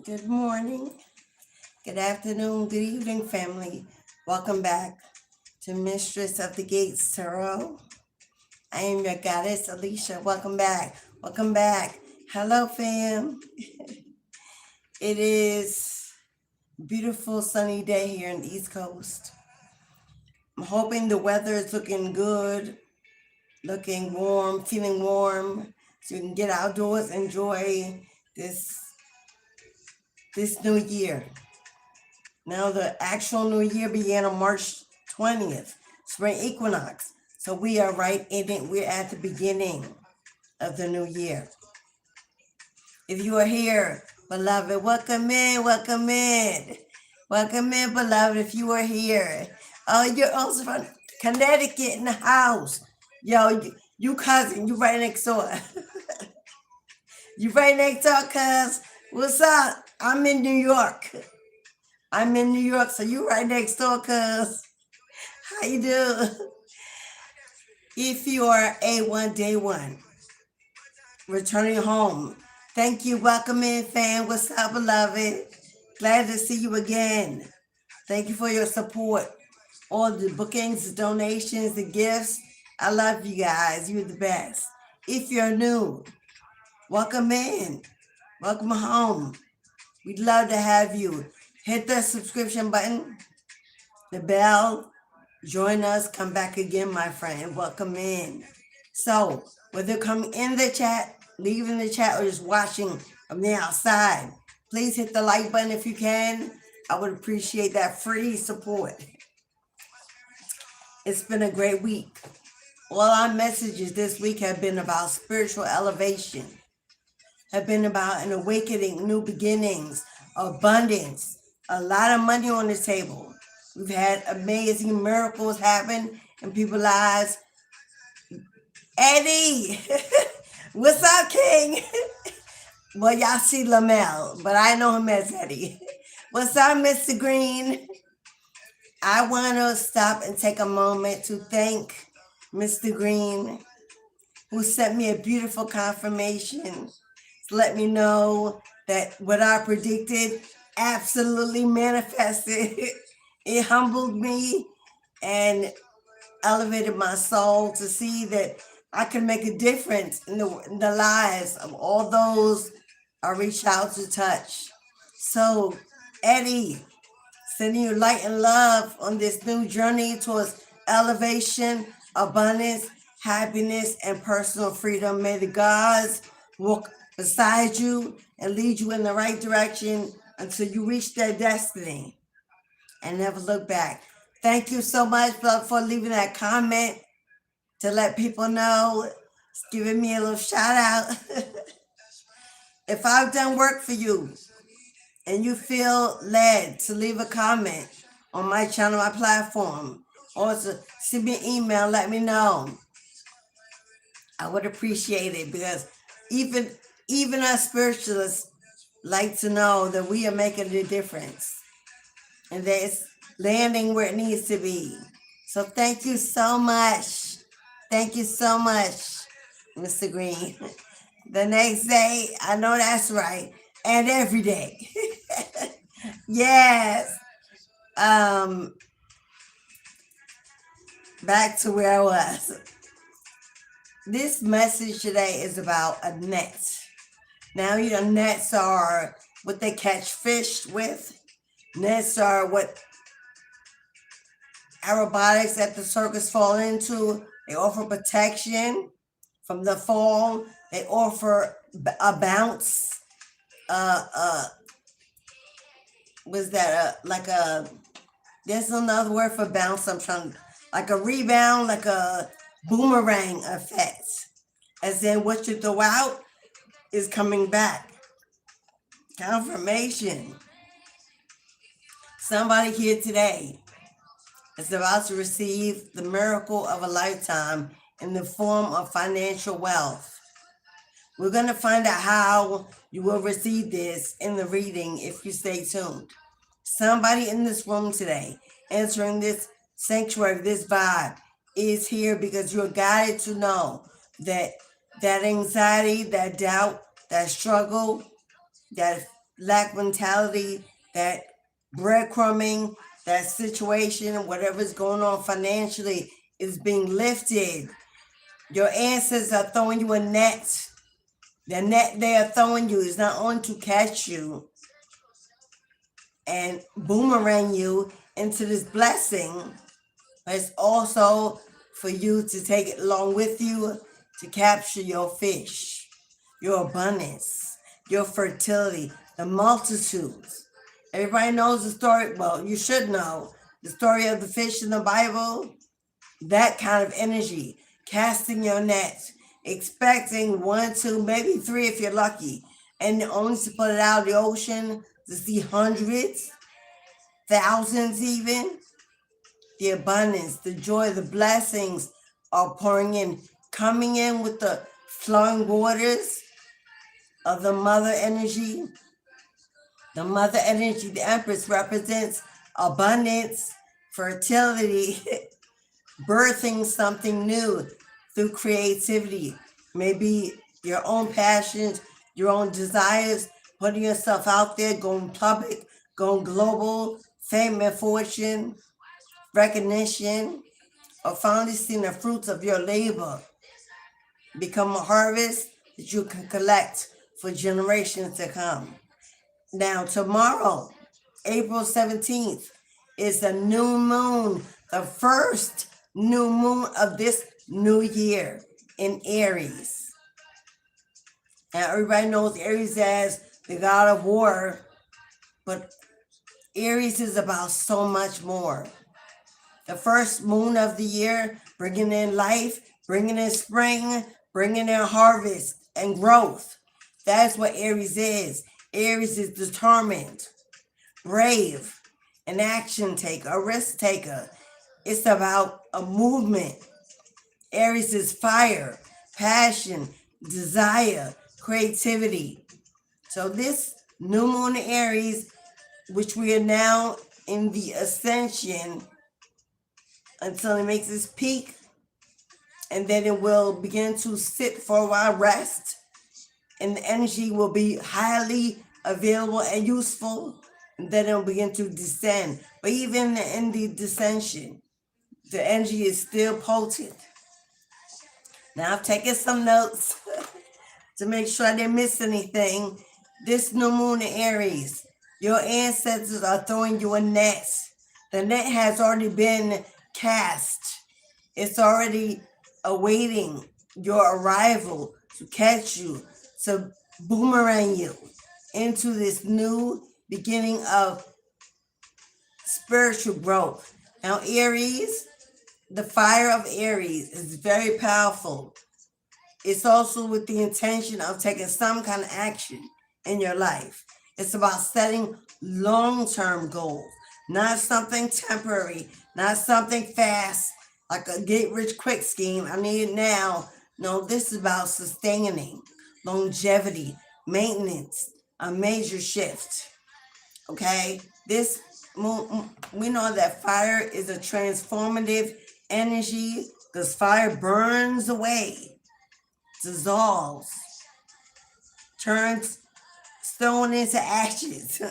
Good morning, good afternoon, good evening, family. Welcome back to Mistress of the Gates Tarot. I am your goddess, Alicia. Welcome back. Welcome back. Hello, fam. It is a beautiful sunny day here in the East Coast. I'm hoping the weather is looking good, looking warm, feeling warm, so you can get outdoors, enjoy this new year. Now the actual new year began on March 20th, spring equinox. So we are right in it. We're at the beginning of the new year. If you are here, beloved, welcome in, welcome in. Welcome in, beloved, if you are here. Oh, you're also from Connecticut in the house. Yo, you cousin, you right next door. You right next door, cuz. What's up? I'm in New York. I'm in New York, so you right next door, cuz. How you do? If you are A1 Day 1, returning home, thank you. Welcome in, fam. What's up, beloved? Glad to see you again. Thank you for your support. All the bookings, the donations, the gifts. I love you guys. You're the best. If you're new, welcome in. Welcome home. We'd love to have you. Hit the subscription button, the bell. Join us. Come back again, my friend. Welcome in. So, whether coming in the chat, leaving the chat, or just watching from the outside, please hit the like button if you can. I would appreciate that free support. It's been a great week. All our messages this week have been about spiritual elevation, have been about an awakening, new beginnings, abundance, a lot of money on the table. We've had amazing miracles happen in people's lives. Eddie, what's up, King? Well, y'all see Lamel, but I know him as Eddie. What's up, Mr. Green? I want to stop and take a moment to thank Mr. Green, who sent me a beautiful confirmation to let me know that what I predicted absolutely manifested. It humbled me and elevated my soul to see that I can make a difference in the lives of all those I reach out to touch. So, Eddie, sending you light and love on this new journey towards elevation, abundance, happiness, and personal freedom. May the gods walk beside you and lead you in the right direction until you reach their destiny and never look back. Thank you so much for leaving that comment to let people know. It's giving me a little shout out. If I've done work for you and you feel led to leave a comment on my channel, my platform, or to send me an email, let me know. I would appreciate it, because even us spiritualists like to know that we are making a difference and that it's landing where it needs to be. So thank you so much. Thank you so much, Mr. Green. The next day, I know that's right, and every day. Yes. Back to where I was. This message today is about a net. Now, you know, nets are what they catch fish with. Nets are what aerobatics at the circus fall into. They offer protection from the fall. They offer a bounce. Was that like a There's another word for bounce. I'm trying, like a rebound, like a boomerang effect. As in what you throw out is coming back. Confirmation. Somebody here today is about to receive the miracle of a lifetime in the form of financial wealth. We're going to find out how you will receive this in the reading if you stay tuned. Somebody in this room today, entering this sanctuary, this vibe, is here because you're guided to know that that anxiety, that doubt, that struggle, that lack mentality, that breadcrumbing, that situation, whatever's going on financially is being lifted. Your ancestors are throwing you a net. The net they are throwing you is not only to catch you and boomerang you into this blessing, but it's also for you to take it along with you to capture your fish, your abundance, your fertility, the multitudes. Everybody knows the story. Well, you should know the story of the fish in the Bible. That kind of energy, casting your net, expecting 1, 2, maybe 3 if you're lucky, and only to put it out of the ocean to see hundreds, thousands even. The abundance, the joy, the blessings are pouring in, coming in with the flowing waters of the mother energy. The mother energy, the Empress, represents abundance, fertility, birthing something new through creativity. Maybe your own passions, your own desires, putting yourself out there, going public, going global, fame and fortune, recognition, or finally seeing the fruits of your labor become a harvest that you can collect for generations to come. Now, tomorrow, April 17th, is a new moon, the first new moon of this new year in Aries. Now, everybody knows Aries as the god of war, but Aries is about so much more. The first moon of the year, bringing in life, bringing in spring, bringing in harvest and growth. That's what Aries is. Aries is determined, brave, an action taker, a risk taker. It's about a movement. Aries is fire, passion, desire, creativity. So this new moon in Aries, which we are now in the ascension until it makes its peak, and then it will begin to sit for a while, rest, and the energy will be highly available and useful, and then it will begin to descend. But even in the descension, the energy is still potent. Now, I've taken some notes to make sure I didn't miss anything. This new moon in Aries, your ancestors are throwing you a net. The net has already been cast. It's already awaiting your arrival to catch you, to boomerang you into this new beginning of spiritual growth. Now, Aries, the fire of Aries is very powerful. It's also with the intention of taking some kind of action in your life. It's about setting long-term goals, not something temporary, not something fast, like a get-rich-quick scheme. I need it now. No, this is about sustaining, longevity, maintenance, a major shift. Okay? This, we know that fire is a transformative energy because fire burns away, dissolves, turns stone into ashes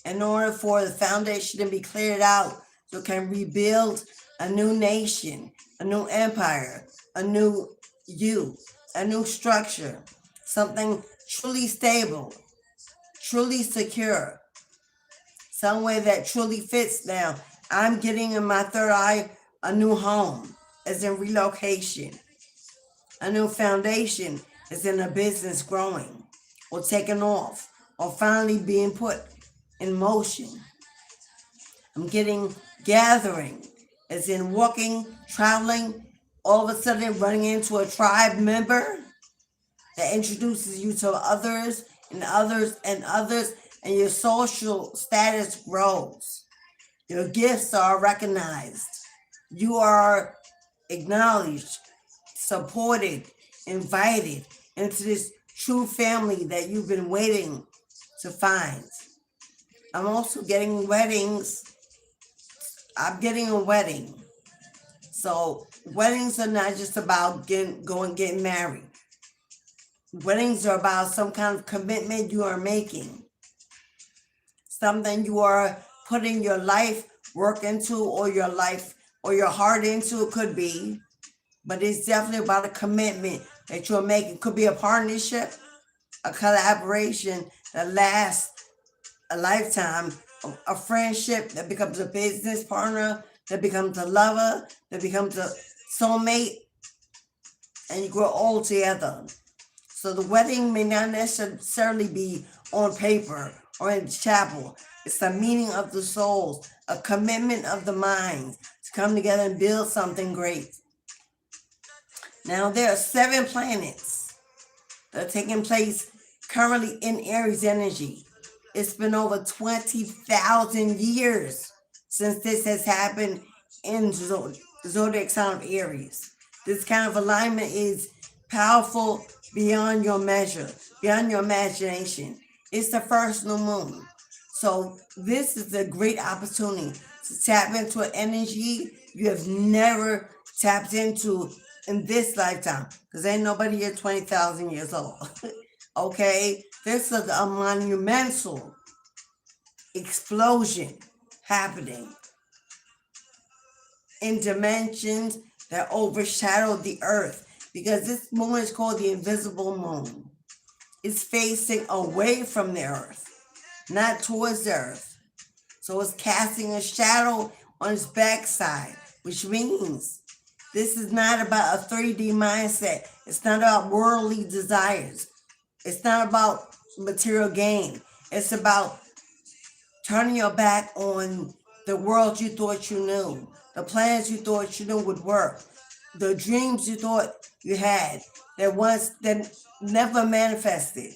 in order for the foundation to be cleared out so it can rebuild a new nation, a new empire, a new you, a new structure, something truly stable, truly secure, some way that truly fits. Now, I'm getting in my third eye a new home, as in relocation, a new foundation, as in a business growing or taking off or finally being put in motion. I'm getting gathering, as in walking, traveling, all of a sudden running into a tribe member that introduces you to others and others and others, and your social status grows. Your gifts are recognized. You are acknowledged, supported, invited into this true family that you've been waiting to find. I'm also getting weddings. I'm getting a wedding. So weddings are not just about getting married. Weddings are about some kind of commitment you are making, something you are putting your life work into, or your life or your heart into. It could be, but it's definitely about a commitment that you're making. It could be a partnership, a collaboration that lasts a lifetime, a friendship that becomes a business partner, that becomes a lover, that becomes a soulmate, and you grow old together. So the wedding may not necessarily be on paper or in the chapel. It's the meaning of the souls, a commitment of the minds to come together and build something great. Now, there are 7 planets that are taking place currently in Aries energy. It's been over 20,000 years since this has happened in the zodiac sign of Aries. This kind of alignment is powerful beyond your measure, beyond your imagination. It's the first new moon. So this is a great opportunity to tap into an energy you have never tapped into in this lifetime, because ain't nobody here 20,000 years old. Okay, this is a monumental explosion happening in dimensions that overshadow the earth, because this moon is called the invisible moon. It's facing away from the earth, not towards the earth. So it's casting a shadow on its backside, which means this is not about a 3D mindset. It's not about worldly desires. It's not about material gain. It's about turning your back on the world you thought you knew, the plans you thought you knew would work, the dreams you thought you had that never manifested.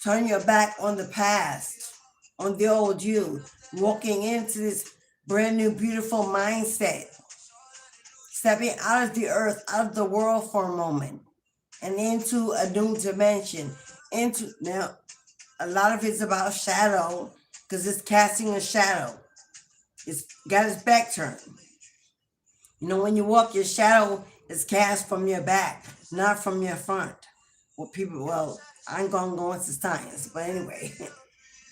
Turn your back on the past, on the old you, walking into this brand new, beautiful mindset, stepping out of the earth, out of the world for a moment, and into a new dimension. Now, a lot of it's about shadow, because it's casting a shadow. It's got its back turned. You know, when you walk, your shadow is cast from your back, not from your front. I ain't gonna go into science, but anyway,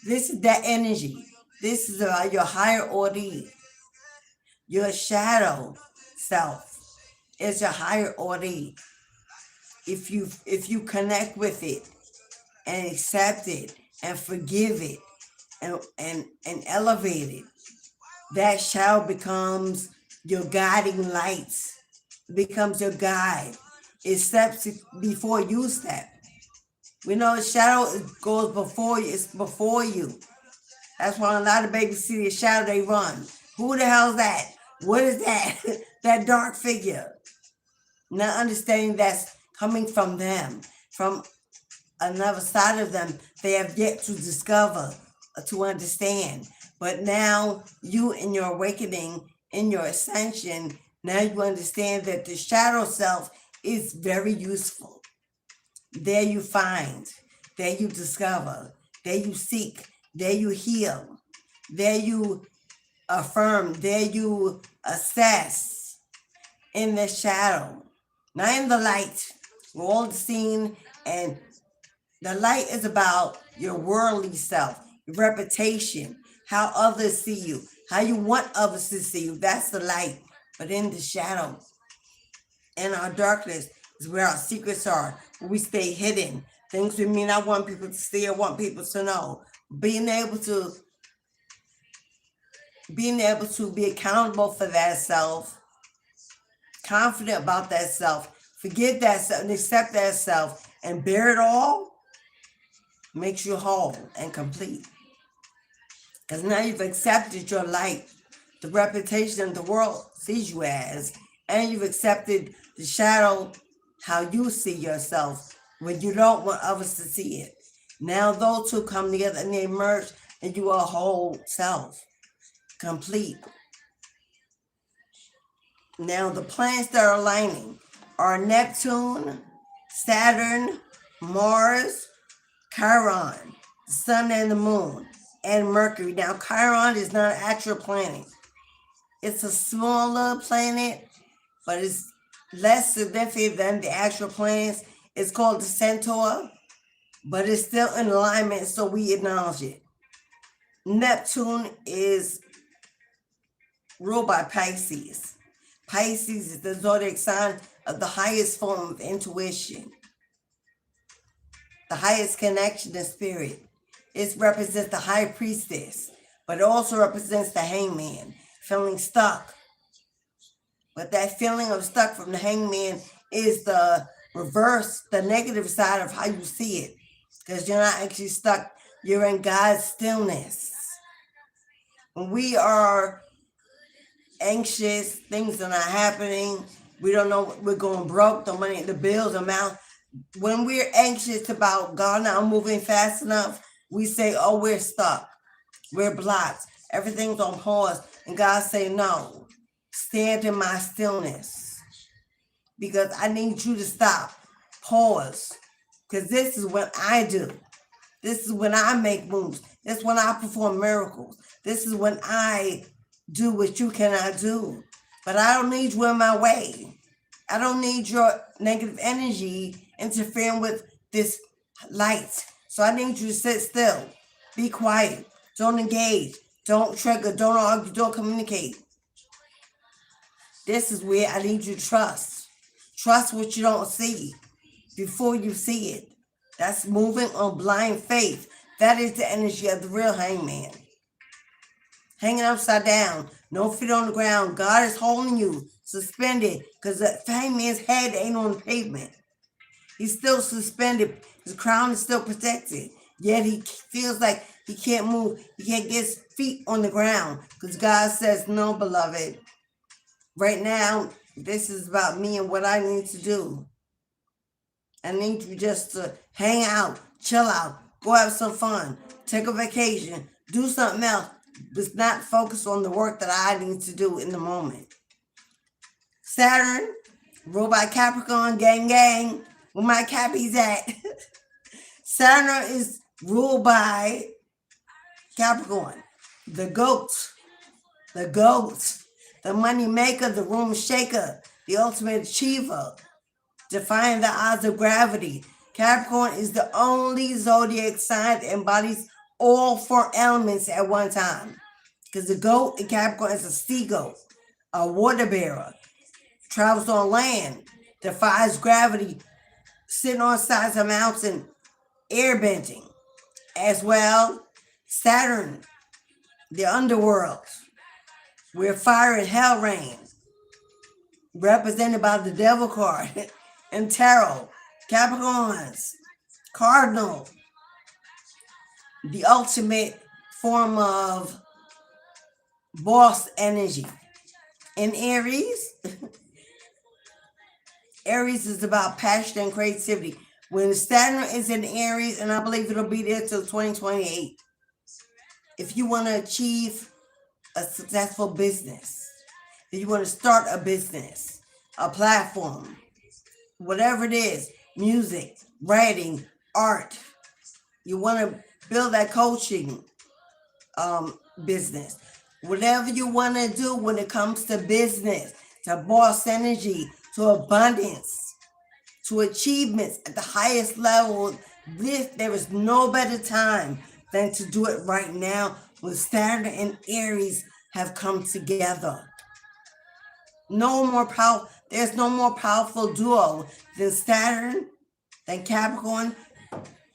this is that energy. This is about your higher order. Your shadow self is your higher order. If you connect with it and accept it and forgive it and elevate it, that shadow becomes your guiding lights. It becomes your guide. It steps before you step. We know the shadow goes before you. It's before you. That's why a lot of babies see the shadow, they run. Who the hell is that? What is that? That dark figure. Not understanding that's coming from them, from another side of them they have yet to discover, to understand. But now you, in your awakening, in your ascension, now you understand that the shadow self is very useful. There you find, there you discover, there you seek, there you heal, there you affirm, there you assess in the shadow, not in the light. We're all seen, and the light is about your worldly self, your reputation, how others see you, how you want others to see you. That's the light. But in the shadow, in our darkness, is where our secrets are, where we stay hidden. Things we may not want people to see or want people to know. Being able to be accountable for that self, confident about that self, forgive that self and accept that self, and bear it all, makes you whole and complete. Because now you've accepted your light, the reputation the world sees you as, and you've accepted the shadow how you see yourself when you don't want others to see it. Now those two come together and they merge and you are a whole self, complete. Now the planets that are aligning are Neptune, Saturn, Mars, Chiron, the sun and the moon, and Mercury. Now Chiron is not an actual planet. It's a smaller planet, but it's less significant than the actual planets. It's called the Centaur, but it's still in alignment, so we acknowledge it. Neptune is ruled by Pisces. Pisces is the zodiac sign of the highest form of intuition, the highest connection to spirit. It represents the high priestess, but it also represents the hangman, feeling stuck. But that feeling of stuck from the hangman is the reverse, the negative side of how you see it, because you're not actually stuck. You're in God's stillness. When we are anxious, things are not happening, we don't know, we're going broke, the money, the bills amount. When we're anxious about God not moving fast enough, we say, oh, we're stuck, we're blocked, everything's on pause. And God say, no, stand in my stillness, because I need you to stop, pause, because this is what I do. This is when I make moves. This is when I perform miracles. This is when I do what you cannot do. But I don't need you in my way. I don't need your negative energy interfering with this light. So I need you to sit still. Be quiet. Don't engage. Don't trigger. Don't argue. Don't communicate. This is where I need you to trust. Trust what you don't see before you see it. That's moving on blind faith. That is the energy of the real hangman. Hanging upside down, no feet on the ground. God is holding you suspended, because the hangman's head ain't on the pavement. He's still suspended. His crown is still protected. Yet he feels like he can't move. He can't get his feet on the ground, because God says, no, beloved. Right now, this is about me and what I need to do. I need you just to hang out, chill out, go have some fun, take a vacation, do something else, but not focus on the work that I need to do in the moment. Saturn, ruled by Capricorn, gang, gang, where my Cappies at? Saturn is ruled by Capricorn, the goat, the money maker, the room shaker, the ultimate achiever, defying the odds of gravity. Capricorn is the only zodiac sign that embodies all four elements at one time. Because the goat in Capricorn is a sea goat, a water bearer, travels on land, defies gravity, sitting on sides of a mountain, airbending. As well, Saturn, the underworld, where fire and hell reign, represented by the devil card. And tarot, Capricorns, Cardinal, the ultimate form of boss energy. In Aries, Aries is about passion and creativity. When Saturn is in Aries, and I believe it'll be there till 2028, if you want to achieve a successful business, if you want to start a business, a platform, whatever it is, music, writing, art, you want to build that coaching business, whatever you want to do when it comes to business, to boss energy, to abundance, to achievements at the highest level, there is no better time than to do it right now when Saturn and Aries have come together. There's no more powerful duo than Saturn, than Capricorn,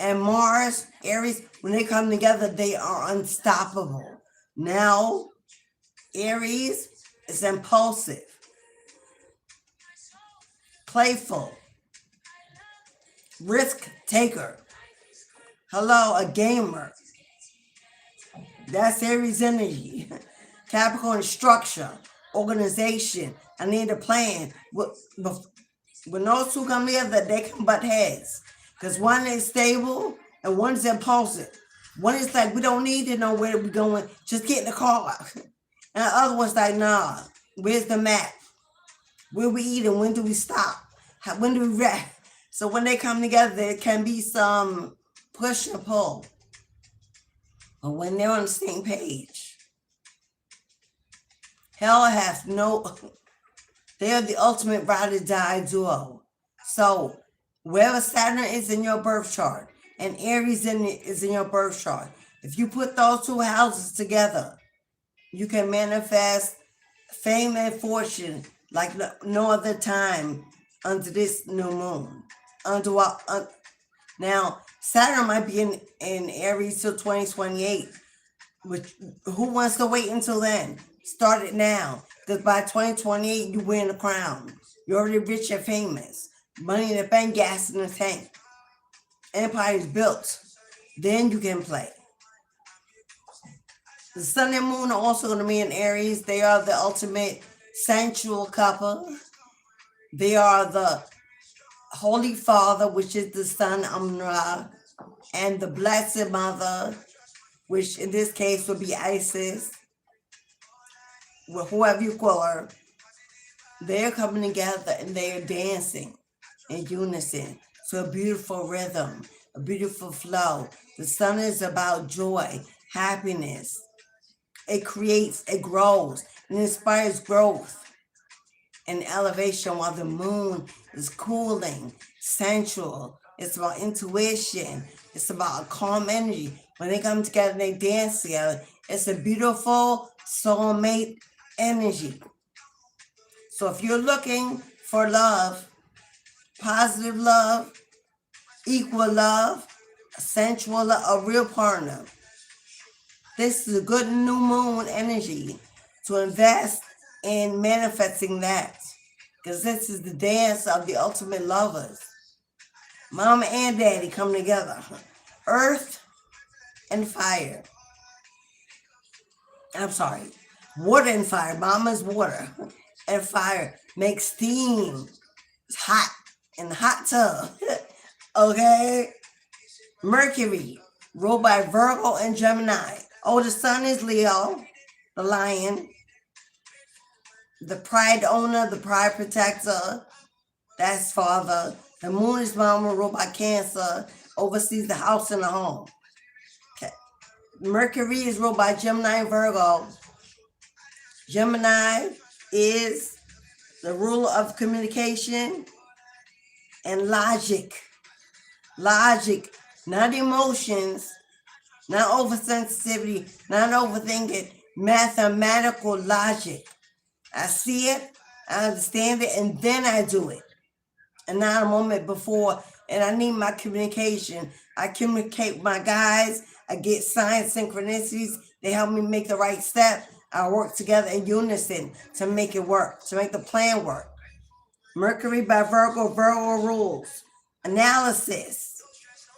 and Mars, Aries. When they come together, they are unstoppable. Now, Aries is impulsive, playful, risk taker. Hello, a gamer. That's Aries energy. Capricorn is structure, organization. I need a plan. When those two come together, they can butt heads. Because one is stable and one is impulsive. One is like, we don't need to know where we're going. Just get in the car. And the other one's like, nah, where's the map? Where we eating? When do we stop? When do we rest? So when they come together, there can be some push and pull. But when they're on the same page, hell has no, they're the ultimate ride or die duo. So wherever Saturn is in your birth chart and Aries is in your birth chart, if you put those two houses together, you can manifest fame and fortune like no other time under this new moon. Now, Saturn might be in Aries till 2028. Which, who wants to wait until then? Start it now. Because by 2028, you win the crown. You're already rich and famous. Money in the bank, gas in the tank. Empire is built. Then you can play. The sun and moon are also going to be in Aries. They are the ultimate sensual couple. They are the Holy Father, which is the Sun, Amun-Ra, and the Blessed Mother, which in this case would be Isis, whoever you call her. They're coming together and they are dancing in unison to a beautiful rhythm, a beautiful flow. The sun is about joy, happiness. It creates, it grows, and inspires growth and elevation, while the moon is cooling, sensual. It's about intuition. It's about a calm energy. When they come together and they dance together, it's a beautiful soulmate energy. So if you're looking for love, positive love, equal love, sensual love, a real partner, this is a good new moon energy to invest in manifesting that. Because this is the dance of the ultimate lovers. Mama and daddy come together. Earth and fire. I'm sorry. Water and fire. Mama's water and fire make steam. It's hot in the hot tub. Okay? Mercury, ruled by Virgo and Gemini. Oh, the sun is Leo, the lion. The pride owner, the pride protector. That's father. The moon is mama, ruled by Cancer, oversees the house and the home. Okay. Mercury is ruled by Gemini and Virgo. Gemini is the ruler of communication and logic. Logic, not emotions, not oversensitivity, not overthinking, mathematical logic. I see it, I understand it, and then I do it. And not a moment before, and I need my communication. I communicate with my guys. I get signs, synchronicities. They help me make the right step. I work together in unison to make it work, to make the plan work. Mercury by Virgo, Virgo rules. Analysis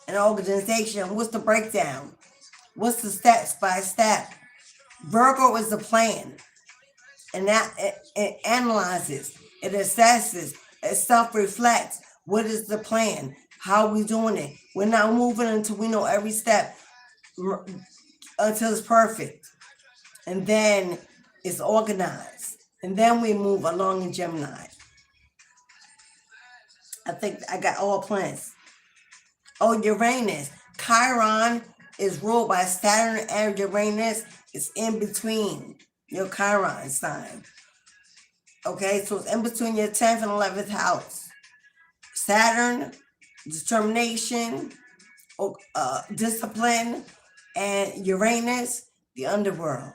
and organization. What's the breakdown? What's the steps by step? Virgo is the plan. And that it analyzes, it assesses, it self-reflects. What is the plan? How are we doing it? We're not moving until we know every step, until it's perfect. And then it's organized. And then we move along in Gemini. I think I got all plans. Oh, Uranus. Chiron is ruled by Saturn and Uranus. It's in between your Chiron sign. Okay, so it's in between your 10th and 11th house. Saturn, determination, discipline, and Uranus, the underworld,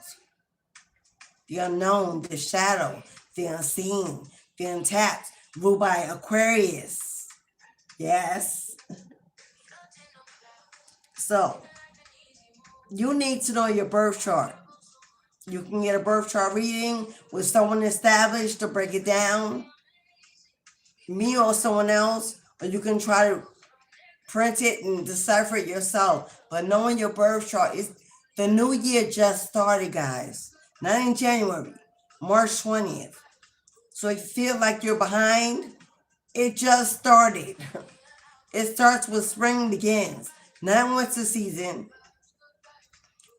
the unknown, the shadow, the unseen, the untapped, ruled by Aquarius. Yes. So, you need to know your birth chart. You can get a birth chart reading with someone established to break it down, me or someone else, or you can try to print it and decipher it yourself. But knowing your birth chart is, the new year just started, guys. not in January, March 20th. So if you feel like you're behind, it just started. It starts when spring begins, not winter season.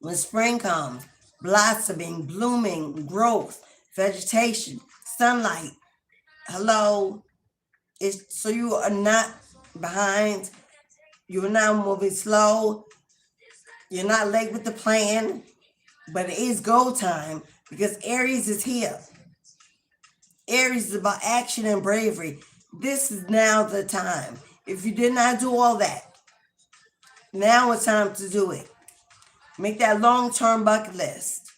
When spring comes, blossoming, blooming, growth, vegetation, sunlight. Hello. So you are not behind. You're not moving slow. You're not late with the plan. But it is go time because Aries is here. Aries is about action and bravery. This is now the time. If you did not do all that, now it's time to do it. Make that long-term bucket list.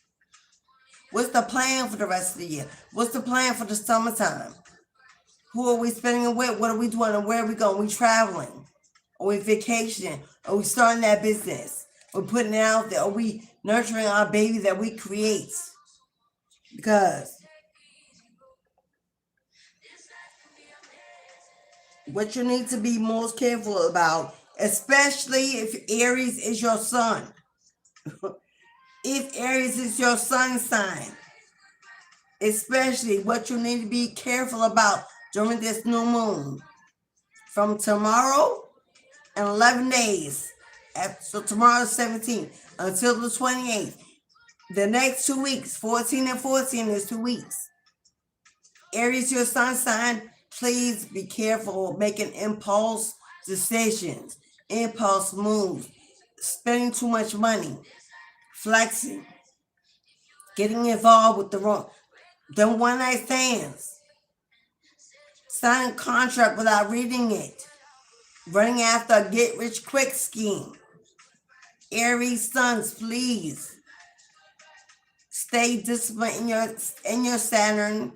What's the plan for the rest of the year? What's the plan for the summertime? Who are we spending it with? What are we doing and where are we going? Are we traveling? Are we vacationing? Are we starting that business? Are we putting it out there? Are we nurturing our baby that we create? Because what you need to be most careful about, especially if Aries is your sun. If Aries is your sun sign, especially what you need to be careful about during this new moon. From tomorrow and 11 days, so tomorrow's 17th until the 28th, the next 2 weeks, 14 and 14 is 2 weeks. Aries, your sun sign, please be careful making impulse decisions, impulse moves, spending too much money, flexing, getting involved with the one night stands, signing a contract without reading it, running after a get rich quick scheme. Aries sons, please stay disciplined in your Saturn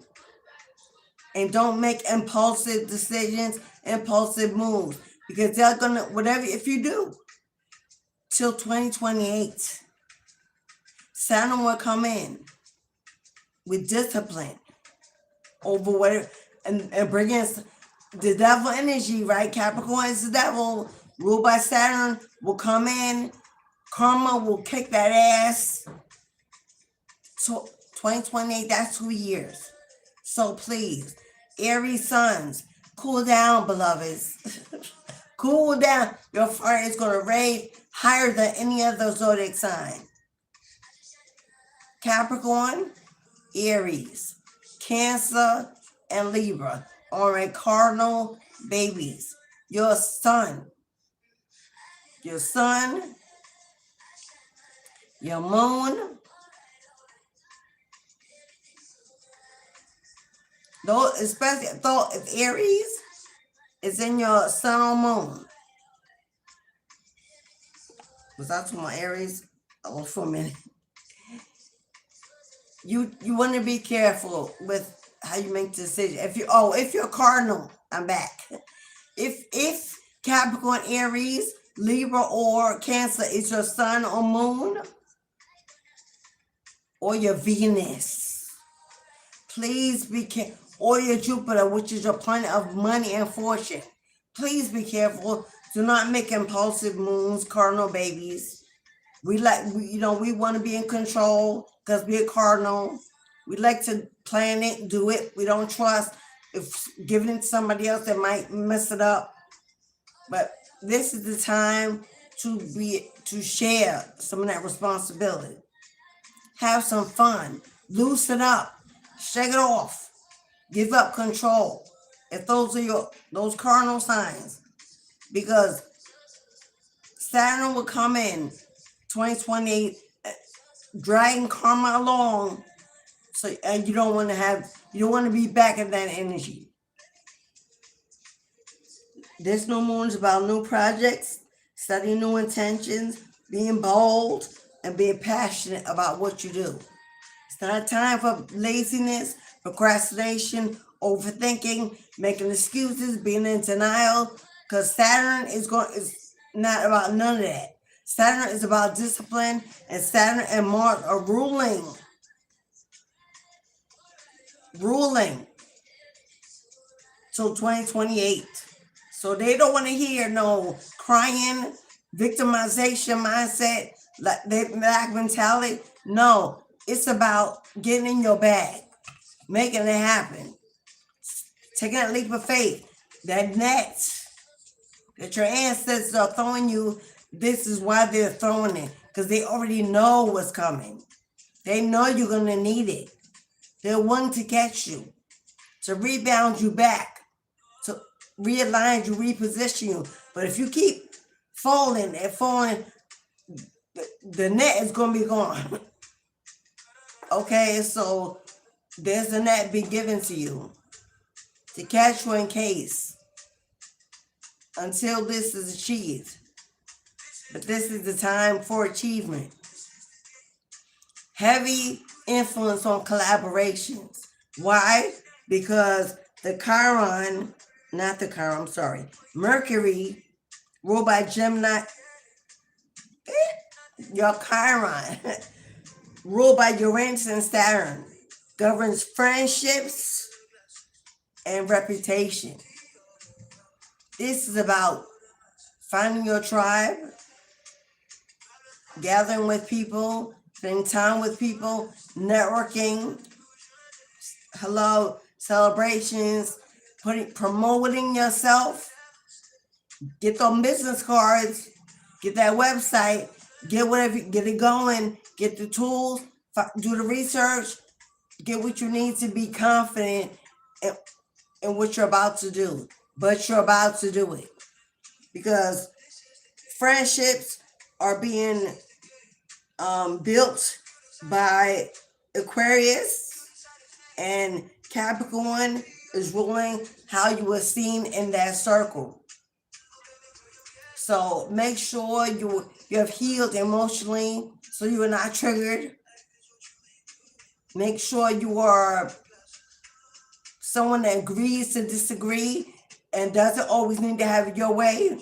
and don't make impulsive decisions, impulsive moves, because they're gonna, whatever, if you do, till 2028, Saturn will come in with discipline over whatever, and bring in the devil energy, right? Capricorn is the devil, ruled by Saturn, will come in, karma will kick that ass. So 2028, that's 2 years. So please, Aries sons, cool down, beloveds. Cool down. Your fire is going to rage higher than any other zodiac sign. Capricorn, Aries, Cancer, and Libra are in cardinal babies. Your sun, your moon, though, especially though if Aries is in your sun or moon. Was I talking about Aries? Oh, for a minute. You want to be careful with how you make decisions. If you're cardinal, I'm back. If Capricorn, Aries, Libra, or Cancer is your sun or moon, or your Venus, please be careful. Or your Jupiter, which is your planet of money and fortune. Please be careful. Do not make impulsive moves, cardinal babies. We want to be in control because we're cardinal. We like to plan it, do it. We don't trust if giving it to somebody else that might mess it up. But this is the time to share some of that responsibility. Have some fun. Loosen up. Shake it off. Give up control. If those are those cardinal signs, because Saturn will come in 2028, dragging karma along. So, and you don't want to be back in that energy. This new moon is about new projects, setting new intentions, being bold, and being passionate about what you do. It's not a time for laziness, procrastination, overthinking, making excuses, being in denial, because Saturn is not about none of that. Saturn is about discipline, and Saturn and Mars are ruling till 2028. So they don't want to hear no crying, victimization mindset, like that mentality. No, It's about getting in your bag, making it happen, taking that leap of faith, that net that your ancestors are throwing you. This is why they're throwing it, because they already know what's coming. They know you're going to need it. They're wanting to catch you, to rebound you back, to realign you, reposition you. But if you keep falling and falling, the net is going to be gone. Okay, so there's a net be given to you to catch you in case until this is achieved. But this is the time for achievement. Heavy influence on collaborations. Why? Because Mercury, ruled by Gemini, your Chiron, ruled by Uranus and Saturn, governs friendships and reputation. This is about finding your tribe, gathering with people, spending time with people, networking, celebrations, promoting yourself. Get those business cards, get that website, get it going, get the tools, do the research, get what you need to be confident in what you're about to do. But you're about to do it, because friendships are being built by Aquarius, and Capricorn is ruling how you are seen in that circle. So make sure you have healed emotionally, so you are not triggered. Make sure you are someone that agrees to disagree and doesn't always need to have it your way.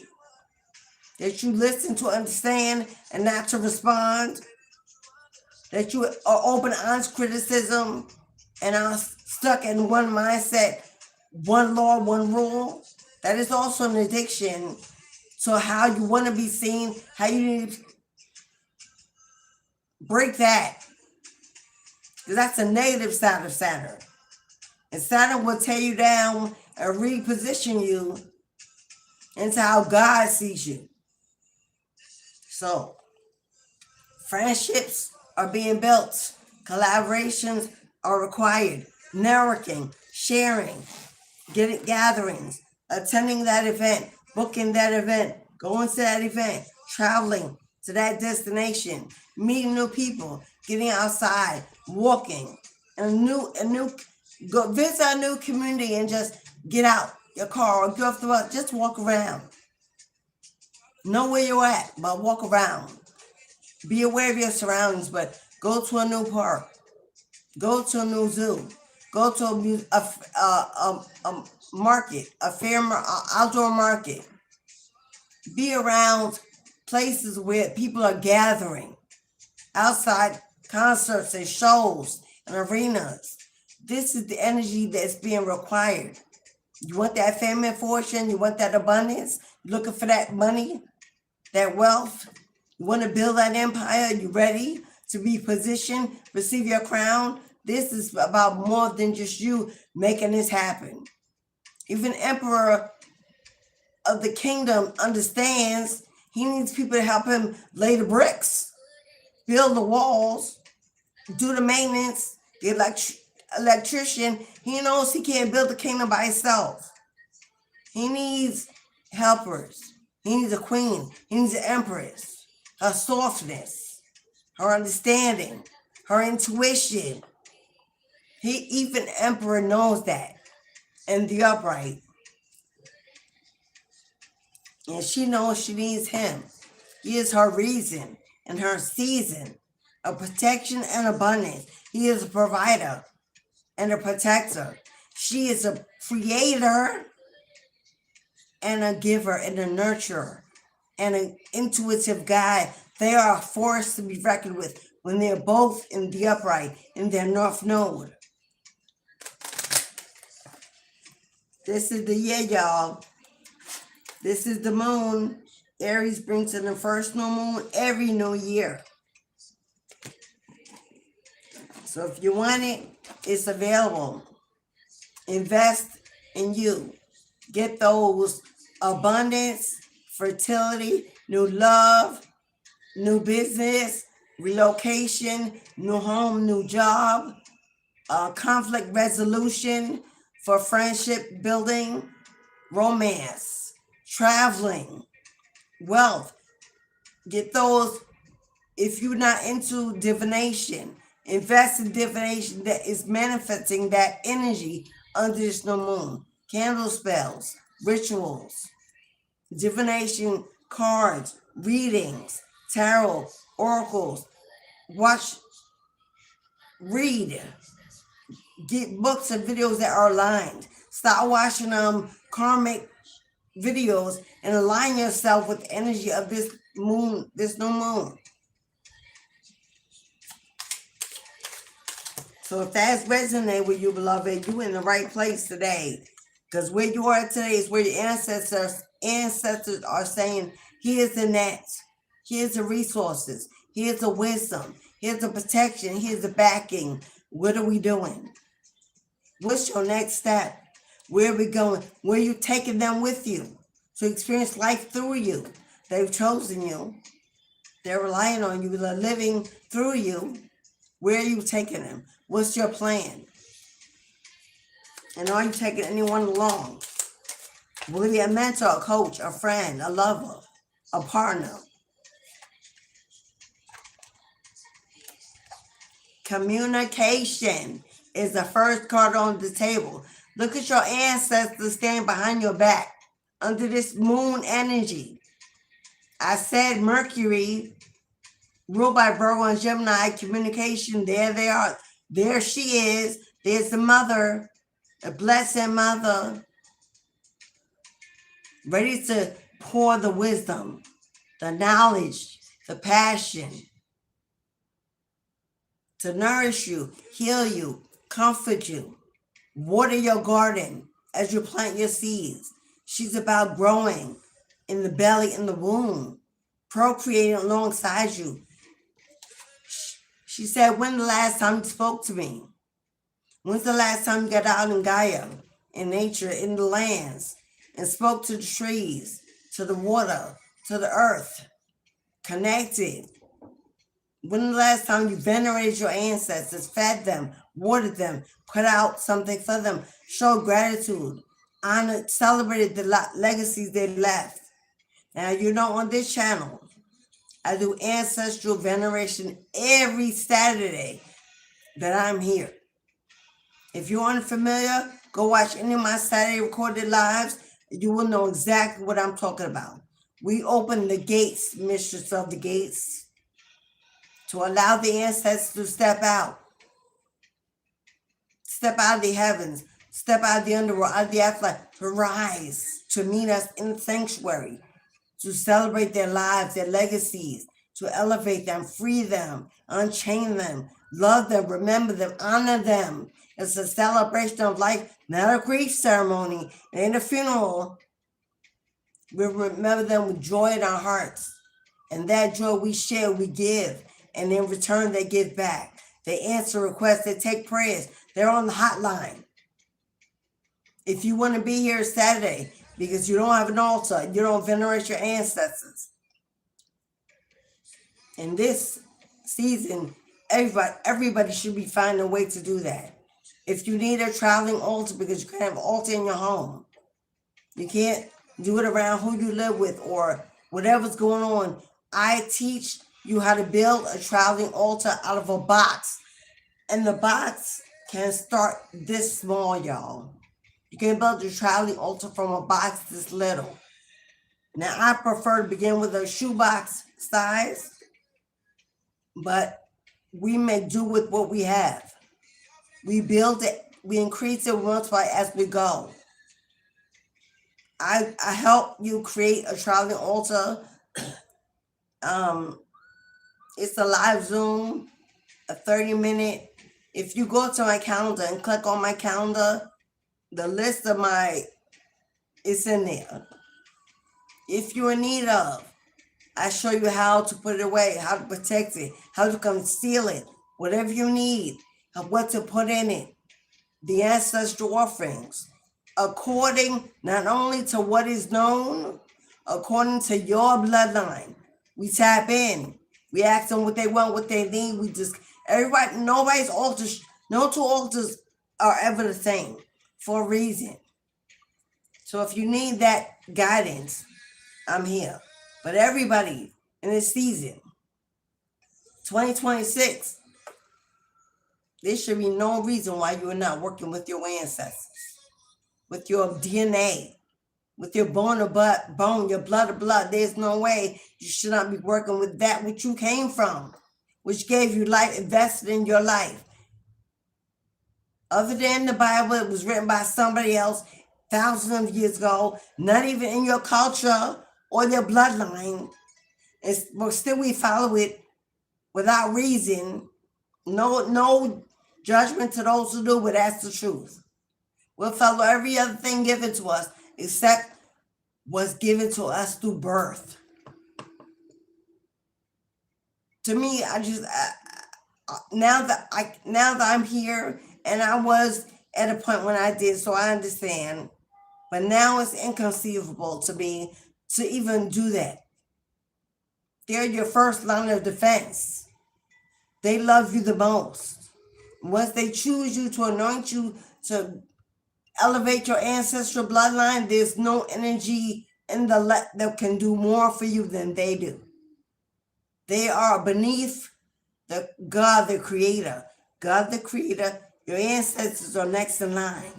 That you listen to understand and not to respond. That you are open to honest criticism and are stuck in one mindset, one law, one rule. That is also an addiction. So how you want to be seen, how you need to break that. Because that's a negative side of Saturn. And Saturn will tear you down and reposition you into how God sees you. So, friendships are being built. Collaborations are required. Networking, sharing, gatherings, attending that event, booking that event, going to that event, traveling to that destination, meeting new people, getting outside, walking, go visit a new community and just get out your car or get off the bus, just walk around. Know where you're at, but walk around. Be aware of your surroundings, but go to a new park, go to a new zoo, go to a market, outdoor market. Be around places where people are gathering, outside concerts and shows and arenas. This is the energy that's being required. You want that family and fortune, you want that abundance, you're looking for that money, that wealth, you want to build that empire, you ready to be positioned, receive your crown. This is about more than just you making this happen. Even Emperor of the kingdom understands he needs people to help him lay the bricks, build the walls, do the maintenance, the electrician. He knows he can't build the kingdom by himself. He needs helpers. He needs a queen. He needs an empress. Her softness, her understanding, her intuition. Even Emperor knows that. And the upright. And she knows she needs him. He is her reason and her season of protection and abundance. He is a provider and a protector. She is a creator and a giver and a nurturer and an intuitive guide. They are a force to be reckoned with when they're both in the upright in their north node. This is the year, y'all. This is the moon. Aries brings in the first new moon every new year. So if you want it, it's available. Invest in you. Get those abundance, fertility, new love, new business, relocation, new home, new job, conflict resolution for friendship building, romance, traveling, wealth. Get those. If you're not into divination, invest in divination that is manifesting that energy under this new moon. Candle spells, rituals, divination cards, readings, tarot, oracles. Watch, read, get books and videos that are aligned. Stop watching karmic videos and align yourself with the energy of this moon, this new moon. So if that's resonate with you, beloved, you're in the right place today. Because where you are today is where your ancestors are saying, here's the net, here's the resources, here's the wisdom, here's the protection, here's the backing. What are we doing? What's your next step? Where are we going? Where are you taking them with you to experience life through you? They've chosen you. They're relying on you. They're living through you. Where are you taking them? What's your plan? And are you taking anyone along? Will it be a mentor, a coach, a friend, a lover, a partner? Communication is the first card on the table. Look at your ancestors standing behind your back under this moon energy. I said Mercury, ruled by Virgo and Gemini, communication. There they are. There she is. There's the mother, a blessed mother, ready to pour the wisdom, the knowledge, the passion, to nourish you, heal you, comfort you, water your garden as you plant your seeds. She's about growing in the belly, in the womb, procreating alongside you. She said, when the last time you spoke to me? When's the last time you got out in Gaia, in nature, in the lands, and spoke to the trees, to the water, to the earth, connected? When the last time you venerated your ancestors, fed them, watered them, put out something for them, showed gratitude, honored, celebrated the legacies they left? Now, you know, on this channel, I do ancestral veneration every Saturday that I'm here. If you're unfamiliar, go watch any of my Saturday recorded lives. You will know exactly what I'm talking about. We open the gates, Mistress of the Gates, to allow the ancestors to step out of the heavens, step out of the underworld, out of the afterlife, to rise, to meet us in the sanctuary, to celebrate their lives, their legacies, to elevate them, free them, unchain them, love them, remember them, honor them. It's a celebration of life, not a grief ceremony. It ain't a funeral. We remember them with joy in our hearts. And that joy we share, we give. And in return, they give back. They answer requests. They take prayers. They're on the hotline. If you want to be here Saturday because you don't have an altar, you don't venerate your ancestors. In this season, everybody should be finding a way to do that. If you need a traveling altar because you can't have an altar in your home, you can't do it around who you live with or whatever's going on, I teach you how to build a traveling altar out of a box. And the box can start this small, y'all. You can build your traveling altar from a box this little. Now, I prefer to begin with a shoebox size, but we make do with what we have. We build it, we increase it, we multiply as we go. I help you create a traveling altar. It's a live Zoom, a 30-minute. If you go to my calendar and click on my calendar, the list of it's in there. If you're in need of, I show you how to put it away, how to protect it, how to conceal it, whatever you need, of what to put in it. The ancestral offerings, according not only to what is known, according to your bloodline. We tap in. We ask them what they want, what they need. We just, everybody, nobody's altars, no two altars are ever the same for a reason. So if you need that guidance, I'm here. But everybody in this season, 2026, there should be no reason why you are not working with your ancestors, with your DNA, with your bone of bone, your blood of blood. There's no way you should not be working with that which you came from, which gave you life, invested in your life. Other than the Bible, it was written by somebody else thousands of years ago, not even in your culture or your bloodline. But still we follow it without reason. No judgment to those who do, but that's the truth. We'll follow every other thing given to us except what's given to us through birth. To me, now that I'm here, and I was at a point when I did, so I understand. But now it's inconceivable to me to even do that. They're your first line of defense. They love you the most. Once they choose you to anoint you to elevate your ancestral bloodline, there's no energy in that can do more for you than they do. They are beneath the God, the Creator. God, the Creator, your ancestors are next in line.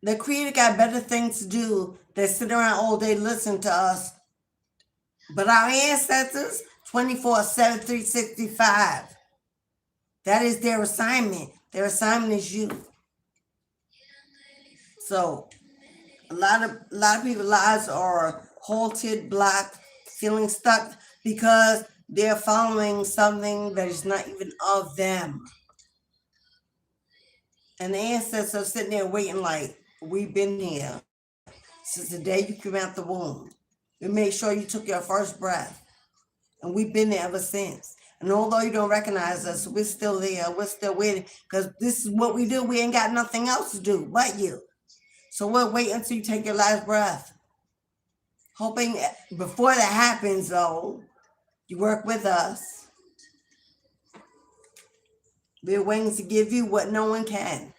The Creator got better things to do than sit around all day listening to us. But our ancestors, 24/7, 365. That is their assignment. Their assignment is you. So a lot of people's lives are halted, blocked, feeling stuck because they're following something that is not even of them. And the ancestors are sitting there waiting like, we've been here since the day you came out the womb. We made sure you took your first breath. And we've been there ever since. And although you don't recognize us, we're still there. We're still waiting because this is what we do. We ain't got nothing else to do but you. So we'll wait until you take your last breath. Hoping before that happens, though, you work with us. We're waiting to give you what no one can.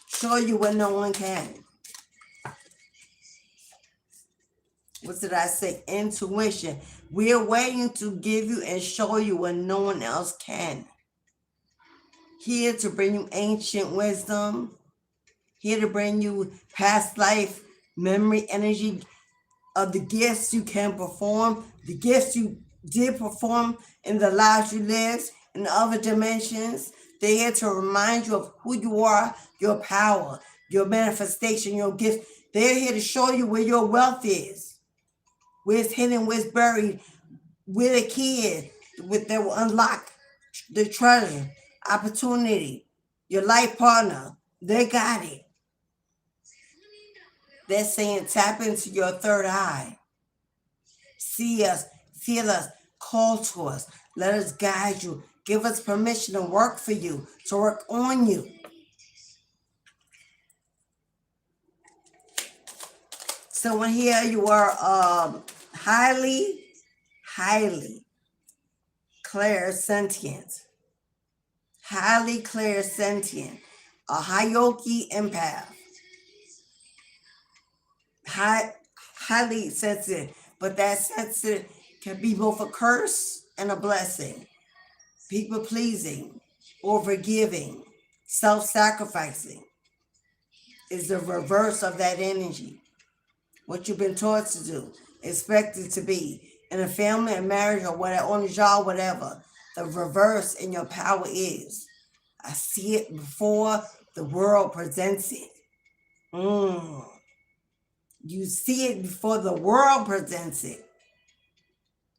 Show you what no one can. What did I say? Intuition. We're waiting to give you and show you what no one else can. Here to bring you ancient wisdom. Here to bring you past life memory, energy of the gifts you can perform, the gifts you did perform in the lives you lived in other dimensions. They're here to remind you of who you are, your power, your manifestation, your gifts. They're here to show you where your wealth is, where it's hidden, where it's buried, where the key is, that will unlock the treasure, opportunity, your life partner. They got it. They're saying tap into your third eye. See us, feel us, call to us. Let us guide you. Give us permission to work for you, to work on you. So when here you are highly clairsentient. Highly clairsentient. A Hyoki empath. Highly sensitive, but that sensitive can be both a curse and a blessing. People pleasing, overgiving, self-sacrificing is the reverse of that energy. What you've been taught to do, expected to be in a family, a marriage, or whatever, on a job, whatever. The reverse in your power is. I see it before the world presents it. You see it before the world presents it.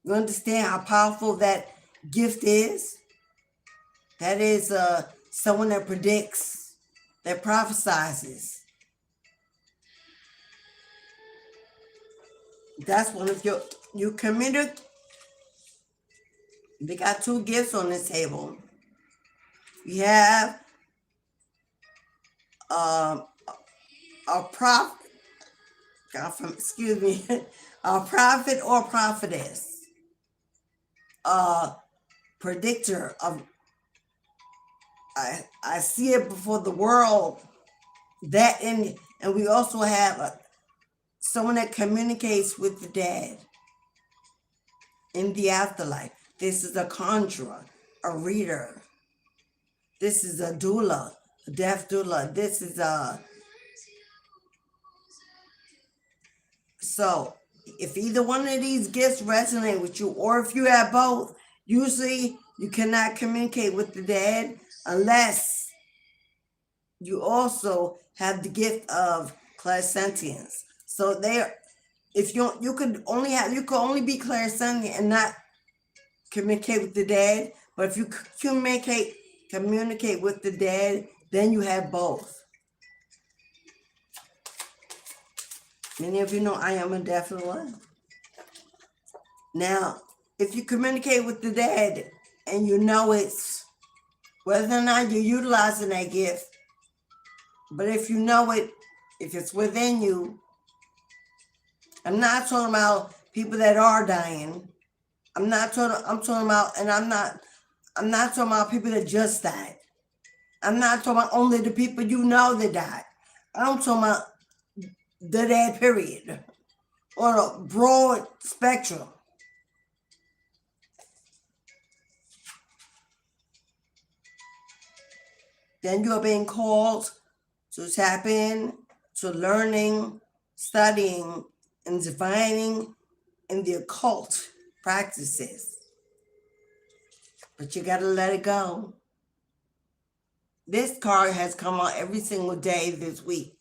You understand how powerful that gift is? That is someone that predicts, that prophesizes. That's one of your committed. They got two gifts on this table. We have a prophet, excuse me, a prophet or prophetess, a predictor of, I see it before the world, that and we also have someone that communicates with the dead in the afterlife. This is a conjurer, a reader. This is a doula, a death doula. This is a... So if either one of these gifts resonate with you, or if you have both, usually you cannot communicate with the dead unless you also have the gift of clairsentience. So if you could only be clairsentient and not communicate with the dead. But if you communicate with the dead, then you have both. Many of you know I am a deaf doula. Now, if you communicate with the dead and you know it's, whether or not you're utilizing that gift, but if you know it, if it's within you, I'm not talking about people that are dying. I'm talking about people that just died. I'm not talking about only the people you know that died. I'm talking about the dead, period, on a broad spectrum. Then you are being called to tap in to learning, studying, and divining in the occult practices. But you got to let it go. This card has come out every single day this week.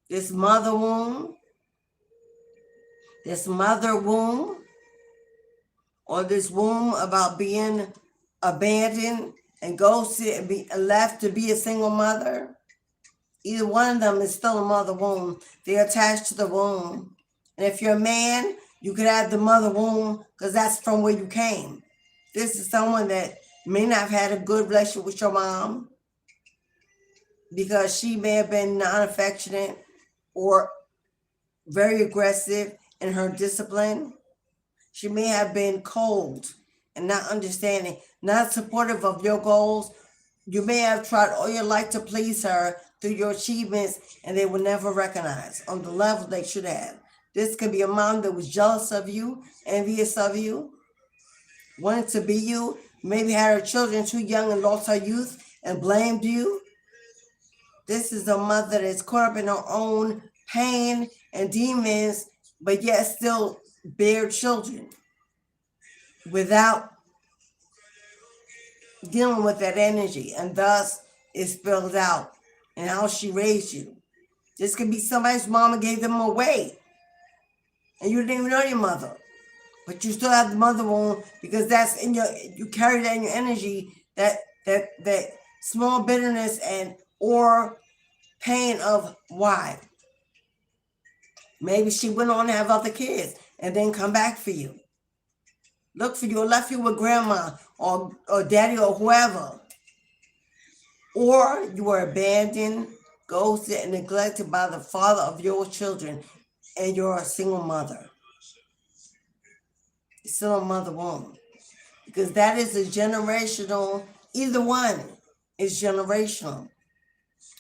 This mother womb, or this womb about being abandoned and ghosted and be left to be a single mother. Either one of them is still a mother womb. They're attached to the womb. And if you're a man, you could have the mother womb because that's from where you came. This is someone that may not have had a good relationship with your mom because she may have been non-affectionate or very aggressive in her discipline. She may have been cold and not understanding, not supportive of your goals. You may have tried all your life to please her through your achievements, and they will never recognize on the level they should have. This could be a mom that was jealous of you, envious of you, wanted to be you, maybe had her children too young and lost her youth and blamed you. This is a mother that's caught up in her own pain and demons, but yet still bear children without dealing with that energy, and thus it spills out in how she raised you. This could be somebody's mama gave them away, and you didn't even know your mother, but you still have the mother wound because that's in you carry that in your energy, that small bitterness and or pain of why. Maybe she went on to have other kids and then come back for you. Look for you or left you with grandma or daddy or whoever. Or you were abandoned, ghosted, and neglected by the father of your children, and you're a single mother. It's still a mother womb. Because that is a generational, either one is generational.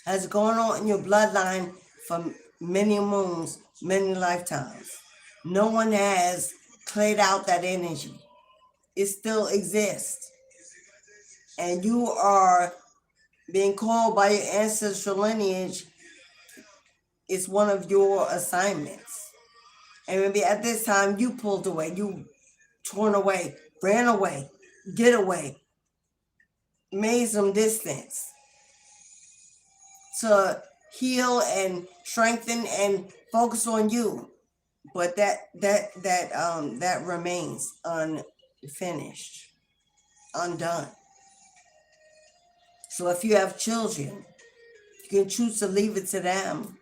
Has gone on in your bloodline for many moons, many lifetimes. No one has cleared out that energy. It still exists. And you are being called by your ancestral lineage. It's one of your assignments. And maybe at this time you pulled away, you torn away, ran away, get away, made some distance to heal and strengthen and focus on you. But that remains unfinished, undone. So if you have children, you can choose to leave it to them,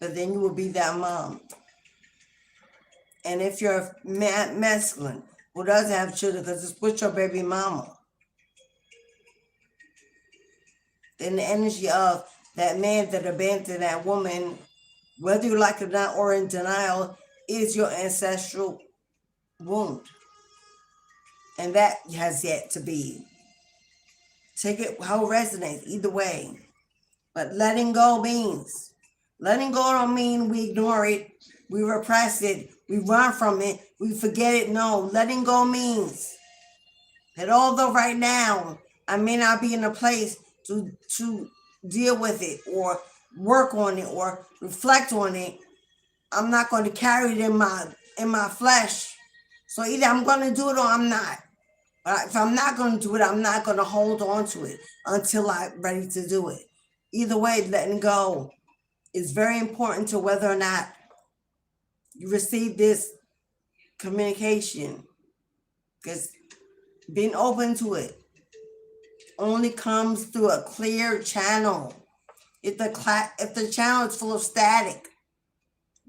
but then you will be that mom. And if you're masculine who doesn't have children because it's with your baby mama, in the energy of that man that abandoned that woman, whether you like it or not, or in denial, is your ancestral wound. And that has yet to be. Take it how it resonates, either way. But letting go means, letting go don't mean we ignore it, we repress it, we run from it, we forget it. No, letting go means that although right now I may not be in a place to deal with it or work on it or reflect on it, I'm not going to carry it in my flesh. So either I'm going to do it or I'm not. But if I'm not going to do it, I'm not going to hold on to it until I'm ready to do it. Either way, letting go is very important to whether or not you receive this communication. Because being open to it only comes through a clear channel. If the channel is full of static,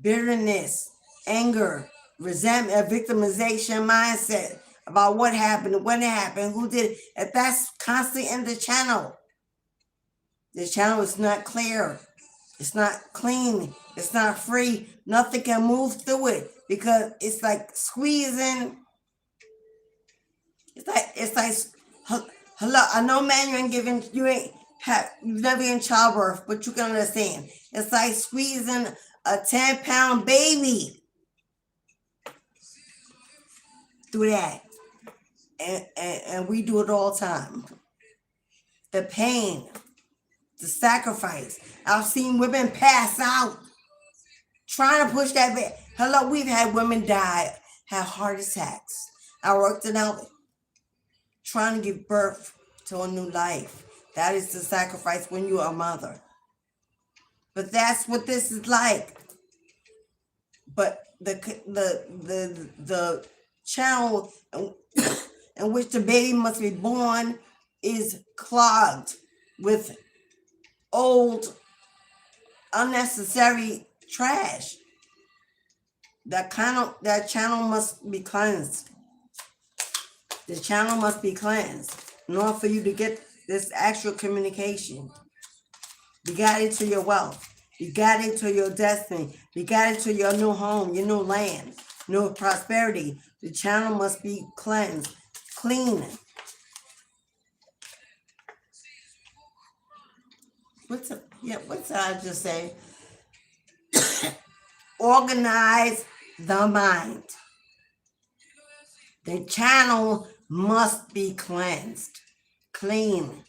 bitterness, anger, resentment, victimization mindset about what happened, when it happened, who did it, if that's constantly in the channel is not clear, it's not clean, it's not free, nothing can move through it because it's like squeezing. It's like hello, I know, man, you've never been in childbirth, but you can understand. It's like squeezing a 10-pound baby through that. And we do it all the time. The pain, the sacrifice. I've seen women pass out trying to push that back. Hello, we've had women die, have heart attacks. I worked it out trying to give birth to a new life. That is the sacrifice when you are a mother. But that's what this is like. But the channel in which the baby must be born is clogged with old, unnecessary trash. That channel must be cleansed. The channel must be cleansed in order for you to get this actual communication. You got into your wealth. You got into your destiny. You got into your new home, your new land, new prosperity. The channel must be cleansed, clean. What did I just say? Organize the mind. The channel must be cleansed, clean,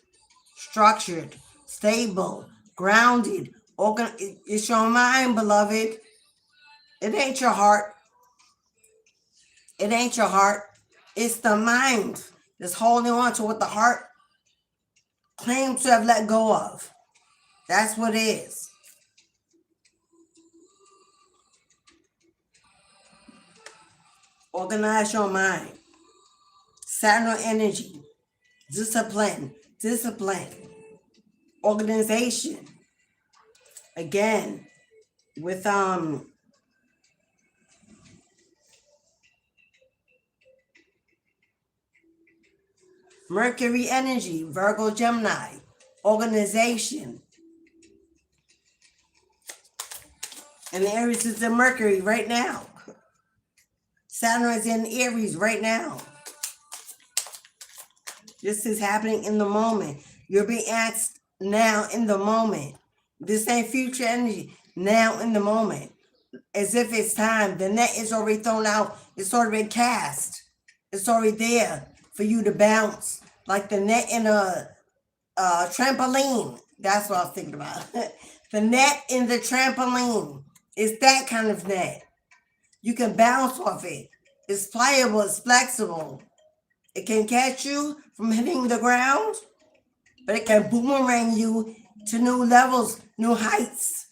structured, stable, grounded. It's your mind, beloved. It ain't your heart. It ain't your heart. It's the mind that's holding on to what the heart claims to have let go of. That's what it is. Organize your mind. Saturn energy. Discipline. Organization. Again, with Mercury energy, Virgo, Gemini. Organization. And Aries is in Mercury right now. Saturn is in Aries right now. This is happening in the moment. You're being asked now in the moment. This ain't future energy. Now in the moment. As if it's time. The net is already thrown out. It's already been cast. It's already there for you to bounce. Like the net in a trampoline. That's what I was thinking about. The net in the trampoline. It's that kind of net. You can bounce off it. It's pliable. It's flexible. It can catch you from hitting the ground, but it can boomerang you to new levels, new heights.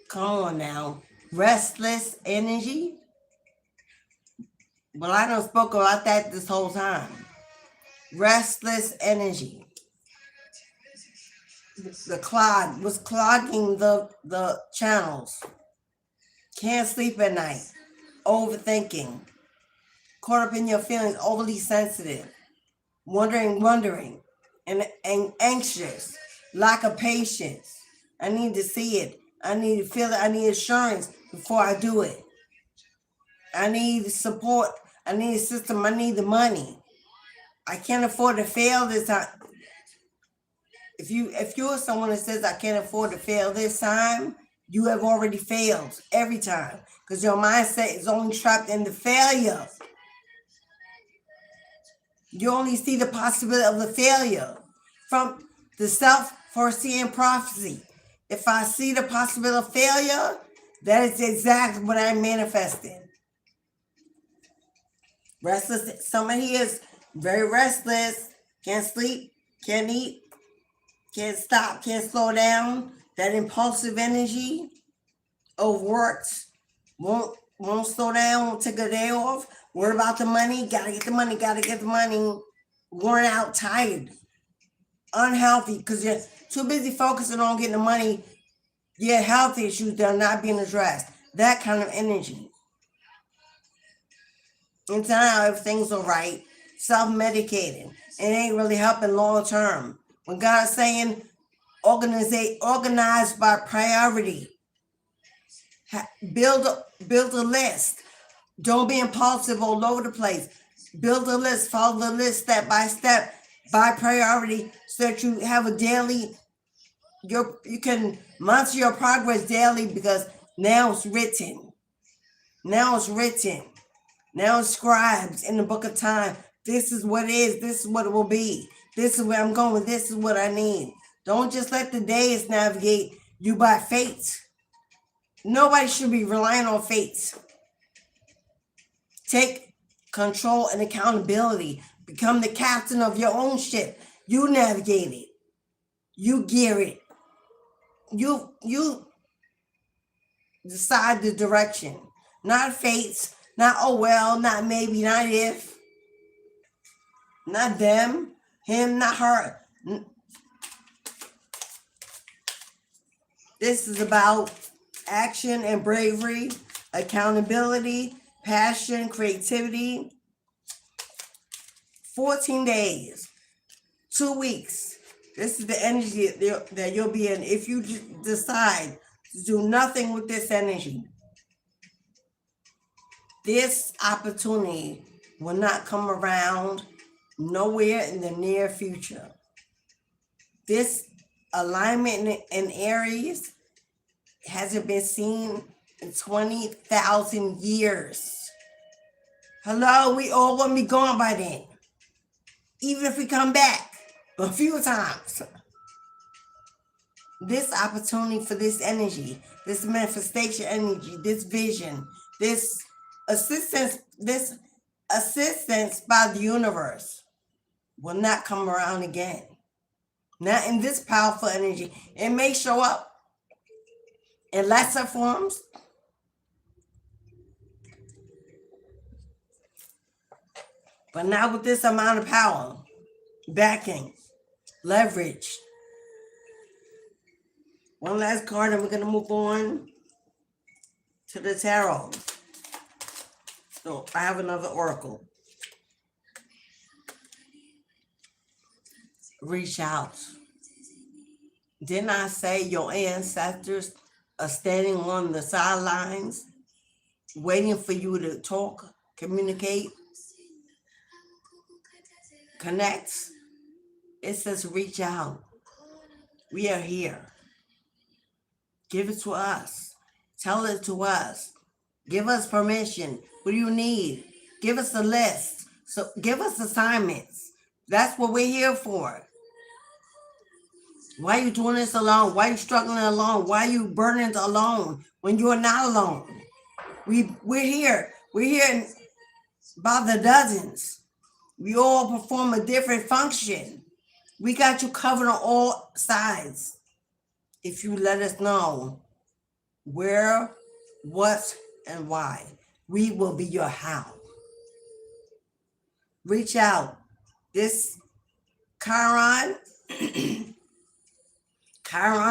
Come on now. Restless energy. Well, I done spoke about that this whole time. Restless energy. The clog was clogging the channels. Can't sleep at night. Overthinking. Caught up in your feelings, overly sensitive. Wondering. and anxious, lack of patience. I need to see it. I need to feel it. I need assurance before I do it. I need support. I need a system. I need the money. I can't afford to fail this time. If you're someone that says I can't afford to fail this time, you have already failed every time because your mindset is only trapped in the failure. You only see the possibility of the failure from the self-foreseeing prophecy. If I see the possibility of failure, that is exactly what I'm manifesting. Restless. Somebody is very restless, can't sleep, can't eat, can't stop, can't slow down. That impulsive energy, overworked, won't slow down, won't take a day off, worry about the money, gotta get the money, worn out, tired, unhealthy, because you're too busy focusing on getting the money, yet health issues that are not being addressed. That kind of energy. And now everything's all right, self-medicating. It ain't really helping long term. When God's saying organize by priority. Build a list. Don't be impulsive all over the place. Build a list. Follow the list step by step by priority so that you have a daily, you can monitor your progress daily because now it's written. Now it's written. Now it's scribed in the book of time. This is what it is. This is what it will be. This is where I'm going. This is what I need. Don't just let the days navigate you by fate. Nobody should be relying on fate. Take control and accountability. Become the captain of your own ship. You navigate it. You gear it. You decide the direction. Not fates. Not oh well. Not maybe. Not if. Not them. Him. Not her. This is about action and bravery, accountability, passion, creativity. 14 days, 2 weeks. This is the energy that you'll be in if you decide to do nothing with this energy. This opportunity will not come around nowhere in the near future. This alignment in Aries hasn't been seen in 20,000 years. Hello, we all gonna be gone by then. Even if we come back a few times. This opportunity for this energy, this manifestation energy, this vision, this assistance by the universe will not come around again. Not in this powerful energy. It may show up in lesser forms, but not with this amount of power, backing, leverage. One last card and we're going to move on to the tarot. So I have another oracle. Reach out. Didn't I say your ancestors are standing on the sidelines, waiting for you to talk, communicate, connect? It says reach out. We are here. Give it to us. Tell it to us. Give us permission. What do you need? Give us a list. So give us assignments. That's what we're here for. Why are you doing this alone? Why are you struggling alone? Why are you burdened alone when you're not alone? We're here. We're here by the dozens. We all perform a different function. We got you covered on all sides. If you let us know where, what, and why, we will be your how. Reach out. This Chiron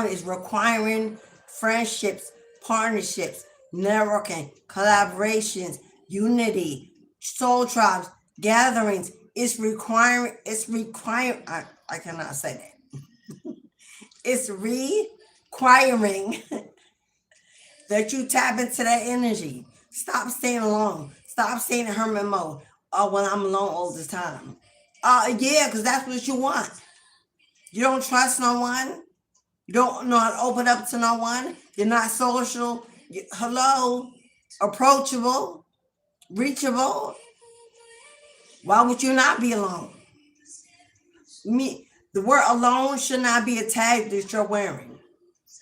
is requiring friendships, partnerships, networking, collaborations, unity, soul tribes, gatherings. It's requiring, I cannot say that. It's requiring that you tap into that energy. Stop staying alone. Stop staying in hermit mode. Oh, when I'm alone all the time. Yeah, because that's what you want. You don't trust no one. You don't know how to open up to no one. You're not social. Hello, approachable, reachable. Why would you not be alone? The word alone should not be a tag that you're wearing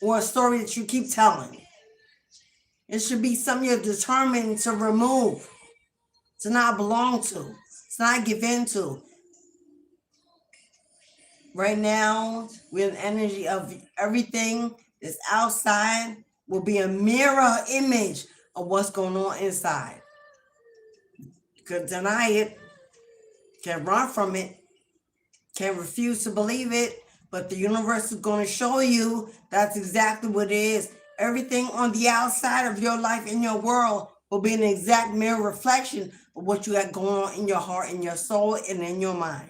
or a story that you keep telling. It should be something you're determined to remove, to not belong to, to not give in to. Right now, we're in the energy of everything that's outside will be a mirror image of what's going on inside. You could deny it, can run from it, can refuse to believe it, but the universe is going to show you that's exactly what it is. Everything on the outside of your life in your world will be an exact mirror reflection of what you got going on in your heart, in your soul, and in your mind.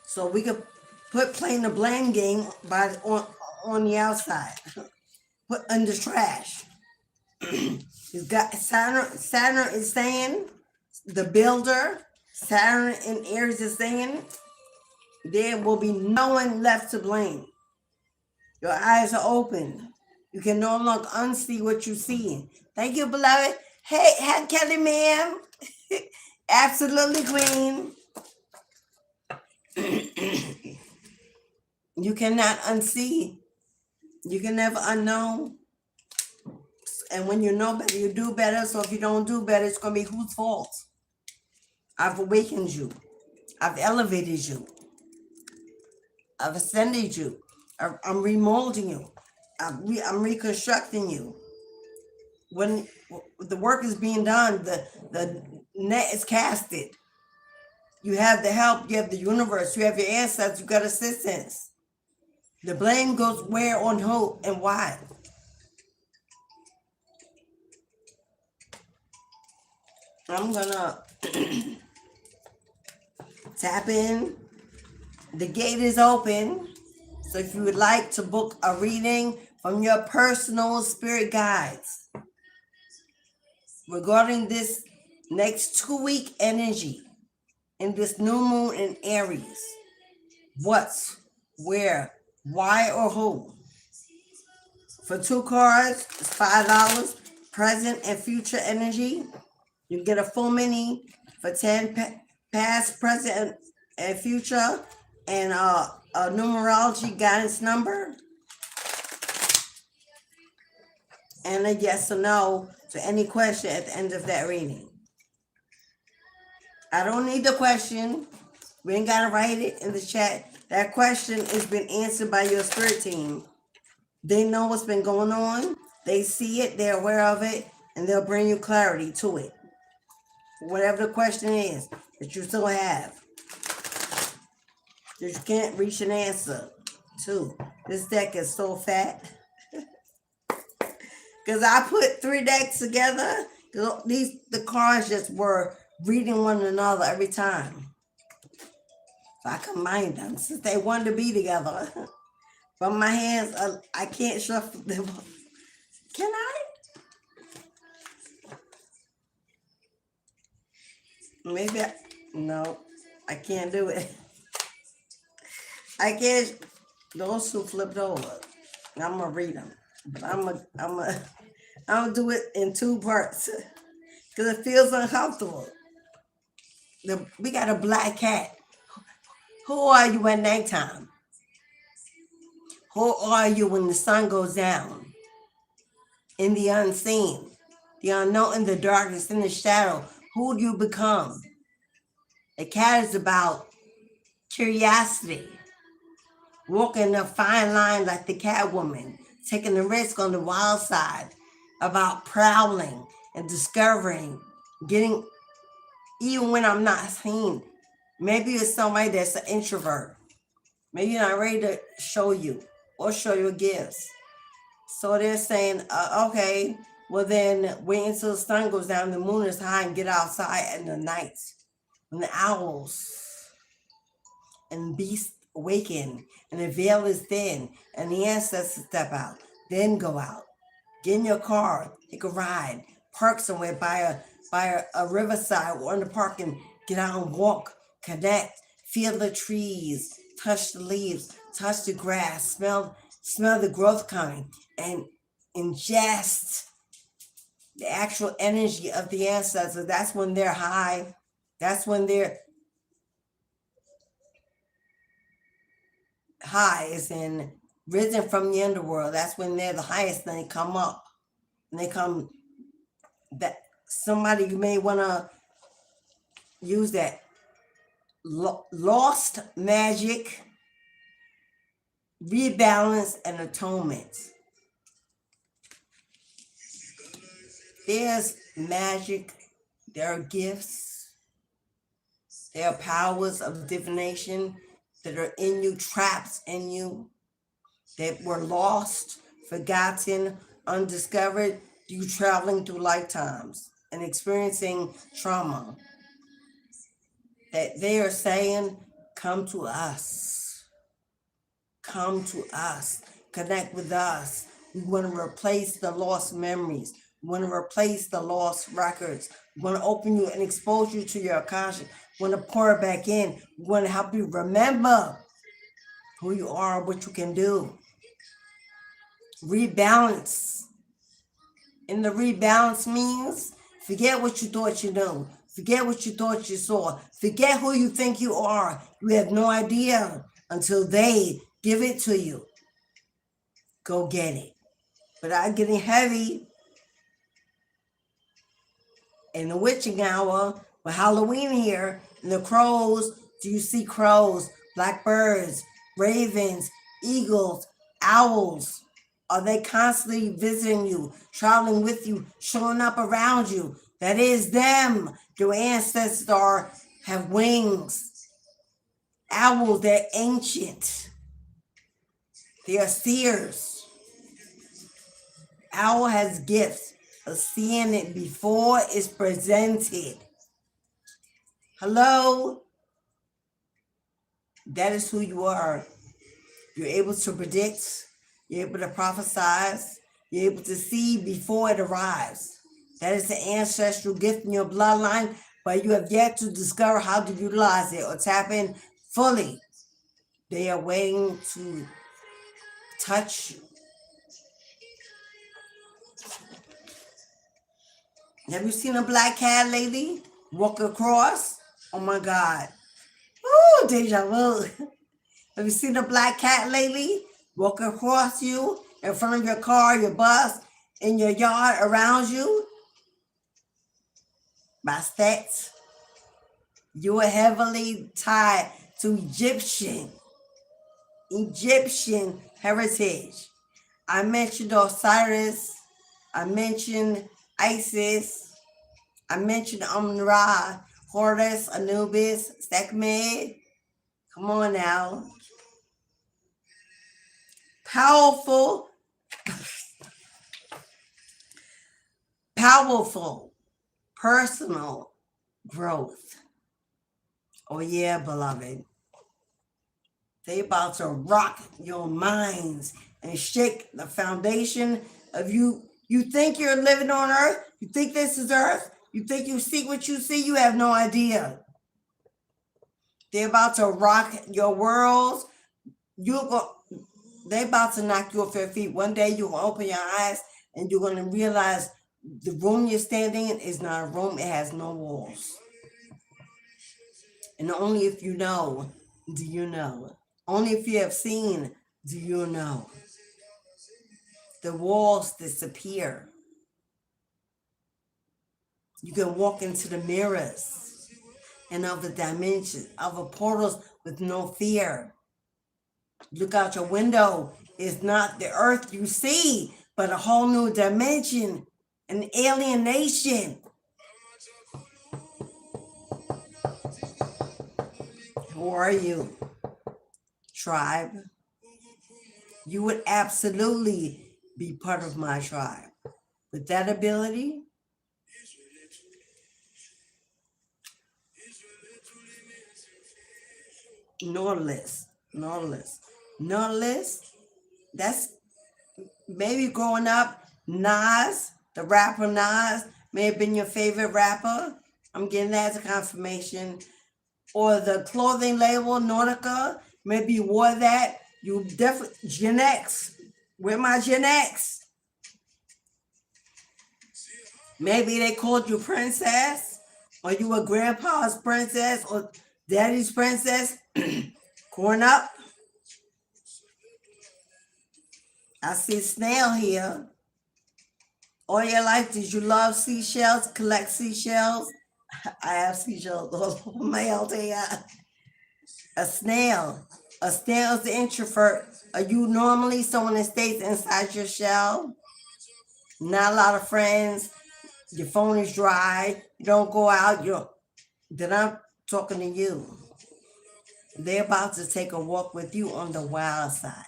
So we could put playing the blame game on the outside, put in the trash. He's got Saturn is saying, the builder, Saturn in Aries is saying, there will be no one left to blame. Your eyes are open. You can no longer unsee what you see. Thank you, beloved. Hey, Kelly, ma'am. Absolutely, queen. You cannot unsee. You can never unknow. And when you know better, you do better. So if you don't do better, it's going to be whose fault? I've awakened you. I've elevated you. I've ascended you. I'm remolding you. I'm reconstructing you. When the work is being done, the net is casted. You have the help. You have the universe. You have your ancestors. You got assistance. The blame goes where, on who, and why. I'm gonna tap in. The gate is open. So if you would like to book a reading from your personal spirit guides regarding this next 2-week energy in this new moon in Aries, what's, where, why, or who? For 2 cards, it's $5. Present and future energy. You get a full mini for 10 past, present, and future, and a numerology guidance number, and a yes or no to any question at the end of that reading. I don't need the question. We ain't got to write it in the chat. That question has been answered by your spirit team. They know what's been going on. They see it. They're aware of it. And they'll bring you clarity to it. Whatever the question is that you still have, that you can't reach an answer to. This deck is so fat. Because I put 3 decks together. The cards just were reading one another every time. So I combined them since they wanted to be together. But my hands, I can't shuffle them. Can I? Maybe no, I can't do it. I can't. Those 2 flipped over. I'm gonna read them, but I'm gonna do it in 2 parts because it feels uncomfortable. We got a black cat. Who are you at nighttime? Who are you when the sun goes down? In the unseen, the unknown, in the darkness, in the shadow. Who do you become? The cat is about curiosity, walking a fine line like the cat woman, taking the risk on the wild side, about prowling and discovering, getting, even when I'm not seen. Maybe it's somebody that's an introvert. Maybe you're not ready to show you or show your gifts. So they're saying, okay, well then wait until the sun goes down, the moon is high, and get outside in the night when the owls and beasts awaken, and the veil is thin, and the ancestors step out, then go out. Get in your car, take a ride, park somewhere by a riverside or in the park and get out and walk, connect, feel the trees, touch the leaves, touch the grass, smell the growth coming, and ingest the actual energy of the ancestors. That's when they're high. That's when they're high, is in risen from the underworld. That's when they're the highest, and they come up. And they come, that somebody, you may want to use that lost magic, rebalance, and atonement. There's magic, there are gifts, there are powers of divination that are in you, traps in you, that were lost, forgotten, undiscovered, you traveling through lifetimes and experiencing trauma. That they are saying, come to us. Come to us. Connect with us. We want to replace the lost memories. We want to replace the lost records. We want to open you and expose you to your conscience. We want to pour it back in. We want to help you remember who you are, what you can do. Rebalance. And the rebalance means forget what you thought you knew. Forget what you thought you saw. Forget who you think you are. You have no idea until they give it to you. Go get it. Without getting heavy, in the witching hour, with Halloween here, and the crows, do you see crows, blackbirds, ravens, eagles, owls? Are they constantly visiting you, traveling with you, showing up around you? That is them. Your ancestors have wings. Owls, they're ancient. They are seers. Owl has gifts of seeing it before it's presented. Hello? That is who you are. You're able to predict. You're able to prophesize. You're able to see before it arrives. That is the ancestral gift in your bloodline, but you have yet to discover how to utilize it or tap in fully. They are waiting to touch. Have you seen a black cat lately walk across? Oh my God. Ooh, deja vu. Have you seen a black cat lately walk across you, in front of your car, your bus, in your yard, around you? Bastet, you are heavily tied to Egyptian heritage. I mentioned Osiris. I mentioned Isis. I mentioned Amun-Ra, Horus, Anubis, Sekhmet. Come on now. Powerful personal growth. Oh yeah, beloved. They about to rock your minds and shake the foundation of you. You think you're living on earth? You think this is earth? You think you see what you see? You have no idea. They're about to rock your worlds. They're about to knock you off your feet. One day you're going to open your eyes and you're going to realize the room you're standing in is not a room. It has no walls. And only if you know, do you know. Only if you have seen, do you know. The walls disappear. You can walk into the mirrors and other dimensions, other portals with no fear. Look out your window. It's not the earth you see, but a whole new dimension, an alienation. Who are you? Tribe? You would absolutely be part of my tribe. With that ability, Nautilus. That's maybe growing up, Nas, the rapper Nas, may have been your favorite rapper. I'm getting that as a confirmation. Or the clothing label Nautica, maybe you wore that. You definitely, Gen X. Where my Gen X? Maybe they called you princess, or you were grandpa's princess, or daddy's princess. Growing up, I see snail here. All your life, did you love seashells, collect seashells? I have seashells all over my LTI. A snail. A snail is the introvert. Are you normally someone that stays inside your shell? Not a lot of friends. Your phone is dry. You don't go out. Then I'm talking to you. They're about to take a walk with you on the wild side.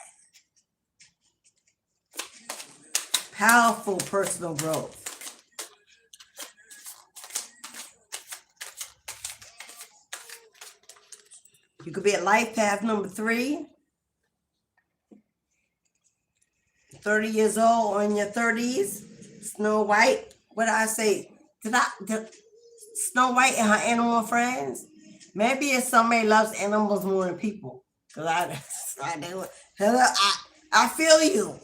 Powerful personal growth. You could be at life path number 3. 30 years old or in your 30s. Snow White. What did I say? Did Snow White and her animal friends? Maybe it's somebody loves animals more than people. Cause I feel you.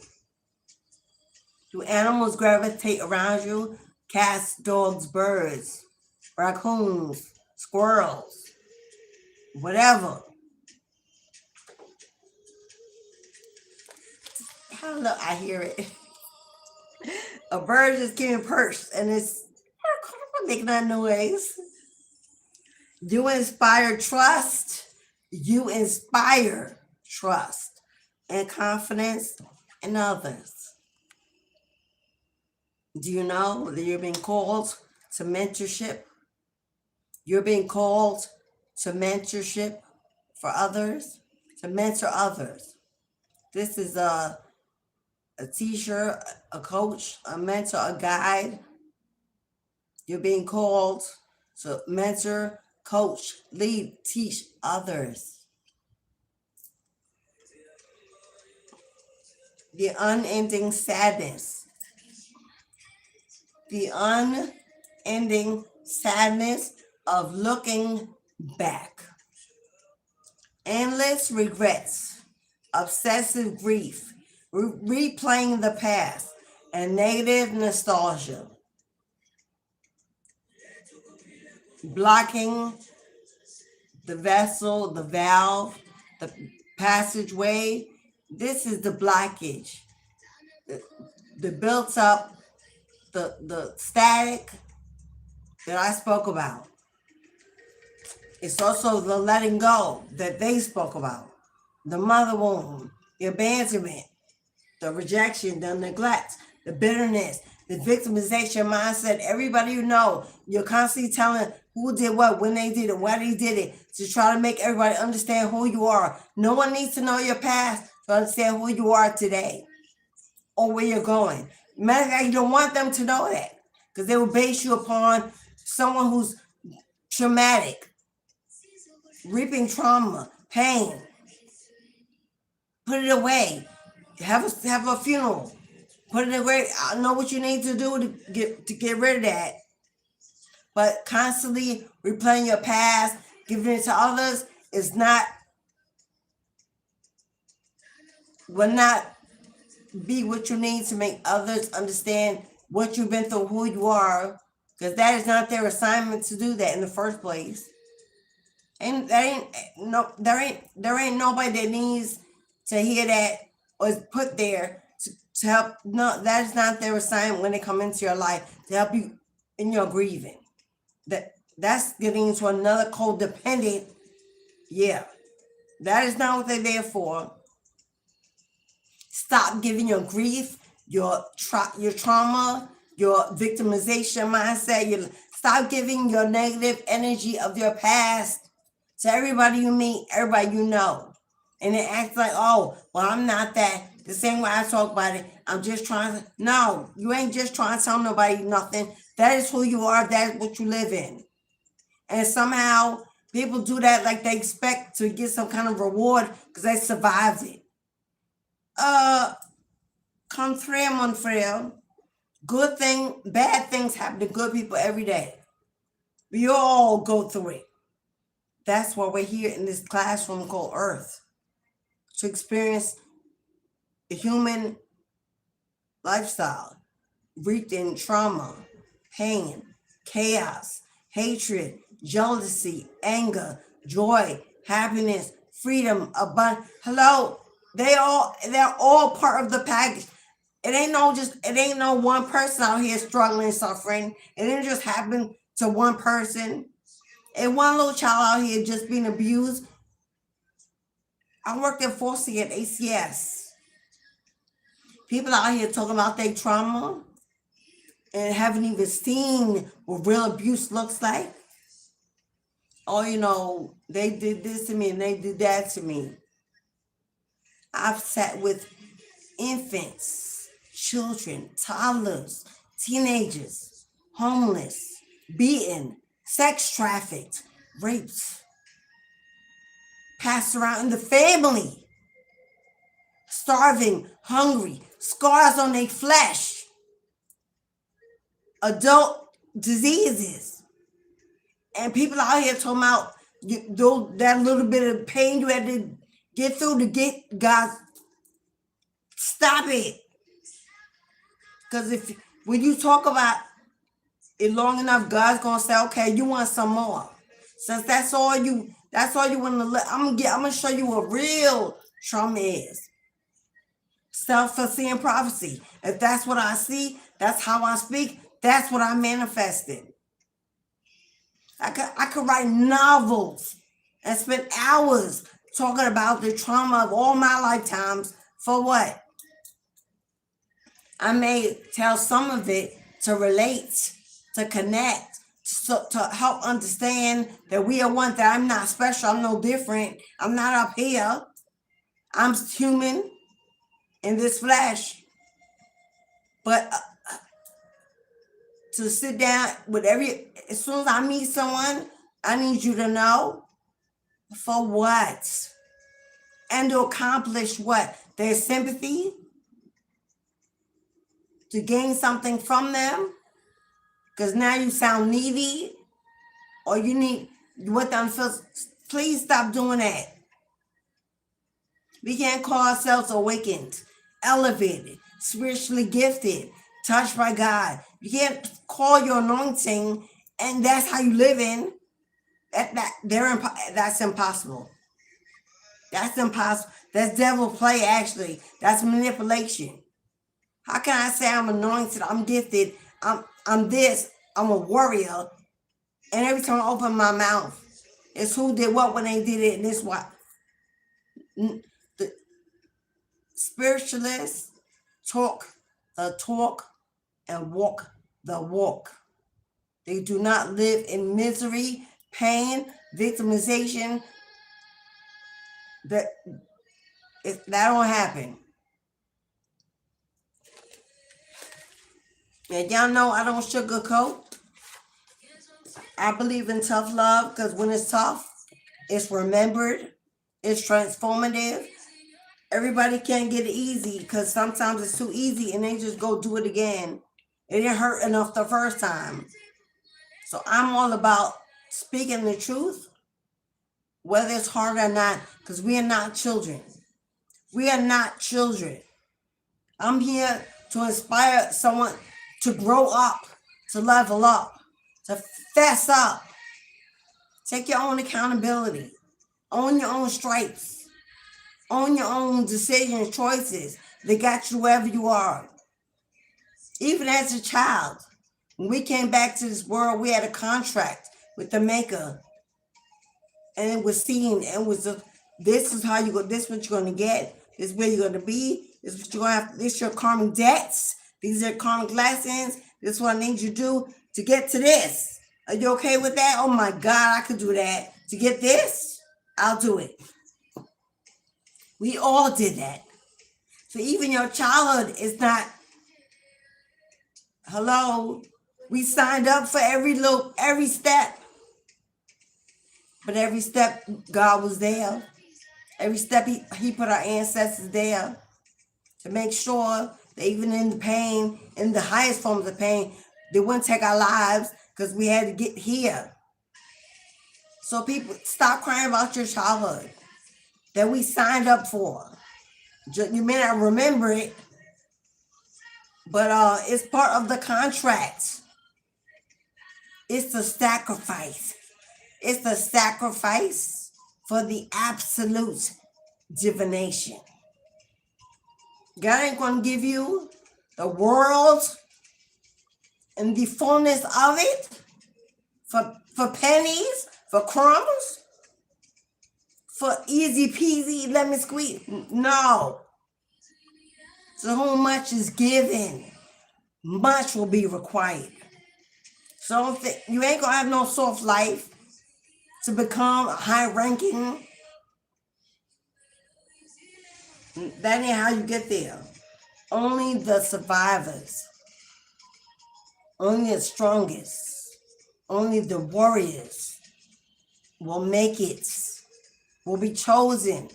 Do animals gravitate around you? Cats, dogs, birds, raccoons, squirrels, whatever. I hear it. A bird just getting perched and it's making that noise. You inspire trust. You inspire trust and confidence in others. Do you know that you're being called to mentorship? You're being called to mentorship for others, to mentor others. This is a teacher, a coach, a mentor, a guide. You're being called to mentor, coach, lead, teach others. The unending sadness. The unending sadness of looking back. Endless regrets, obsessive grief, replaying the past, and negative nostalgia. Blocking the vessel, the valve, the passageway. This is the blockage. The built up, the static that I spoke about. It's also the letting go that they spoke about. The mother wound, the abandonment, the rejection, the neglect, the bitterness, the victimization mindset. Everybody you know, you're constantly telling who did what, when they did it, why they did it, to try to make everybody understand who you are. No one needs to know your past to understand who you are today or where you're going. Matter of fact, you don't want them to know that because they will base you upon someone who's traumatic, reaping trauma, pain. Put it away. Have a funeral. Put it away. I know what you need to do to get rid of that. But constantly replaying your past, giving it to others will not be what you need to make others understand what you've been through, who you are, because that is not their assignment to do that in the first place. And there ain't nobody that needs to hear that or is put there to help. No, that is not their assignment when they come into your life to help you in your grieving. That's getting into another codependent. Yeah, that is not what they're there for. Stop giving your grief, your trauma, your victimization mindset. Stop giving your negative energy of your past to everybody you meet, everybody you know. And it acts like, oh, well, I'm not that. The same way I talk about it, I'm just trying to. No, you ain't just trying to tell nobody nothing. That is who you are. That is what you live in. And somehow People do that like they expect to get some kind of reward because they survived it. Contraire, mon frère. Bad things happen to good people every day. We all go through it. That's why we're here in this classroom called Earth, to experience the human lifestyle, rooted in trauma, pain, chaos, hatred, jealousy, anger, joy, happiness, freedom, abundance. Hello, they're all part of the package. It ain't no one person out here struggling, suffering. It didn't just happen to one person. And one little child out here just being abused. I worked at Forcing at ACS. People out here talking about their trauma and haven't even seen what real abuse looks like. Oh, they did this to me and they did that to me. I've sat with infants, children, toddlers, teenagers, homeless, beaten, sex trafficked, raped, passed around in the family, starving, hungry, scars on their flesh, adult diseases, and people out here talking about that little bit of pain you had to get through to get God. Stop it. Because when you talk about it long enough, God's gonna say, okay, you want some more. Since that's all you want to let, I'm gonna show you what real trauma is. Self-fulfilling prophecy. If that's what I see, that's how I speak, that's what I manifested. I could write novels and spend hours talking about the trauma of all my lifetimes. For what? I may tell some of it to relate, to connect, to help understand that we are one, that I'm not special, I'm no different, I'm not up here, I'm human in this flesh. But to sit down with as soon as I meet someone, I need you to know for what? And to accomplish what? Their sympathy? To gain something from them? Because now you sound needy, or you need what them feels. Please stop doing that. We can't call ourselves awakened, elevated, spiritually gifted, touched by God. You can't call your anointing and that's how you live in. That's impossible. That's impossible. That's devil play, actually. That's manipulation. How can I say I'm anointed, I'm gifted, I'm this, I'm a warrior, and every time I open my mouth, it's who did what when they did it, and this what? The spiritualists talk the talk and walk the walk. They do not live in misery, pain, victimization. That don't happen. And y'all know I don't sugarcoat. I believe in tough love because when it's tough, it's remembered, it's transformative. Everybody can't get it easy because sometimes it's too easy and they just go do it again. It didn't hurt enough the first time. So I'm all about speaking the truth, whether it's hard or not, because we are not children. We are not children. I'm here to inspire someone to grow up, to level up, to fess up. Take your own accountability. Own your own stripes. Own your own decisions, choices that got you wherever you are. Even as a child, when we came back to this world, we had a contract with the maker. And it was seen, and this is how you go, this is what you're going to get, this is where you're going to be, this is what you're going to have, this is your karmic debts, these are karmic lessons, this is what I need you to do to get to this. Are you okay with that? Oh my God, I could do that. To get this, I'll do it. We all did that. So even your childhood is not, hello, we signed up for every step. But every step, God was there. Every step, he put our ancestors there to make sure that even in the pain, in the highest forms of pain, they wouldn't take our lives because we had to get here. So people, stop crying about your childhood that we signed up for. You may not remember it, but it's part of the contract. It's the sacrifice. It's the sacrifice for the absolute divination. God ain't going to give you the world and the fullness of it for pennies, for crumbs, for easy peasy lemon squeeze. No. So whom much is given, much will be required. So you ain't going to have no soft life to become a high ranking. That ain't how you get there. Only the survivors, only the strongest, only the warriors will make it, will be chosen,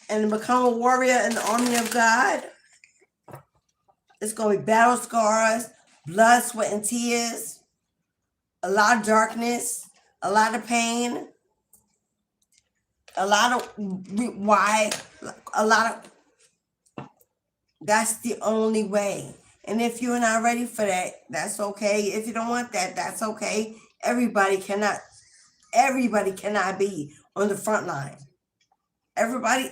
and to become a warrior in the army of God. It's going to be battle scars, blood, sweat, and tears, a lot of darkness, a lot of pain, a lot of why, a lot of, that's the only way. And if you're not ready for that, that's okay. If you don't want that, that's okay. Everybody cannot be on the front line. Everybody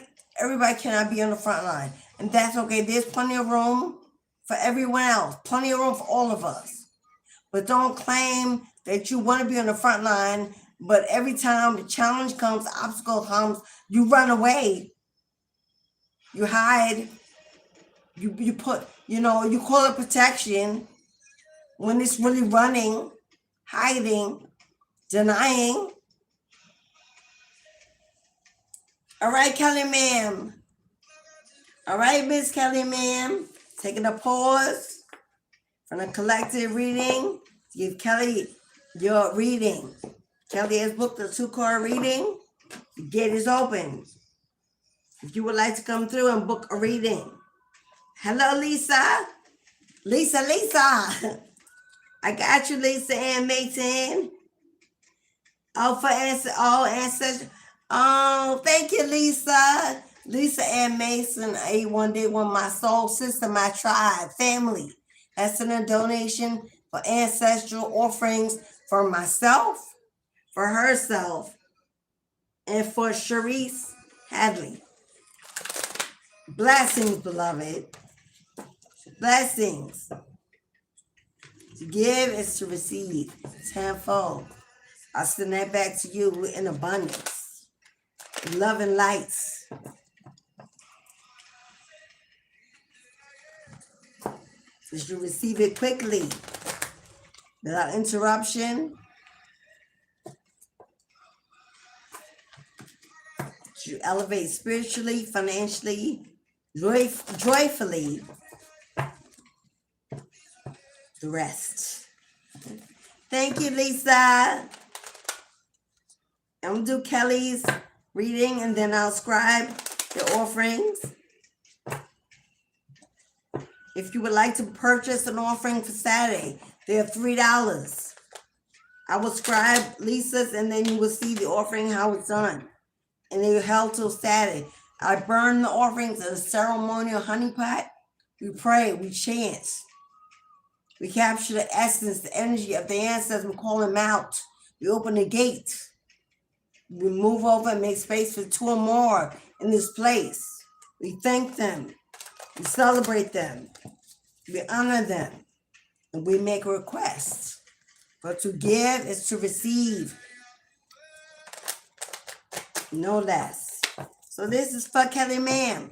cannot be on the front line. And that's okay. There's plenty of room for everyone else. Plenty of room for all of us. But don't claim that you want to be on the front line, but every time the challenge comes, the obstacle comes, you run away. You hide. You put, you call it protection when it's really running, hiding, denying. All right, Kelly ma'am. All right, Miss Kelly ma'am. Taking a pause from the collective reading to give Kelly your reading. Kelly has booked a 2-card reading. The gate is open. If you would like to come through and book a reading. Hello, Lisa. Lisa. I got you, Lisa Ann Mason. For Ancestor. Oh, thank you, Lisa. Lisa Ann Mason, A1 Day One, my soul sister, my tribe, family. That's a donation for ancestral offerings for myself, for herself, and for Sharice Hadley. Blessings, beloved. Blessings. To give is to receive tenfold. I'll send that back to you in abundance. Love and lights. As you receive it quickly, without interruption. You elevate spiritually, financially, joyfully. The rest. Thank you, Lisa. I'm going to do Kelly's reading and then I'll scribe the offerings. If you would like to purchase an offering for Saturday, they're $3. I will scribe Lisa's and then you will see the offering, how it's done. And they were held till Saturday. I burn the offerings in a ceremonial honey pot. We pray, we chant. We capture the essence, the energy of the ancestors. We call them out. We open the gate. We move over and make space for 2 or more in this place. We thank them. We celebrate them. We honor them. And we make requests. But to give is to receive. No less. So this is for Kelly ma'am.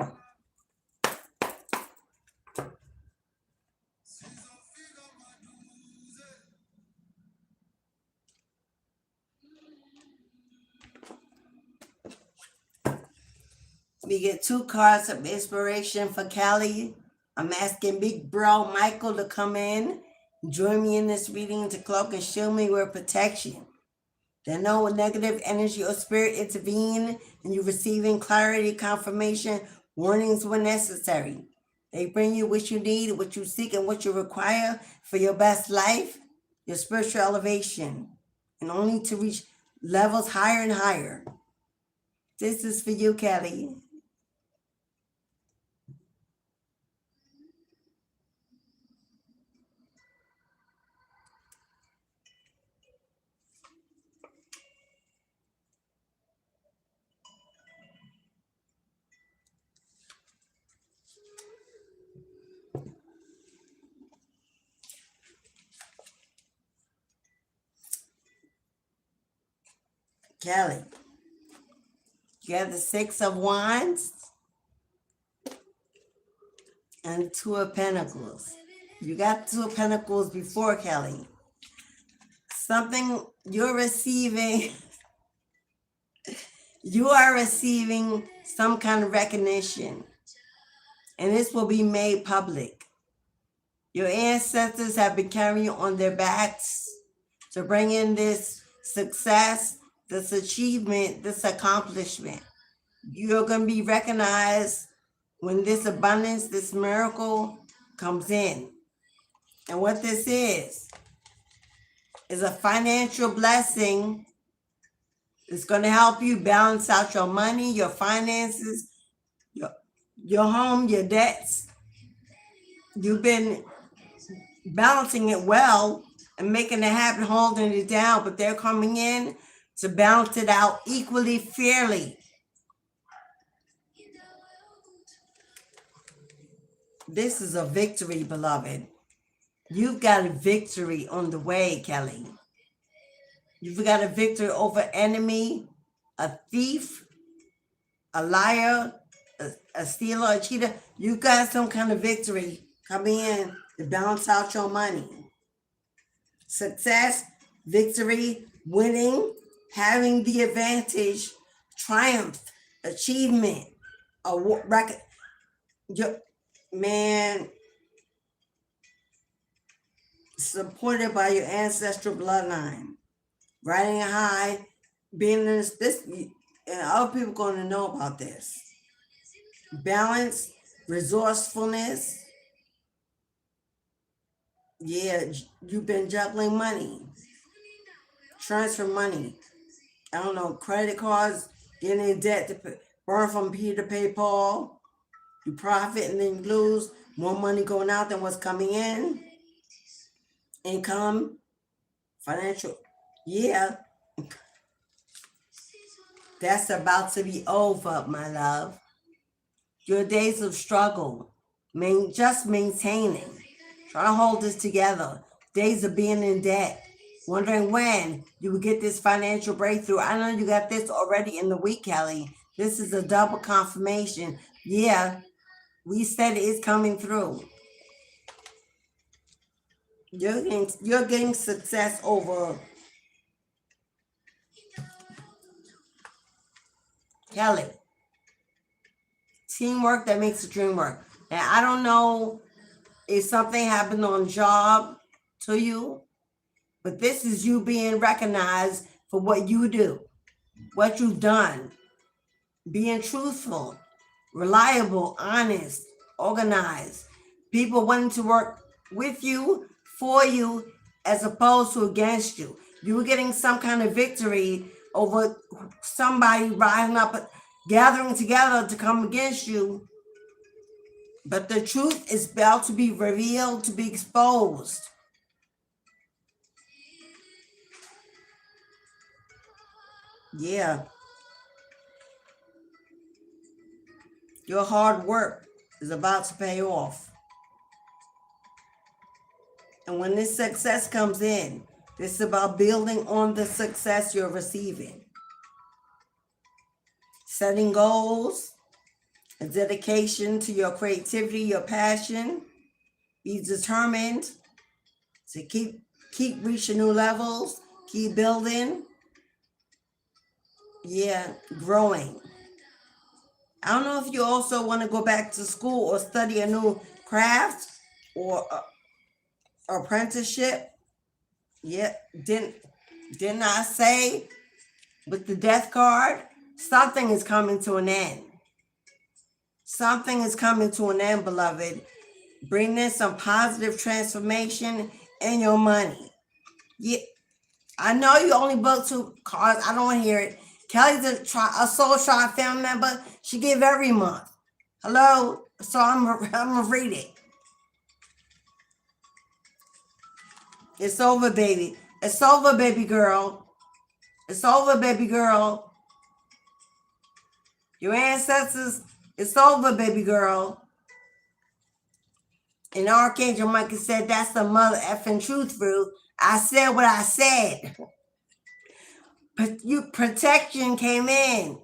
We get 2 cards of inspiration for Kelly. I'm asking Big Bro Michael to come in. Join me in this reading to cloak and shield me with protection. That no negative energy or spirit intervene and you receiving clarity, confirmation, warnings when necessary. They bring you what you need, what you seek, and what you require for your best life, your spiritual elevation, and only to reach levels higher and higher. This is for you, Kelly. Kelly, you have the Six of Wands and Two of Pentacles. You got Two of Pentacles before, Kelly. Something you're receiving, you are receiving some kind of recognition, and this will be made public. Your ancestors have been carrying you on their backs to bring in this success, this achievement, this accomplishment. You're going to be recognized when this abundance, this miracle comes in. And what this is a financial blessing. It's going to help you balance out your money, your finances, your home, your debts. You've been balancing it well and making it happen, holding it down, but they're coming in to balance it out equally, fairly. This is a victory, beloved. You've got a victory on the way, Kelly. You've got a victory over enemy, a thief, a liar, a stealer, a cheater. You've got some kind of victory coming in to balance out your money. Success, victory, winning, having the advantage, triumph, achievement, a record. Man, supported by your ancestral bloodline, riding high, being in this, and other people going to know about this. Balance, resourcefulness. Yeah, you've been juggling money, transfer money. I don't know, credit cards, getting in debt to borrow from Peter to pay Paul. You profit and then you lose. More money going out than what's coming in. Income, financial. Yeah. That's about to be over, my love. Your days of struggle, just maintaining, trying to hold this together. Days of being in debt, wondering when you will get this financial breakthrough. I know you got this already in the week, Kelly. This is a double confirmation. Yeah, we said it's coming through. You're getting success over. Kelly, teamwork that makes the dream work. And I don't know if something happened on job to you, but this is you being recognized for what you do, what you've done, being truthful, reliable, honest, organized, people wanting to work with you, for you, as opposed to against you. You were getting some kind of victory over somebody rising up, gathering together to come against you. But the truth is about to be revealed, to be exposed. Yeah. Your hard work is about to pay off. And when this success comes in, this is about building on the success you're receiving. Setting goals, a dedication to your creativity, your passion. Be determined to keep reaching new levels, keep building. Yeah, growing. I don't know if you also want to go back to school or study a new craft or apprenticeship. Yep, didn't I say with the death card, something is coming to an end. Something is coming to an end, beloved. Bring in some positive transformation in your money. Yeah, I know you only booked 2 cards. I don't want to hear it. Kelly's a soul tribe family member. She give every month. Hello? So I'm gonna read it. It's over, baby. It's over, baby girl. It's over, baby girl. Your ancestors, it's over, baby girl. And Archangel Michael said, that's the mother effing truth, Ruth. I said what I said. But protection came in.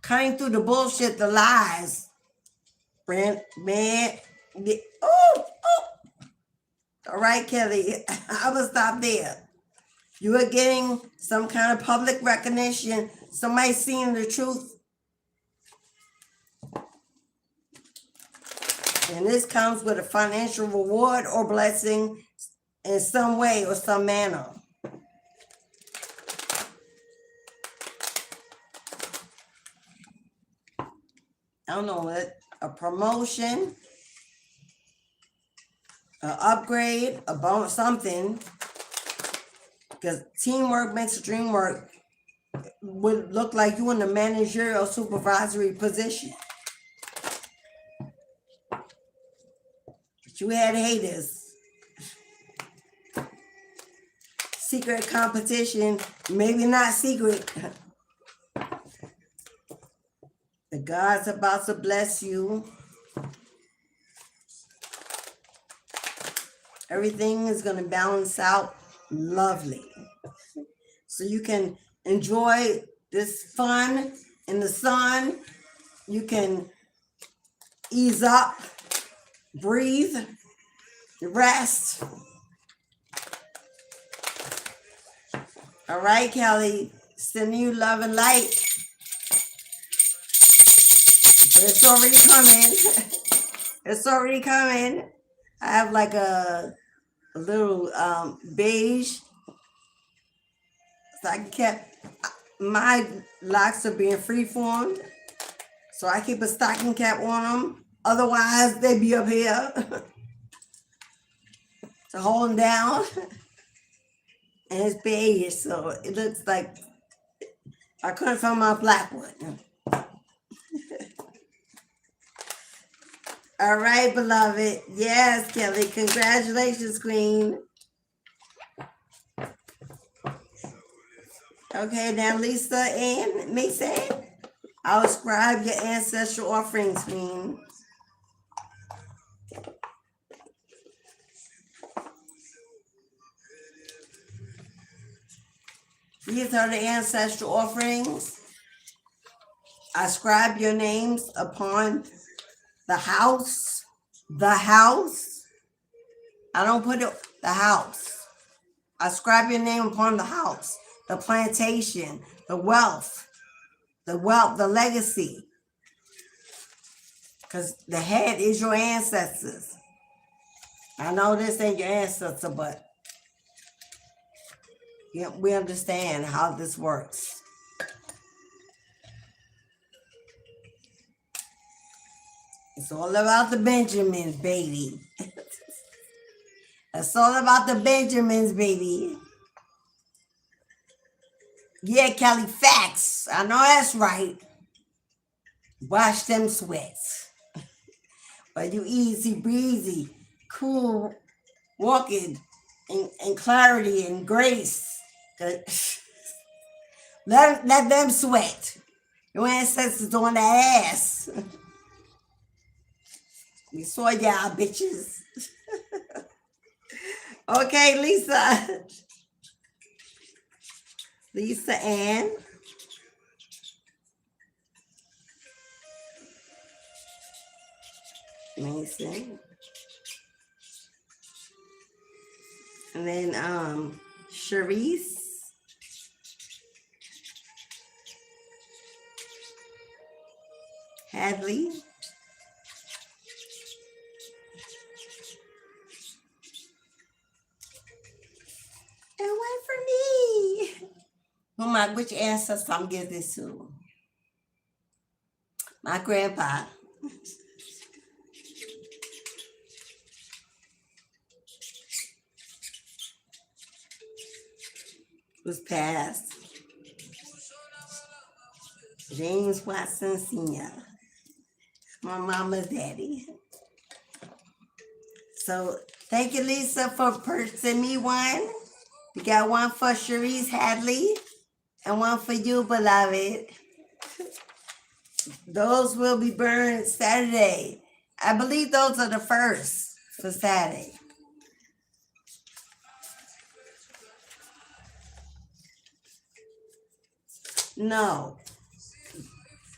Cutting through the bullshit, the lies. Man. Oh. All right, Kelly. I will stop there. You are getting some kind of public recognition. Somebody seeing the truth. And this comes with a financial reward or blessing in some way or some manner. I don't know what, a promotion, an upgrade, a bonus, something. Because teamwork makes the dream work. Would look like you in the managerial supervisory position. But you had haters. Secret competition, maybe not secret. The God's about to bless you. Everything is going to balance out lovely. So you can enjoy this fun in the sun. You can ease up, breathe, rest. All right, Kelly, sending you love and light. But it's already coming. It's already coming. I have like a little beige stocking cap. My locks are being free-formed, so I keep a stocking cap on them. Otherwise, they be up here to hold them down. And it's beige, so it looks like I couldn't find my black one. All right, beloved. Yes, Kelly. Congratulations, Queen. Okay, now Lisa and Mason, I'll ascribe your ancestral offerings, Queen. These are the ancestral offerings. I ascribe your names upon the house. The house. I don't put it, the house. I ascribe your name upon the house, the plantation, the wealth, the legacy. Because the head is your ancestors. I know this ain't your ancestor, but yeah, we understand how this works. It's all about the Benjamins, baby. It's all about the Benjamins, baby. Yeah, Kelly, facts. I know that's right. Wash them sweats. But you easy breezy, cool, walking in clarity and grace. Let them sweat. Your ancestors on that ass. We saw y'all, bitches. Okay, Lisa. Lisa Ann. Mason. And then Charisse. Hadley. Which ancestor I'm giving this to? My grandpa. Was passed. James Watson Sr. My mama's daddy. So thank you, Lisa, for purchasing me one. We got one for Cherise Hadley and one for you, beloved. Those will be burned Saturday. I believe those are the first for Saturday. No.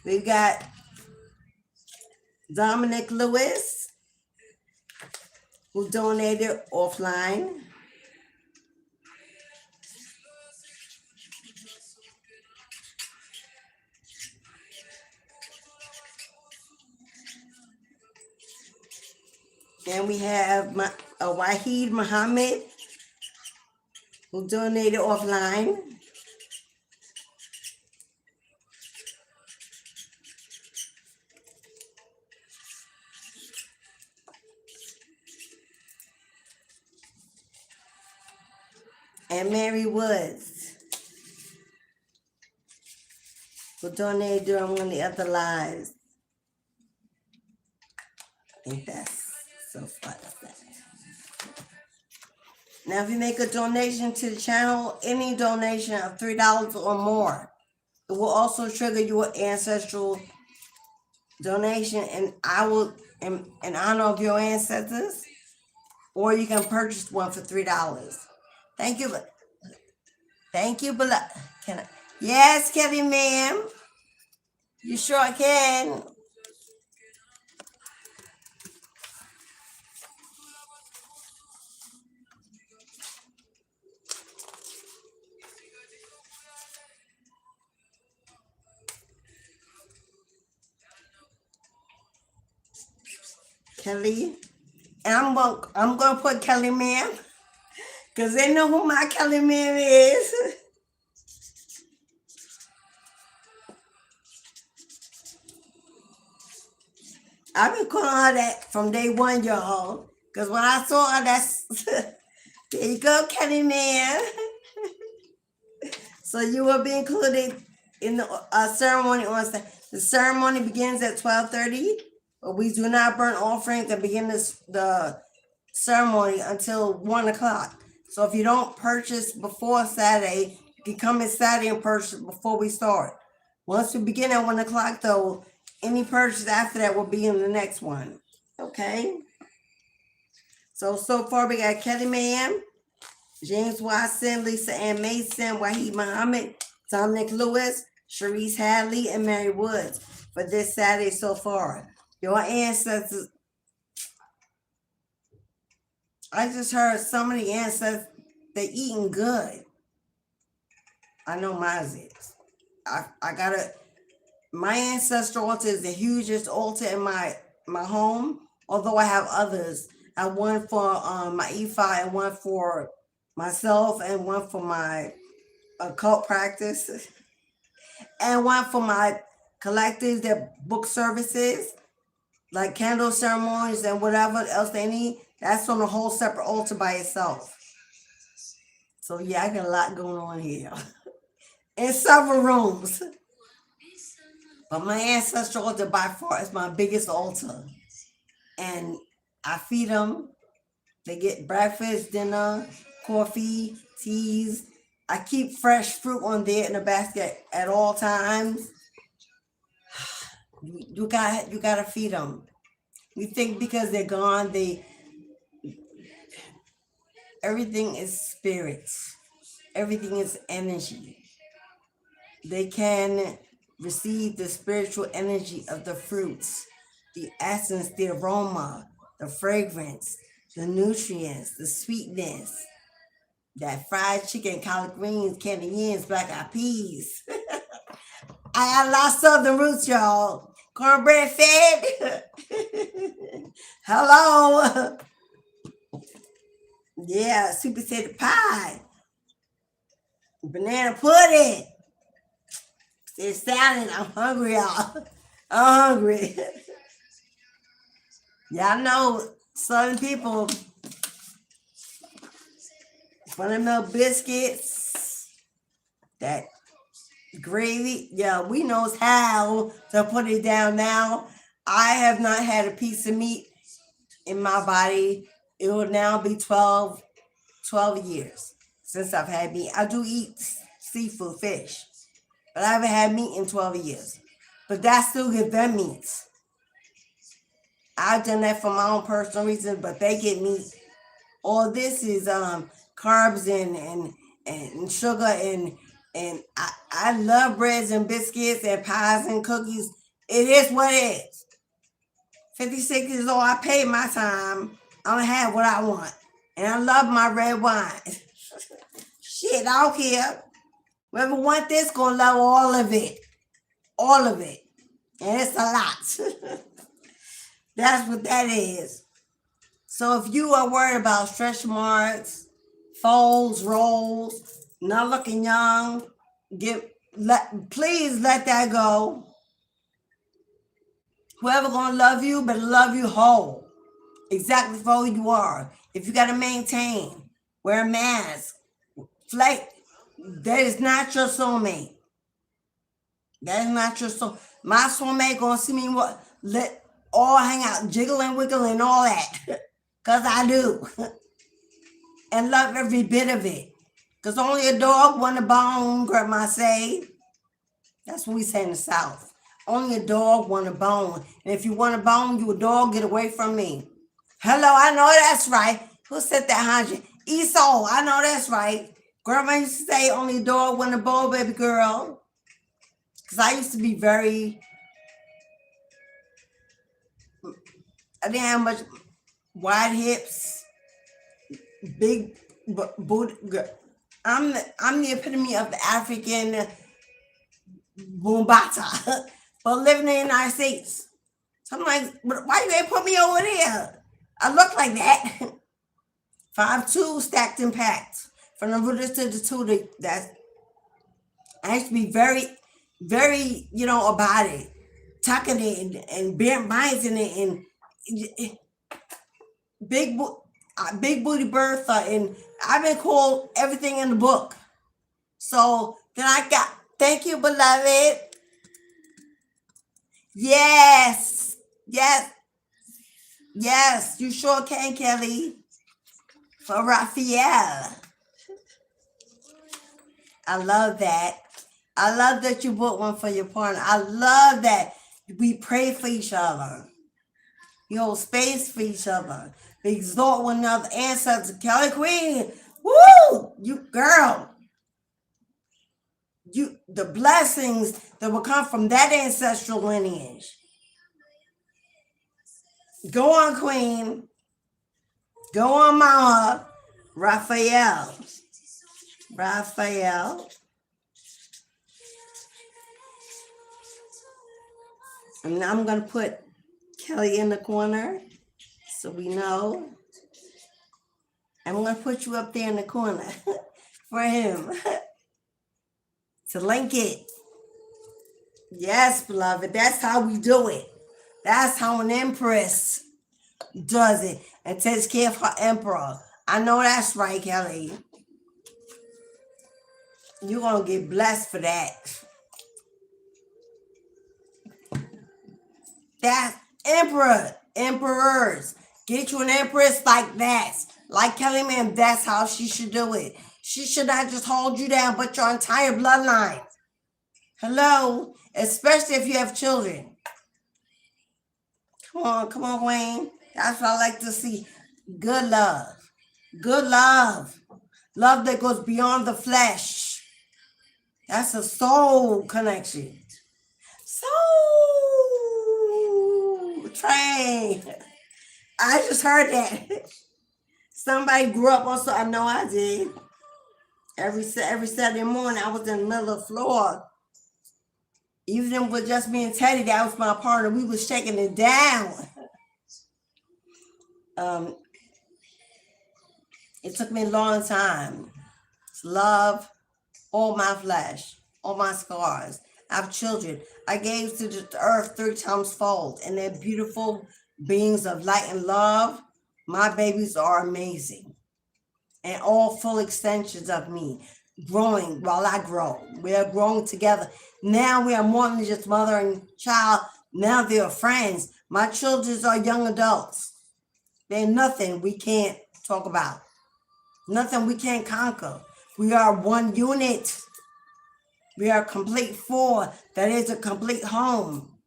We got Dominic Lewis, who donated offline. And we have Wahid Muhammad, who donated offline. And Mary Woods, who donated during one of the other lives. I think that's so fun. Now, if you make a donation to the channel, any donation of $3 or more, it will also trigger your ancestral donation, and I will, in honor of your ancestors, or you can purchase one for $3. Thank you. Thank you, can I? Yes, Kelly, ma'am. You sure can. Kelly, and I'm gonna put Kelly ma'am, cause they know who my Kelly ma'am is. I've been calling her that from day one, y'all. Cause when I saw her, that's there you go, Kelly ma'am. So you will be included in the ceremony on Sunday. The ceremony begins at 12:30, but we do not burn offerings and begin the ceremony until 1 o'clock. So if you don't purchase before Saturday, you can come in Saturday and purchase before we start. Once we begin at 1 o'clock, though, any purchase after that will be in the next one. Okay? So far we got Kelly Ma'am, James Watson, Lisa Ann Mason, Wahid Muhammad, Dominic Lewis, Cherise Hadley, and Mary Woods for this Saturday so far. Your ancestors. I just heard some of the ancestors, they eating good. I know mine is. I got my ancestral altar is the hugest altar in my home, although I have others. I have one for my EFI and one for myself and one for my occult practice and one for my collectives that book services, like candle ceremonies and whatever else they need. That's on a whole separate altar by itself. So yeah, I got a lot going on here in several rooms. But my ancestral altar by far is my biggest altar. And I feed them. They get breakfast, dinner, coffee, teas. I keep fresh fruit on there in the basket at all times. You gotta feed them. We think because they're gone, everything is spirits. Everything is energy. They can receive the spiritual energy of the fruits, the essence, the aroma, the fragrance, the nutrients, the sweetness, that fried chicken, collard greens, candy yams, black eyed peas. I got lots of the roots, y'all. Cornbread fed. Hello. Yeah, sweet potato pie. Banana pudding. It's salad. I'm hungry, y'all. I'm hungry. Y'all know Southern people, buttermilk biscuits, that gravy. Yeah, we knows how to put it down now. I have not had a piece of meat in my body. It will now be 12 years since I've had meat. I do eat seafood, fish, but I haven't had meat in 12 years. But that still gives them meat. I've done that for my own personal reasons, but they get meat. All this is carbs and sugar and I love breads and biscuits and pies and cookies. It is what it is. 56 years old, I paid my time. I'm gonna have what I want. And I love my red wine. Shit, I don't care. Whoever want this gonna love all of it. All of it. And it's a lot. That's what that is. So if you are worried about stretch marks, folds, rolls, not looking young, please let that go. Whoever gonna love you better love you whole. Exactly for who you are. If you gotta maintain, wear a mask, flake, that is not your soulmate. That is not your soul. My soulmate gonna see me let all hang out, jiggle and wiggle and all that. Cause I do. And love every bit of it. Cause only a dog want a bone, grandma say. That's what we say in the South. Only a dog want a bone. And if you want a bone, you a dog, get away from me. Hello, I know that's right. Who said that, 100? Esau, I know that's right. Grandma used to say only a dog want a bone, baby girl. Because I used to be I didn't have much wide hips, big booty. I'm the epitome of the African Boombata, but living in the United States. So I'm like, why you ain't put me over there? I look like that. 5'2", stacked and packed. From the rooters to the tutor, I used to be very, very, about it. Tucking it and bare minds in it and big booty Bertha. And I've been called everything in the book. So then thank you, beloved. Yes, you sure can, Kelly. For Raphael. I love that. I love that you bought one for your partner. I love that we pray for each other. You hold space for each other. We exalt one another. Ancestor, Kelly Queen. Woo! You girl. The blessings that will come from that ancestral lineage. Go on, Queen. Go on, Mama. Raphael. And I'm going to put Kelly in the corner so we know. I'm going to put you up there in the corner for him to link it. Yes, beloved. That's how we do it. That's how an empress does it and takes care of her emperor. I know that's right, Kelly. You're going to get blessed for that. That's emperors. Get you an empress like that. Like Kelly, ma'am, that's how she should do it. She should not just hold you down, but your entire bloodline. Hello? Especially if you have children. Come on, Wayne. That's what I like to see. Good love. Good love. Love that goes beyond the flesh. That's a soul connection. Soul train. I just heard that. Somebody grew up on, so I know I did. Every Saturday morning, I was in the middle of the floor. Even if it was just me and Teddy, that was my partner. We was shaking it down. It took me a long time to love all my flesh, all my scars. I have children. I gave to the earth 3 times fold, and they're beautiful beings of light and love. My babies are amazing and all full extensions of me, growing while I grow. We are growing together. Now we are more than just mother and child. Now they are friends. My children are young adults. They're nothing we can't talk about, nothing we can't conquer. We are one unit. We are a complete four. That is a complete home.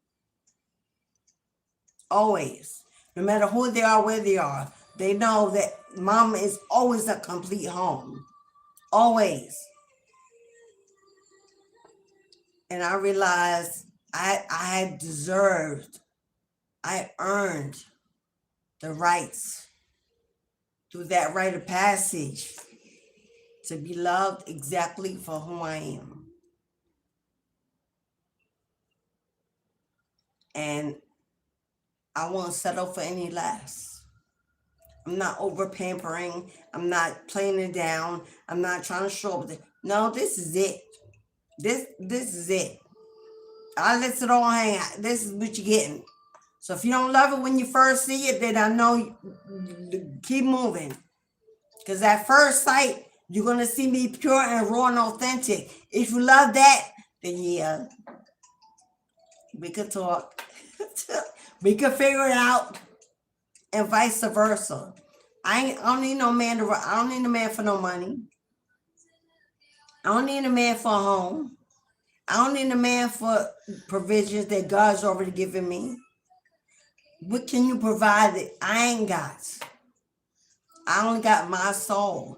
Always. No matter who they are, where they are, they know that mom is always a complete home. Always. And I realized I had deserved, I earned the rights through that rite of passage to be loved exactly for who I am. And I won't settle for any less. I'm not over pampering. I'm not playing it down. I'm not trying to show up. No, this is it. This is it. I let it all hang out. This is what you're getting. So if you don't love it when you first see it, then I know keep moving. Because at first sight, you're going to see me pure and raw and authentic. If you love that, then yeah, we could talk. We could figure it out. And vice versa. I don't need no man I don't need a man for no money. I don't need a man for a home. I don't need a man for provisions that God's already given me. What can you provide that I ain't got? I only got my soul.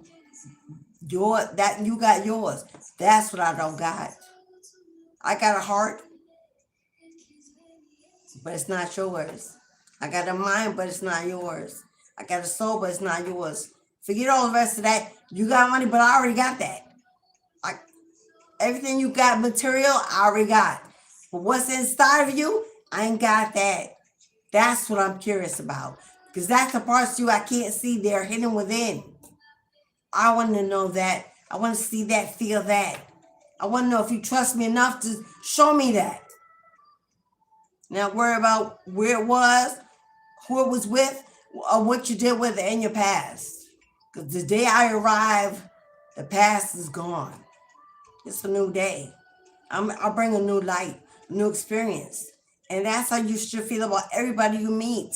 You got yours. That's what I don't got. I got a heart, but it's not yours. I got a mind, but it's not yours. I got a soul, but it's not yours. Forget all the rest of that. You got money, but I already got that. Everything you got material, I already got. But what's inside of you, I ain't got that. That's what I'm curious about. Because that's the parts of you I can't see. They're hidden within. I want to know that. I want to see that, feel that. I want to know if you trust me enough to show me that. Now worry about where it was, who it was with, or what you did with it in your past. Because the day I arrive, the past is gone. It's a new day. I'll bring a new light, a new experience. And that's how you should feel about everybody you meet.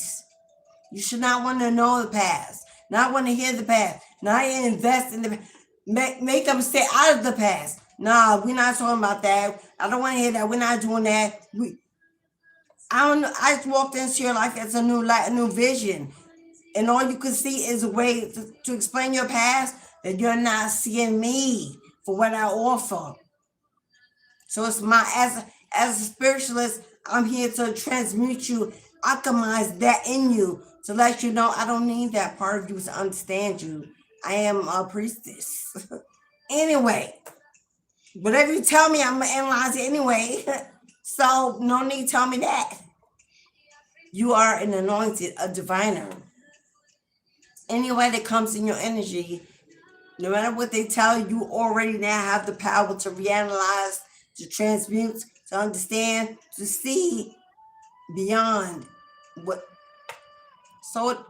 You should not want to know the past, not want to hear the past, not invest in the past, make them stay out of the past. Nah, we're not talking about that. I don't want to hear that. We're not doing that. I just walked into your life as a new light, a new vision. And all you can see is a way to explain your past that you're not seeing me for what I offer. So it's as a spiritualist, I'm here to transmute you, alchemize that in you to let you know I don't need that part of you to understand you. I am a priestess. Anyway, whatever you tell me, I'm going to analyze it anyway. So no need to tell me that. You are an anointed, a diviner. Anyway that comes in your energy, no matter what they tell you, you already now have the power to reanalyze, to transmute, to understand, to see beyond what. So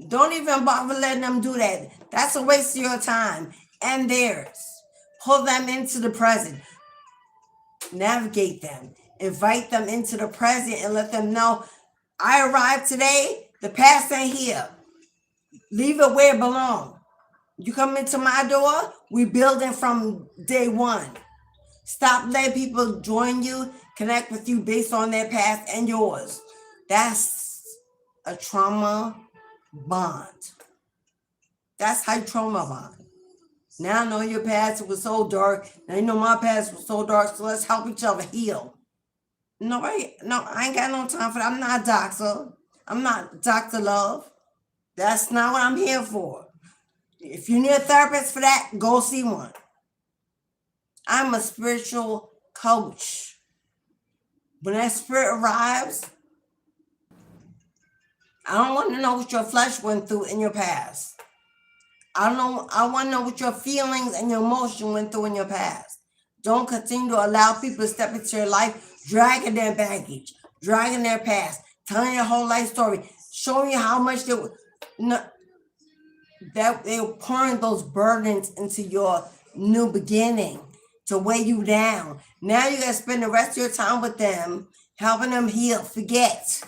don't even bother letting them do that. That's a waste of your time and theirs. Pull them into the present. Navigate them. Invite them into the present and let them know, I arrived today. The past ain't here. Leave it where it belongs. You come into my door, we building from day one. Stop letting people join you, connect with you based on their past and yours. That's a trauma bond. That's how you trauma bond. Now I know your past was so dark. Now you know my past was so dark, so let's help each other heal. No, I ain't got no time for that. I'm not a doctor. I'm not Dr. Love. That's not what I'm here for. If you need a therapist for that, go see one. I'm a spiritual coach. When that spirit arrives, I don't want to know what your flesh went through in your past. I want to know what your feelings and your emotion went through in your past. Don't continue to allow people to step into your life, dragging their baggage, dragging their past, telling your whole life story, showing you how much that they were pouring those burdens into your new beginning to weigh you down. Now you gotta spend the rest of your time with them, helping them heal, forget,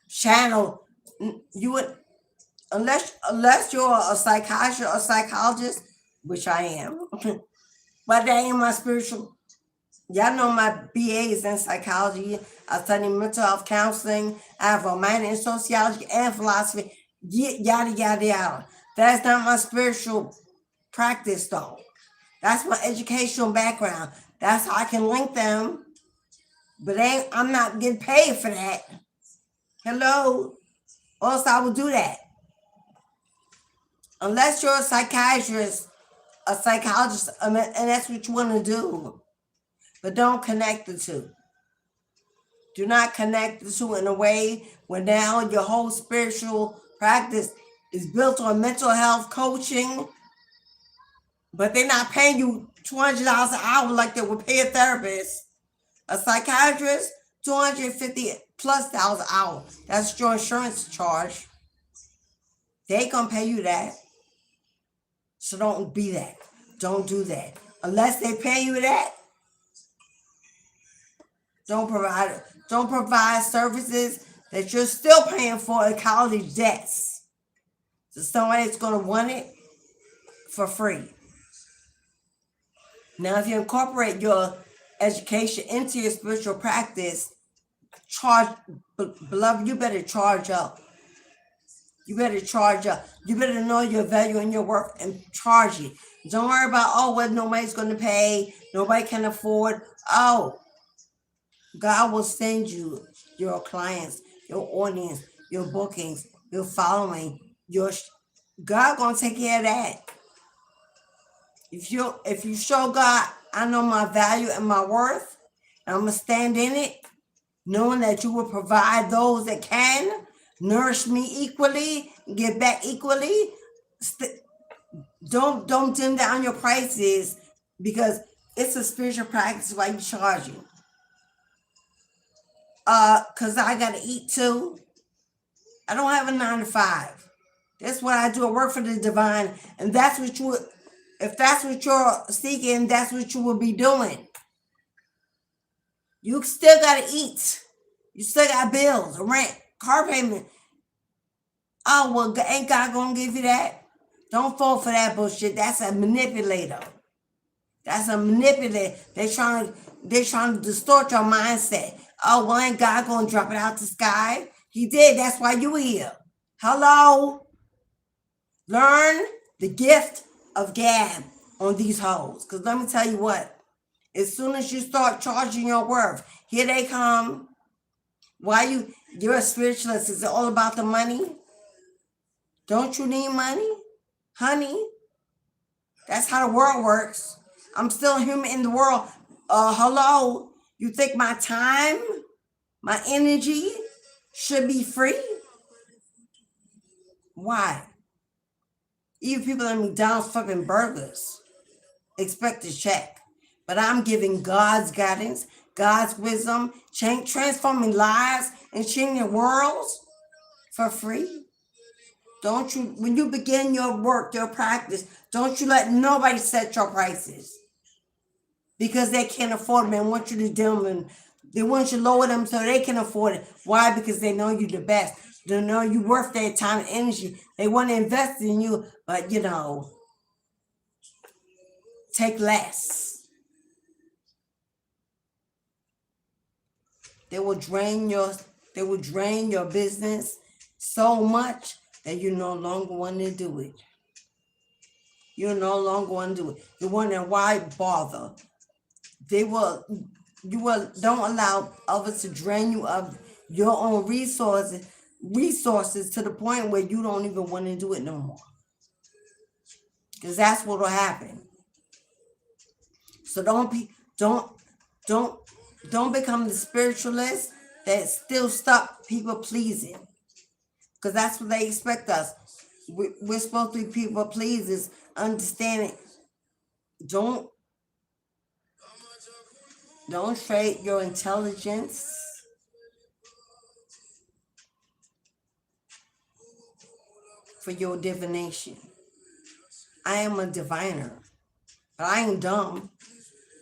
channel. You would, unless you're a psychiatrist or psychologist, which I am, but that ain't my spiritual. Y'all know my BA is in psychology. I study mental health counseling. I have a minor in sociology and philosophy. Yada, yada, yada. That's not my spiritual practice, though. That's my educational background. That's how I can link them. But I'm not getting paid for that. Hello? Or else I would do that. Unless you're a psychiatrist, a psychologist, and that's what you want to do. But don't connect the two. Do not connect the two in a way where now your whole spiritual practice is built on mental health coaching, but they're not paying you $200 an hour like they would pay a therapist. A psychiatrist, $250 plus an hour. That's your insurance charge. They gonna pay you that. So don't be that. Don't do that. Unless they pay you that, don't provide services that you're still paying for in college debts. So somebody's gonna want it for free. Now, if you incorporate your education into your spiritual practice, beloved, you better charge up. You better charge up. You better know your value and your worth and charge it. Don't worry about, what nobody's going to pay, nobody can afford. God will send you your clients, your audience, your bookings, your following. God gonna take care of that. If you show God, I know my value and my worth, and I'm gonna stand in it, knowing that you will provide those that can nourish me equally, give back equally. Don't dim down your prices because it's a spiritual practice why you charging. Cause I gotta eat too. I don't have a 9 to 5. That's what I do. I work for the divine, and that's what if that's what you're seeking, that's what you will be doing. You still gotta eat. You still got bills, rent, car payment. Ain't God gonna give you that? Don't fall for that bullshit. That's a manipulator. That's a manipulator. They're trying to distort your mindset. Ain't God gonna drop it out the sky? He did. That's why you here. Hello? Learn the gift of gab on these hoes. Because let me tell you what. As soon as you start charging your worth, here they come. You're a spiritualist. Is it all about the money? Don't you need money? Honey? That's how the world works. I'm still a human in the world. Hello? You think my time, my energy should be free? Why? Even people at McDonald's flipping burgers expect a check. But I'm giving God's guidance, God's wisdom, transforming lives and changing worlds for free. Don't you, when you begin your work, your practice, don't you let nobody set your prices. Because they can't afford them and want you to dim them. They want you to lower them so they can afford it. Why? Because they know you're the best. They know you're worth their time and energy. They want to invest in you, but take less. They will drain your business so much that you no longer want to do it. You no longer want to do it. You wonder why bother. Don't allow others to drain you of your own resources to the point where you don't even want to do it no more. Because that's what will happen. So don't become the spiritualist that still stuck people pleasing. Because that's what they expect us. We're supposed to be people pleasers, understanding. Don't Don't trade your intelligence for your divination. I am a diviner, but I ain't dumb.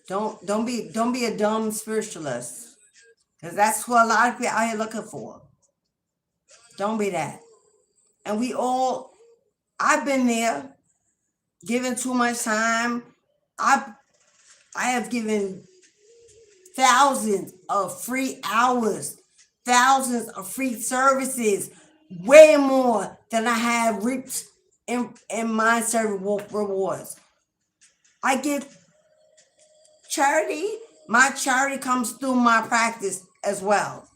Don't be a dumb spiritualist, because that's what a lot of people out here looking for. Don't be that. And I've been there, given too much time. I have given thousands of free hours, thousands of free services, way more than I have reaped in my service rewards. I give charity. My charity comes through my practice as well.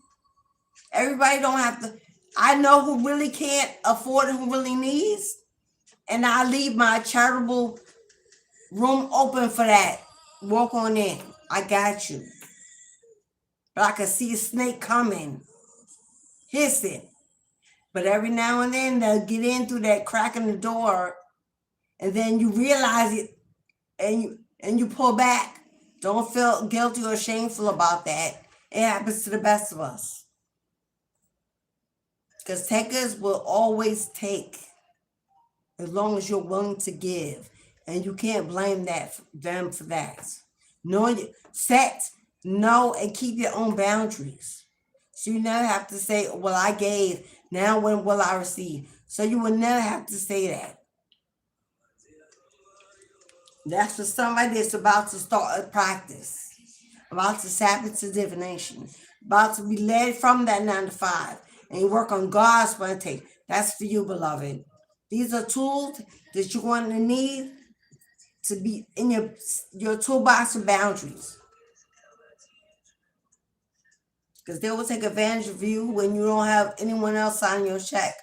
Everybody don't have to. I know who really can't afford it, who really needs, and I leave my charitable room open for that. Walk on in. I got you. But I can see a snake coming, hissing. But every now and then they'll get in through that crack in the door, and then you realize it, and you pull back. Don't feel guilty or shameful about that. It happens to the best of us. Because takers will always take, as long as you're willing to give, and you can't blame them for that. Know and keep your own boundaries. So you never have to say, well, I gave, now when will I receive? So you will never have to say that. That's for somebody that's about to start a practice, about to tap into divination, about to be led from that 9 to 5, and you work on God's planetary. That's for you, beloved. These are tools that you're going to need to be in your toolbox of boundaries. Because they will take advantage of you when you don't have anyone else signing your check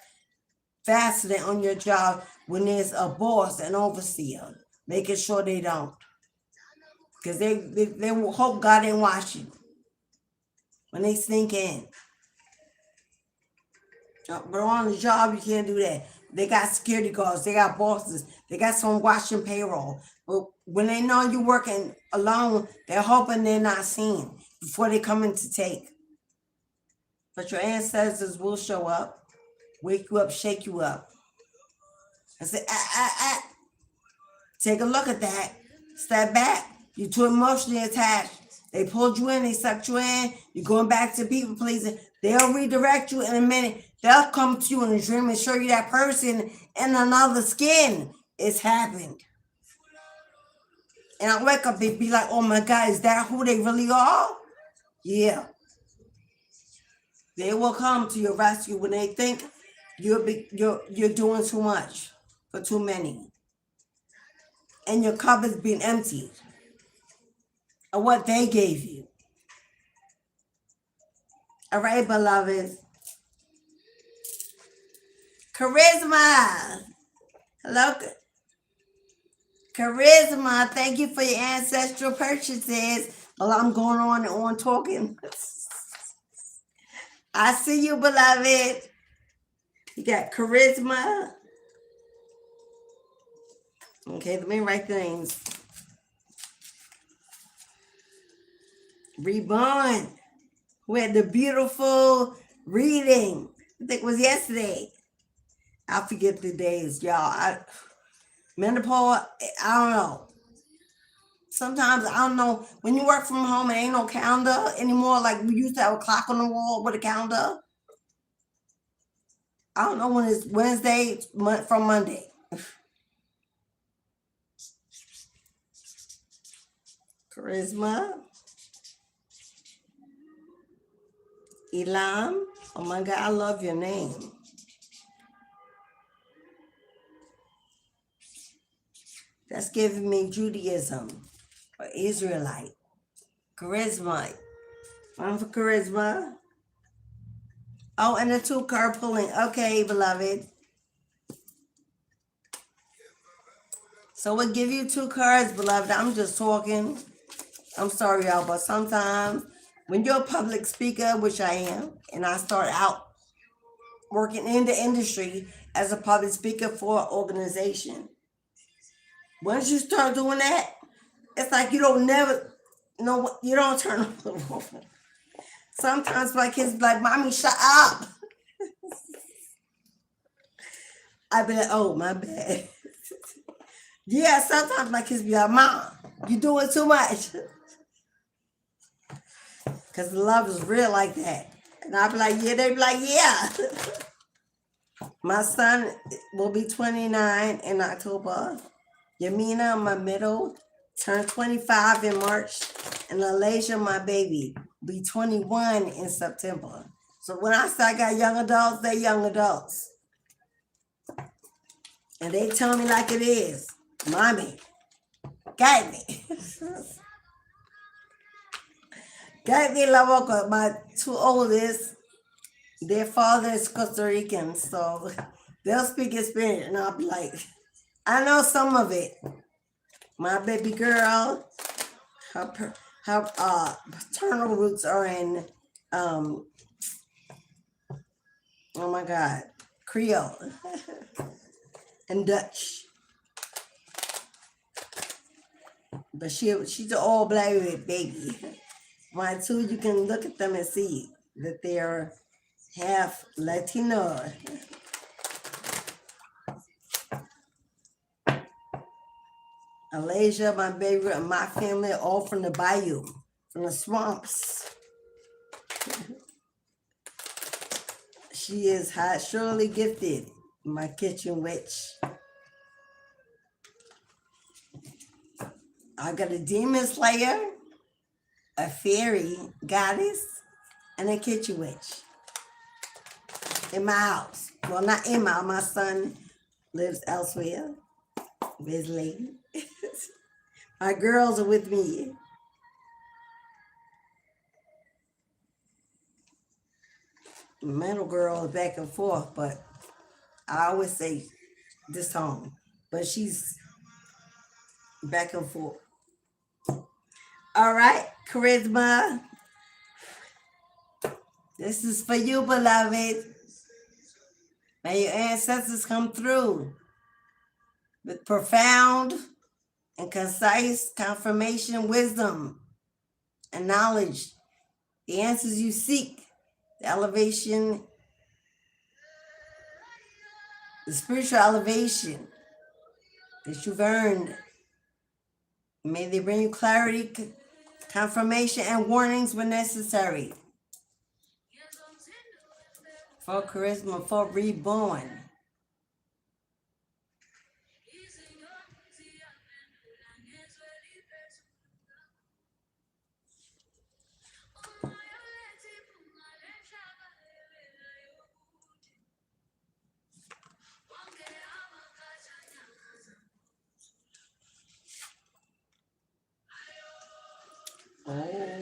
faster than on your job when there's a boss, an overseer, making sure they don't. Because they will hope God ain't watch you when they sneak in. But on the job, you can't do that. They got security guards, they got bosses, they got someone watching payroll. But when they know you're working alone, they're hoping they're not seen before they come in to take. But your ancestors will show up, wake you up, shake you up, and say, take a look at that. Step back. You're too emotionally attached. They pulled you in, they sucked you in. You're going back to people pleasing. They'll redirect you in a minute. They'll come to you in a dream and show you that person in another skin. It's happened. And I wake up and be like, oh my God, is that who they really are? Yeah. They will come to your rescue when they think you're doing too much for too many. And your cup is being emptied of what they gave you. All right, beloved. Charisma. Hello. Charisma. Thank you for your ancestral purchases. Well, I'm going on and on talking. I see you, beloved. You got charisma. Okay, let me write the names. Reborn. We had the beautiful reading. I think it was yesterday. I forget the days, y'all. Menopause, I don't know. Sometimes, I don't know. When you work from home, it ain't no calendar anymore. Like we used to have a clock on the wall with a calendar. I don't know when it's Wednesday from Monday. Charisma. Elam. Oh my God, I love your name. That's giving me Judaism or Israelite. Charisma. One for charisma. Oh, and the 2 card pulling. Okay, beloved. So we'll give you 2 cards, beloved. I'm just talking. I'm sorry, y'all, but sometimes when you're a public speaker, which I am, and I start out working in the industry as a public speaker for an organization, once you start doing that, it's like you don't never, No, you don't turn on the roof. Sometimes my kids be like, "Mommy, shut up." I be like, "Oh, my bad." Yeah, sometimes my kids be like, "Mom, you doing too much." Because the love is real like that. And I be like, "Yeah," they be like, "Yeah." My son will be 29 in October. Yamina, my middle, turned 25 in March. And Alasia, my baby, be 21 in September. So when I say I got young adults, they're young adults. And they tell me like it is. Mommy, got me. Got me la boca. My two oldest, their father is Costa Rican, so they'll speak in Spanish. And I'll be like, I know some of it. My baby girl, her paternal roots are in, oh my God, Creole and Dutch. But she's an all black baby. My two, you can look at them and see that they're half Latino. Alasia, my baby, and my family, all from the bayou, from the swamps. She is high, surely gifted, my kitchen witch. I got a demon slayer, a fairy goddess, and a kitchen witch in my house. Well, not in my son lives elsewhere with his lady. My girls are with me. Middle girl is back and forth, but I always say this home, but she's back and forth. All right, charisma. This is for you, beloved. May your ancestors come through with profound and concise confirmation, wisdom, and knowledge. The answers you seek, the elevation, the spiritual elevation that you've earned. May they bring you clarity, confirmation, and warnings when necessary. For charisma, for reborn. Oh.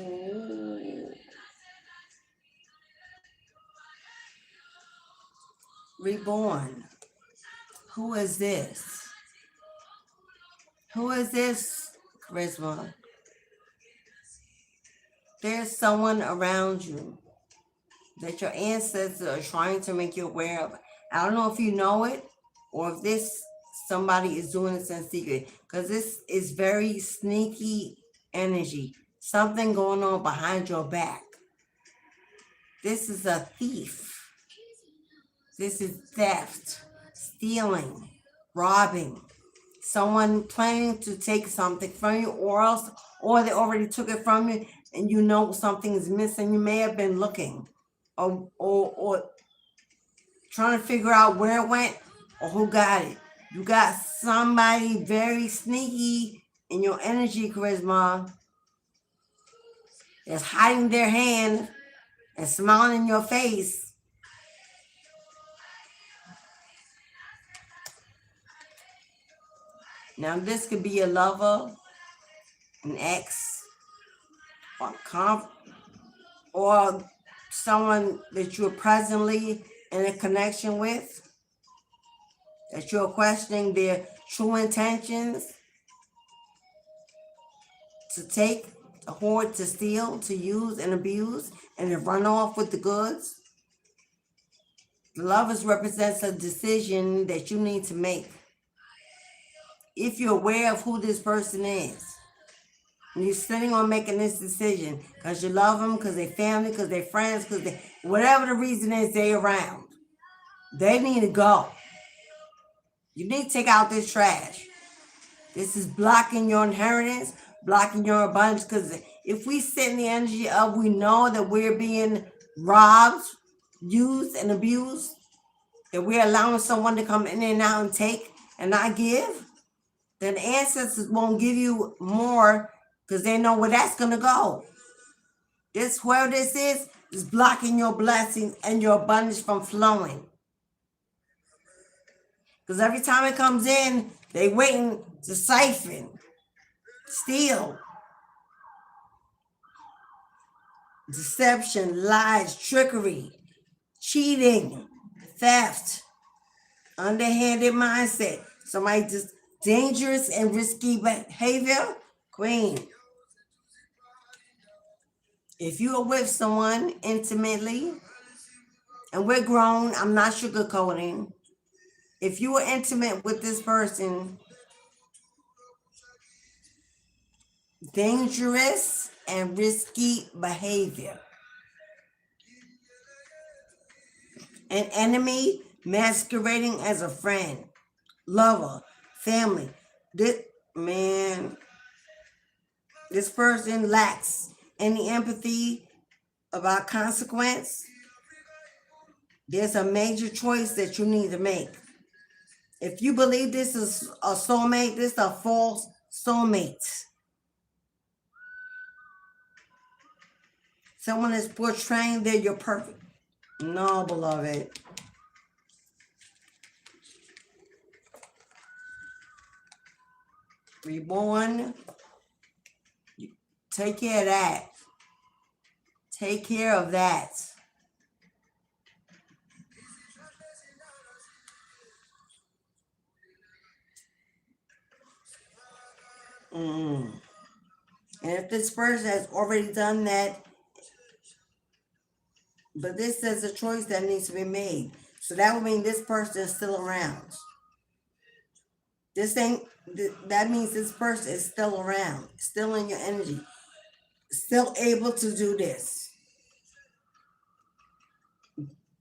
Reborn. Who is this? Who is this, charisma? There's someone around you that your ancestors are trying to make you aware of. I don't know if you know it or if this somebody is doing this in secret, because this is very sneaky energy. Something going on behind your back. This is a thief. This is theft, stealing, robbing. Someone planning to take something from you, or they already took it from you, and you know something is missing. You may have been looking, or trying to figure out where it went or who got it. You got somebody very sneaky in your energy, charisma, that's hiding their hand and smiling in your face. Now, this could be a lover, an ex, or someone that you're presently in a connection with, that you're questioning their true intentions, to take, to hoard, to steal, to use and abuse, and to run off with the goods. The lovers represents a decision that you need to make. If you're aware of who this person is, And you're sitting on making this decision because you love them, because they're family, because they're friends, because they, whatever the reason is, they're around. They need to go. You need to take out this trash. This is blocking your inheritance, blocking your abundance. Because if we sit in the energy of we know that we're being robbed, used, and abused, that we're allowing someone to come in and out and take and not give, then the ancestors won't give you more because they know where that's going to go. This, where this is blocking your blessings and your abundance from flowing. Because every time it comes in, they waiting to siphon, steal, deception, lies, trickery, cheating, theft, underhanded mindset. Somebody just dangerous and risky behavior. Queen. If you are with someone intimately, and we're grown, I'm not sugarcoating. If you are intimate with this person, dangerous and risky behavior. An enemy masquerading as a friend, lover, family. This person lacks any empathy about consequence. There's a major choice that you need to make. If you believe this is a soulmate, this is a false soulmate. Someone is portraying that you're perfect. No, beloved. Reborn. Take care of that. Take care of that. And if this person has already done that, but this is a choice that needs to be made. So that would mean this person is still around. That means this person is still around, still in your energy, still able to do this.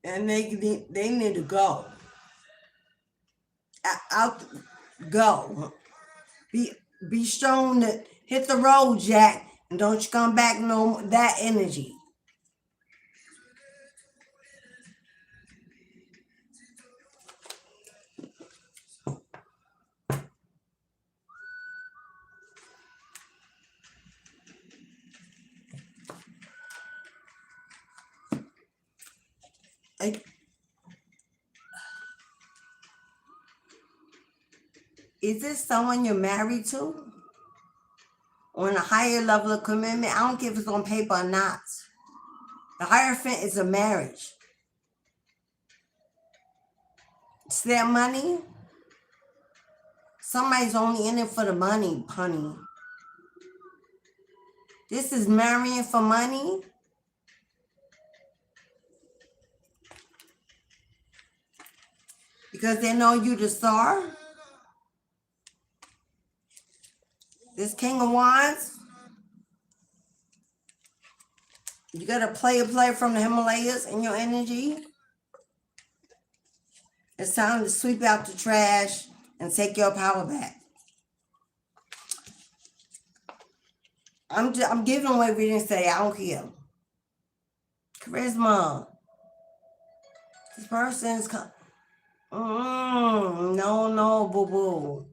And they need to go. Out, go. Be shown that hit the road, Jack, and don't you come back no that energy. Is this someone you're married to? On a higher level of commitment? I don't care if it's on paper or not. The Hierophant is a marriage. It's their money. Somebody's only in it for the money, honey. This is marrying for money. Because they know you the star. This King of Wands. You got to play a play from the Himalayas in your energy. It's time to sweep out the trash and take your power back. I'm giving away readings today. I don't care. Charisma. This person's no, boo-boo.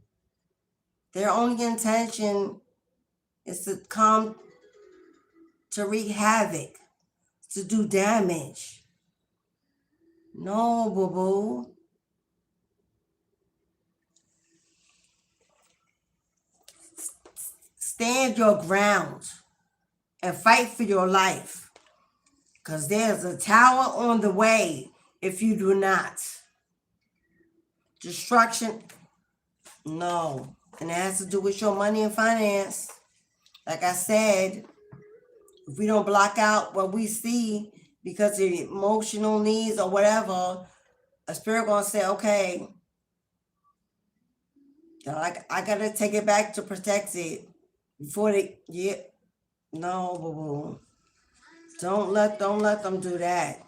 Their only intention is to come to wreak havoc, to do damage. No, boo-boo. Stand your ground and fight for your life. Because there's a tower on the way if you do not. Destruction, no. And it has to do with your money and finance. Like I said, if we don't block out what we see because of emotional needs or whatever, a spirit gonna say, okay, I gotta take it back to protect it. before they, yeah, no, boo-boo. Don't let them do that.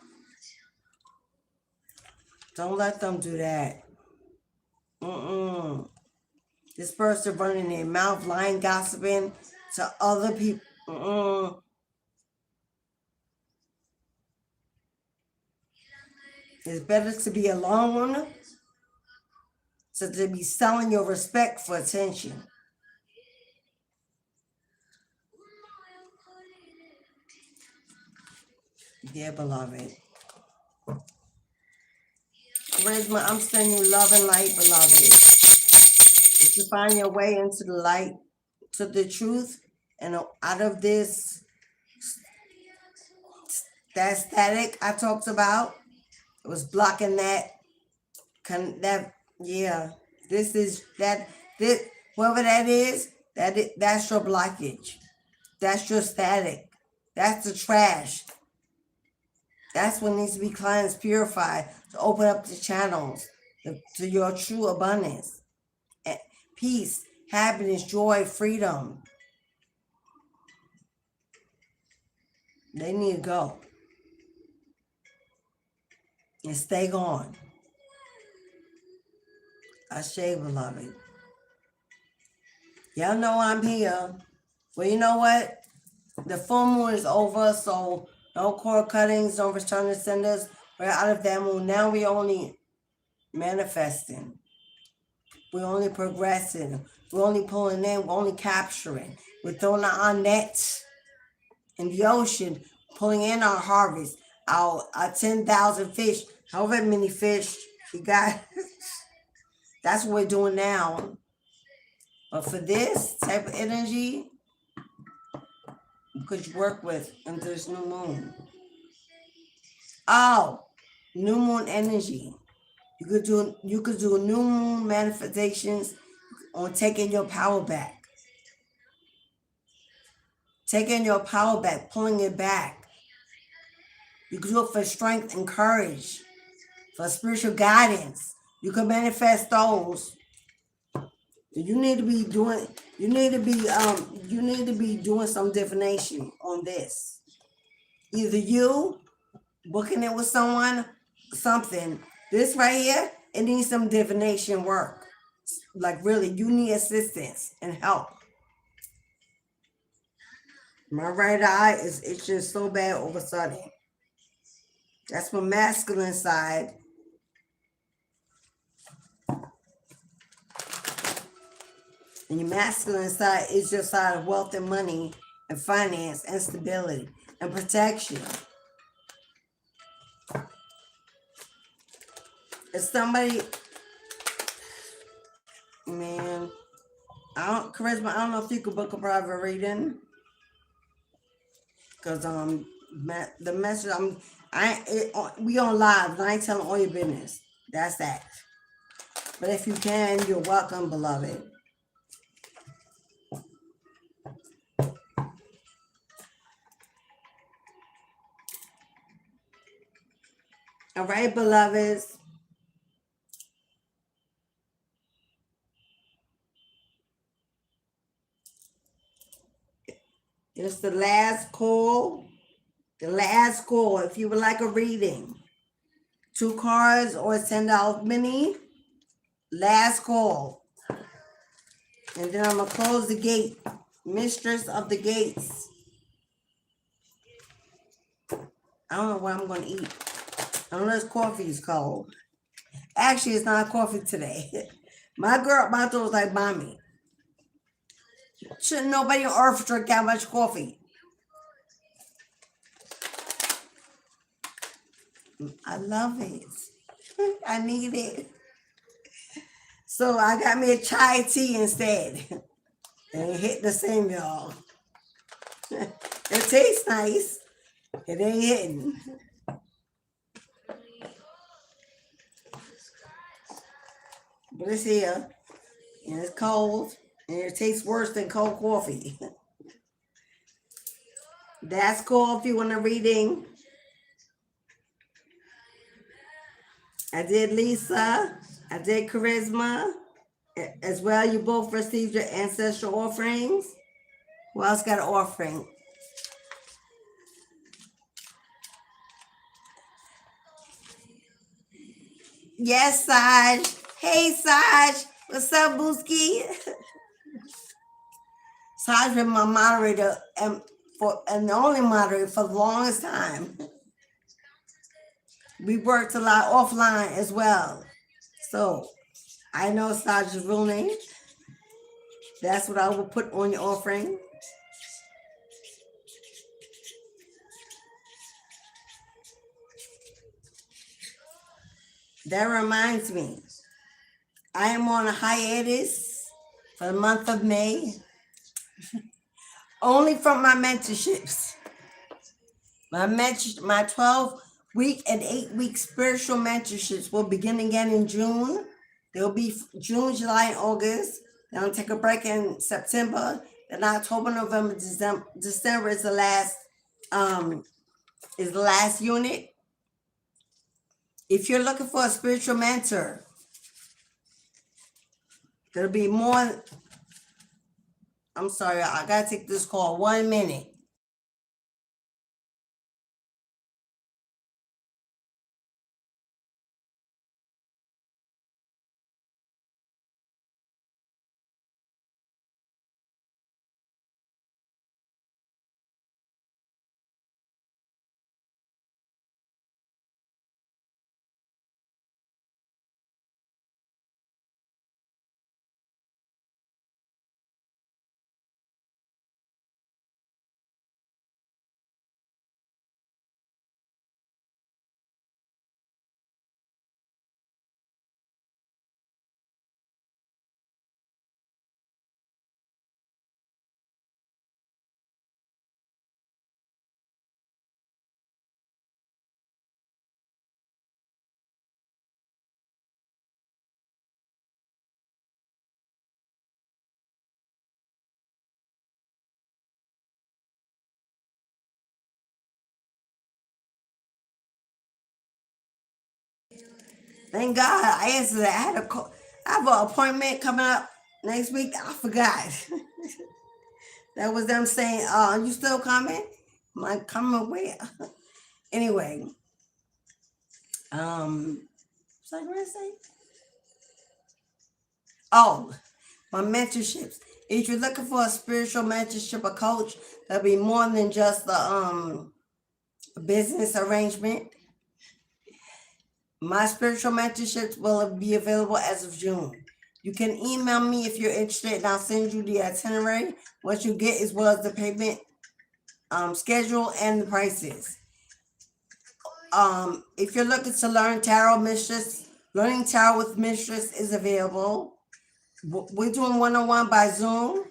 Don't let them do that. Mm-mm. This person running their mouth, lying, gossiping to other people. Mm-mm. It's better to be alone than to be selling your respect for attention. Dear beloved. Charisma, I'm sending you love and light, beloved. If you find your way into the light, to the truth, and out of this, that static I talked about, it was blocking that, yeah. This is, this, whoever that is, that's your blockage. That's your static. That's the trash. That's what needs to be cleansed, purified, to open up the channels to your true abundance. Peace, happiness, joy, freedom. They need to go and stay gone. Ashe, beloved. Y'all know I'm here. Well, you know what? The full moon is over, so no cord cuttings, no return to senders. We're out of that moon. Now we only manifesting. We're only progressing. We're only pulling in. We're only capturing. We're throwing our nets in the ocean, pulling in our harvest, our 10,000 fish, however many fish you got. That's what we're doing now. But for this type of energy, could you work with under this new moon? Oh, new moon energy. You could do new moon manifestations on taking your power back. Taking your power back, pulling it back. You could do it for strength and courage, for spiritual guidance. You can manifest those. You need to be doing some divination on this. Either you booking it with someone, something. This right here, it needs some divination work. Like really, you need assistance and help. My right eye is itching so bad all of a sudden. That's my masculine side. And your masculine side is your side of wealth and money and finance and stability and protection. If somebody, man, Charisma, I don't know if you could book a private reading. Because the message we on live, and I ain't telling all your business. That's that. But if you can, you're welcome, beloved. All right, beloveds. It's the last call. The last call. If you would like a reading, 2 cards or $10 mini. Last call. And then I'm going to close the gate. Mistress of the gates. I don't know what I'm going to eat. Unless coffee is cold. Actually, it's not coffee today. My daughter was like, Mommy, shouldn't nobody on earth drink that much coffee? I love it. I need it. So I got me a chai tea instead. And it hit the same, y'all. It tastes nice. It ain't hitting. But it's here. And it's cold. And it tastes worse than cold coffee. That's cool if you want a reading. I did Lisa. I did Charisma. As well, you both received your ancestral offerings. Who else got an offering? Yes, Saj. Hey, Saj. What's up, Booski? Saj been my moderator and the only moderator for the longest time. We worked a lot offline as well. So I know Saj's real name. That's what I will put on your offering. That reminds me, I am on a hiatus for the month of May, only from my mentorships. My 12-week and 8-week spiritual mentorships will begin again in June. They'll be June, July, and August. Then I'll take a break in September. Then October, November, December is the last unit. If you're looking for a spiritual mentor, there'll be more. I'm sorry, I gotta take this call. 1 minute. Thank God I answered that. I have an appointment coming up next week. I forgot. That was them saying, you still coming? I'm like, coming where? Anyway, what's I gonna say? Oh, my mentorships. If you're looking for a spiritual mentorship or coach, that'll be more than just a business arrangement. My spiritual mentorships will be available as of June. You can email me if you're interested, and I'll send you the itinerary. What you get as well as the payment schedule and the prices. If you're looking to learn tarot, Mistress, learning tarot with Mistress is available. We're doing one-on-one by Zoom,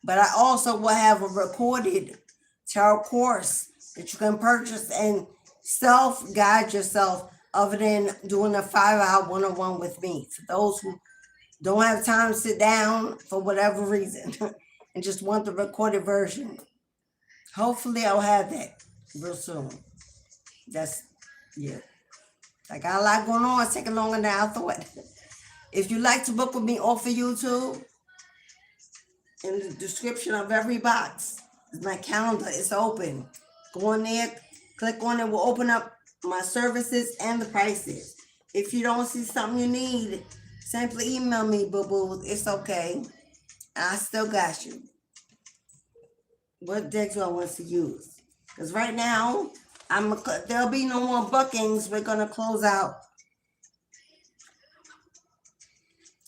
but I also will have a recorded tarot course that you can purchase and self-guide yourself other than doing a 5-hour one-on-one with me. For those who don't have time to sit down for whatever reason and just want the recorded version. Hopefully I'll have that real soon. Yeah. I got a lot going on. It's taking longer than I thought. If you'd like to book with me off of YouTube, in the description of every box is my calendar. It's open. Go on there, click on it. We'll open up my services and the prices. If you don't see something you need, simply email me, boo-boo. It's okay. I still got you. What deck do I want to use? Because right now, there'll be no more bookings. We're going to close out.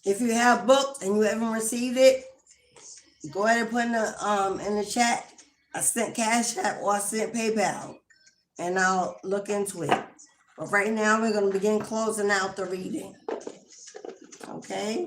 If you have booked and you haven't received it, go ahead and put in the chat. I sent Cashapp or I sent PayPal, and I'll look into it. But right now, we're going to begin closing out the reading. Okay?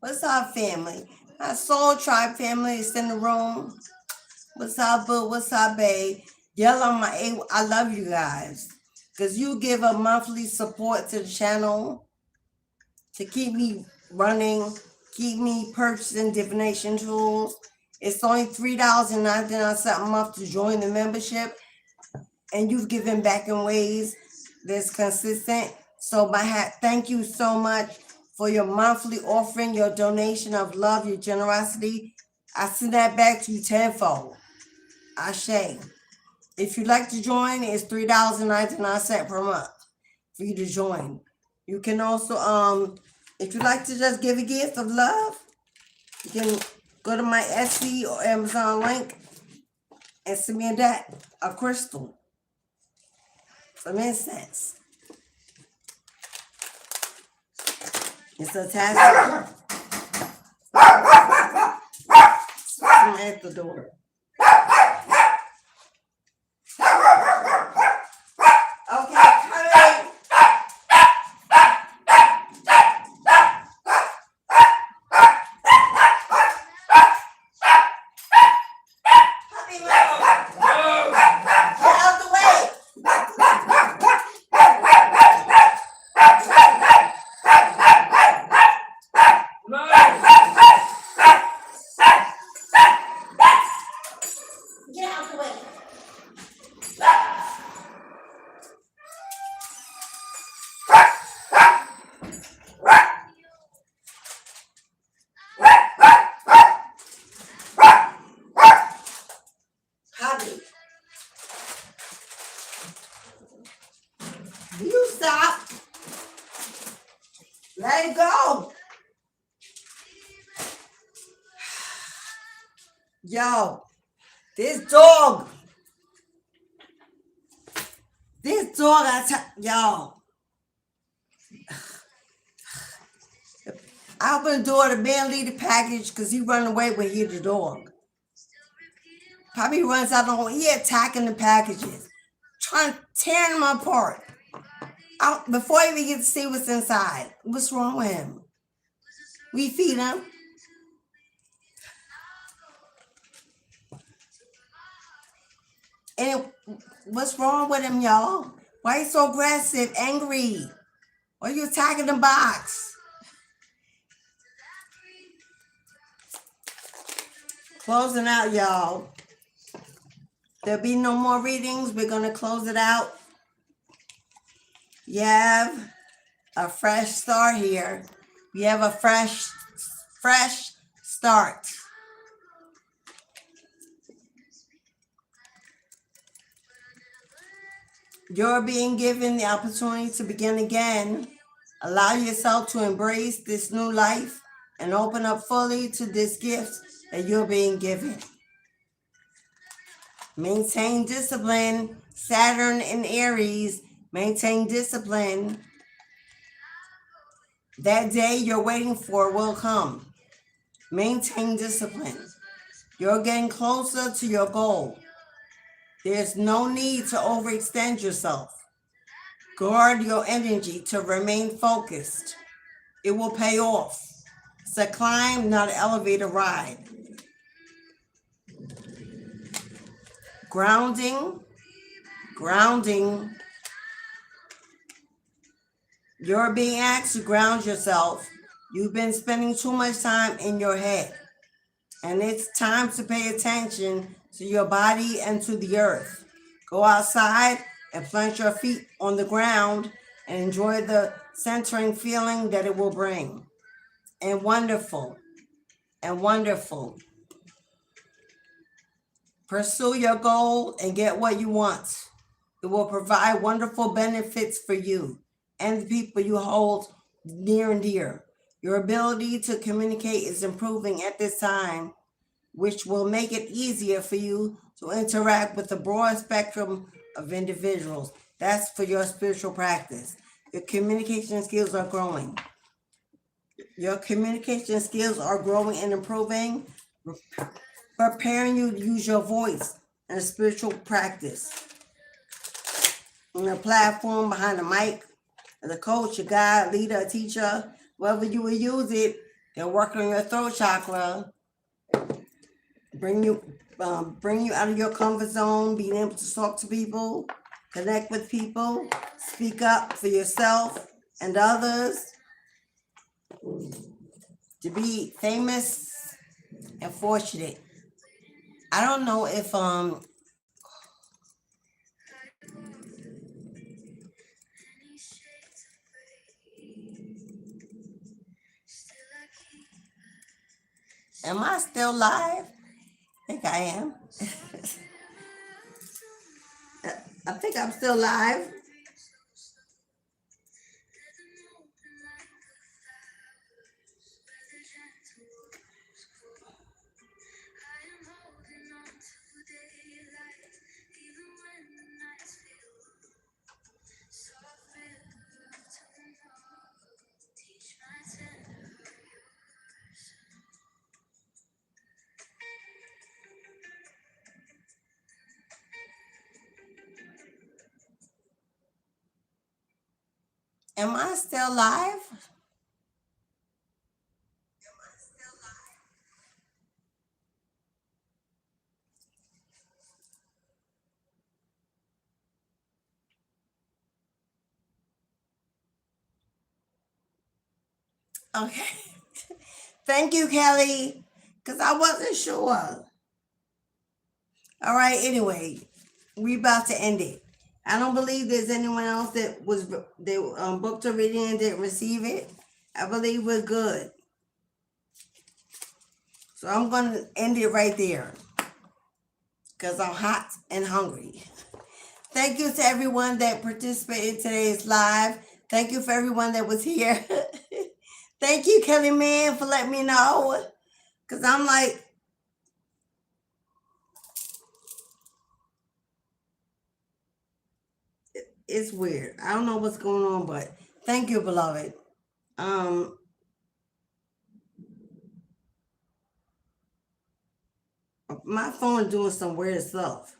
What's up, family? My Soul Tribe family is in the room. What's up, boo? What's up, babe? Yell on my A. I love you guys. Because you give a monthly support to the channel to keep me running, keep me purchasing divination tools. It's only $3.99 a month to join the membership. And you've given back in ways that's consistent. So thank you so much for your monthly offering, your donation of love, your generosity. I send that back to you tenfold. Ashe. If you'd like to join, it's $3.99 per month for you to join. You can also, if you'd like to just give a gift of love, you can go to my Etsy or Amazon link and send me a crystal, some incense. It's attached. Someone at the door. Okay, coming. Puppy, get out the way. Get out the way. Hubby, will you stop? Let it go. Yo, this dog, yo. I opened the door, the man leave the package because he run away when he hit the dog. Probably runs out on, he attacking the packages, trying to tear them apart. Before he even get to see what's inside. What's wrong with him? We feed him. And what's wrong with him, y'all? Why he so aggressive, angry? Why you attacking the box? Closing out, y'all. There'll be no more readings. We're going to close it out. You have a fresh start here. You have a fresh start. You're being given the opportunity to begin again. Allow yourself to embrace this new life and open up fully to this gift that you're being given. Maintain discipline. Saturn and Aries, maintain discipline. That day you're waiting for will come. Maintain discipline. You're getting closer to your goal. There's no need to overextend yourself. Guard your energy to remain focused. It will pay off. It's a climb, not an elevator ride. Grounding. You're being asked to ground yourself. You've been spending too much time in your head. And it's time to pay attention to your body and to the earth. Go outside and plant your feet on the ground and enjoy the centering feeling that it will bring. And wonderful. Pursue your goal and get what you want. It will provide wonderful benefits for you and the people you hold near and dear. Your ability to communicate is improving at this time, which will make it easier for you to interact with a broad spectrum of individuals. That's for your spiritual practice. Your communication skills are growing. And improving, preparing you to use your voice in a spiritual practice. On a platform, behind the mic, as a coach, a guide, leader, a teacher, whoever you will use it, They'll work on your throat chakra, bring you out of your comfort zone, being able to talk to people, connect with people, speak up for yourself and others, to be famous and fortunate. I don't know if am I still live? I think I am. I think I'm still live. Am I still live? Okay. Thank you, Kelly, because I wasn't sure. All right, anyway, we about to end it. I don't believe there's anyone else that was booked a reading and didn't receive it. I believe we're good. So I'm going to end it right there because I'm hot and hungry. Thank you to everyone that participated in today's live. Thank you for everyone that was here. Thank you, Kelly Man, for letting me know. Because I'm like, it's weird. I don't know what's going on, but thank you, beloved. My phone doing some weird stuff.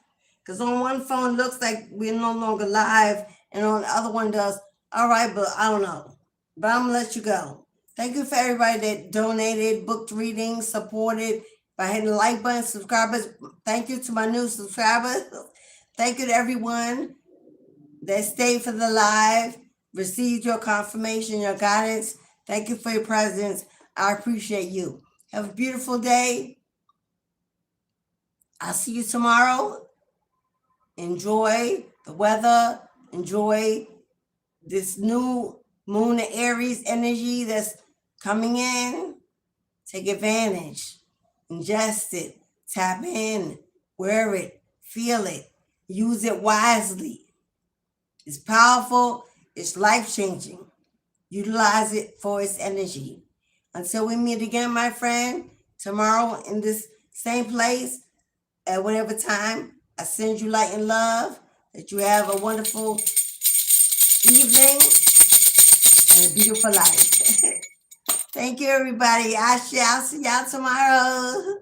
Because on one phone looks like we're no longer live, and on the other one does. All right, but I don't know. But I'm going to let you go. Thank you for everybody that donated, booked readings, supported by hitting the like button, subscribers. Thank you to my new subscribers. Thank you to everyone that stayed for the live, received your confirmation, your guidance. Thank you for your presence. I appreciate you. Have a beautiful day. I'll see you tomorrow. Enjoy the weather. Enjoy this new moon and Aries energy that's coming in. Take advantage. Ingest it. Tap in. Wear it. Feel it. Use it wisely. It's powerful. It's life-changing. Utilize it for its energy. Until we meet again, my friend, tomorrow in this same place, at whatever time, I send you light and love. That you have a wonderful evening and a beautiful life. Thank you, everybody. I'll see y'all tomorrow.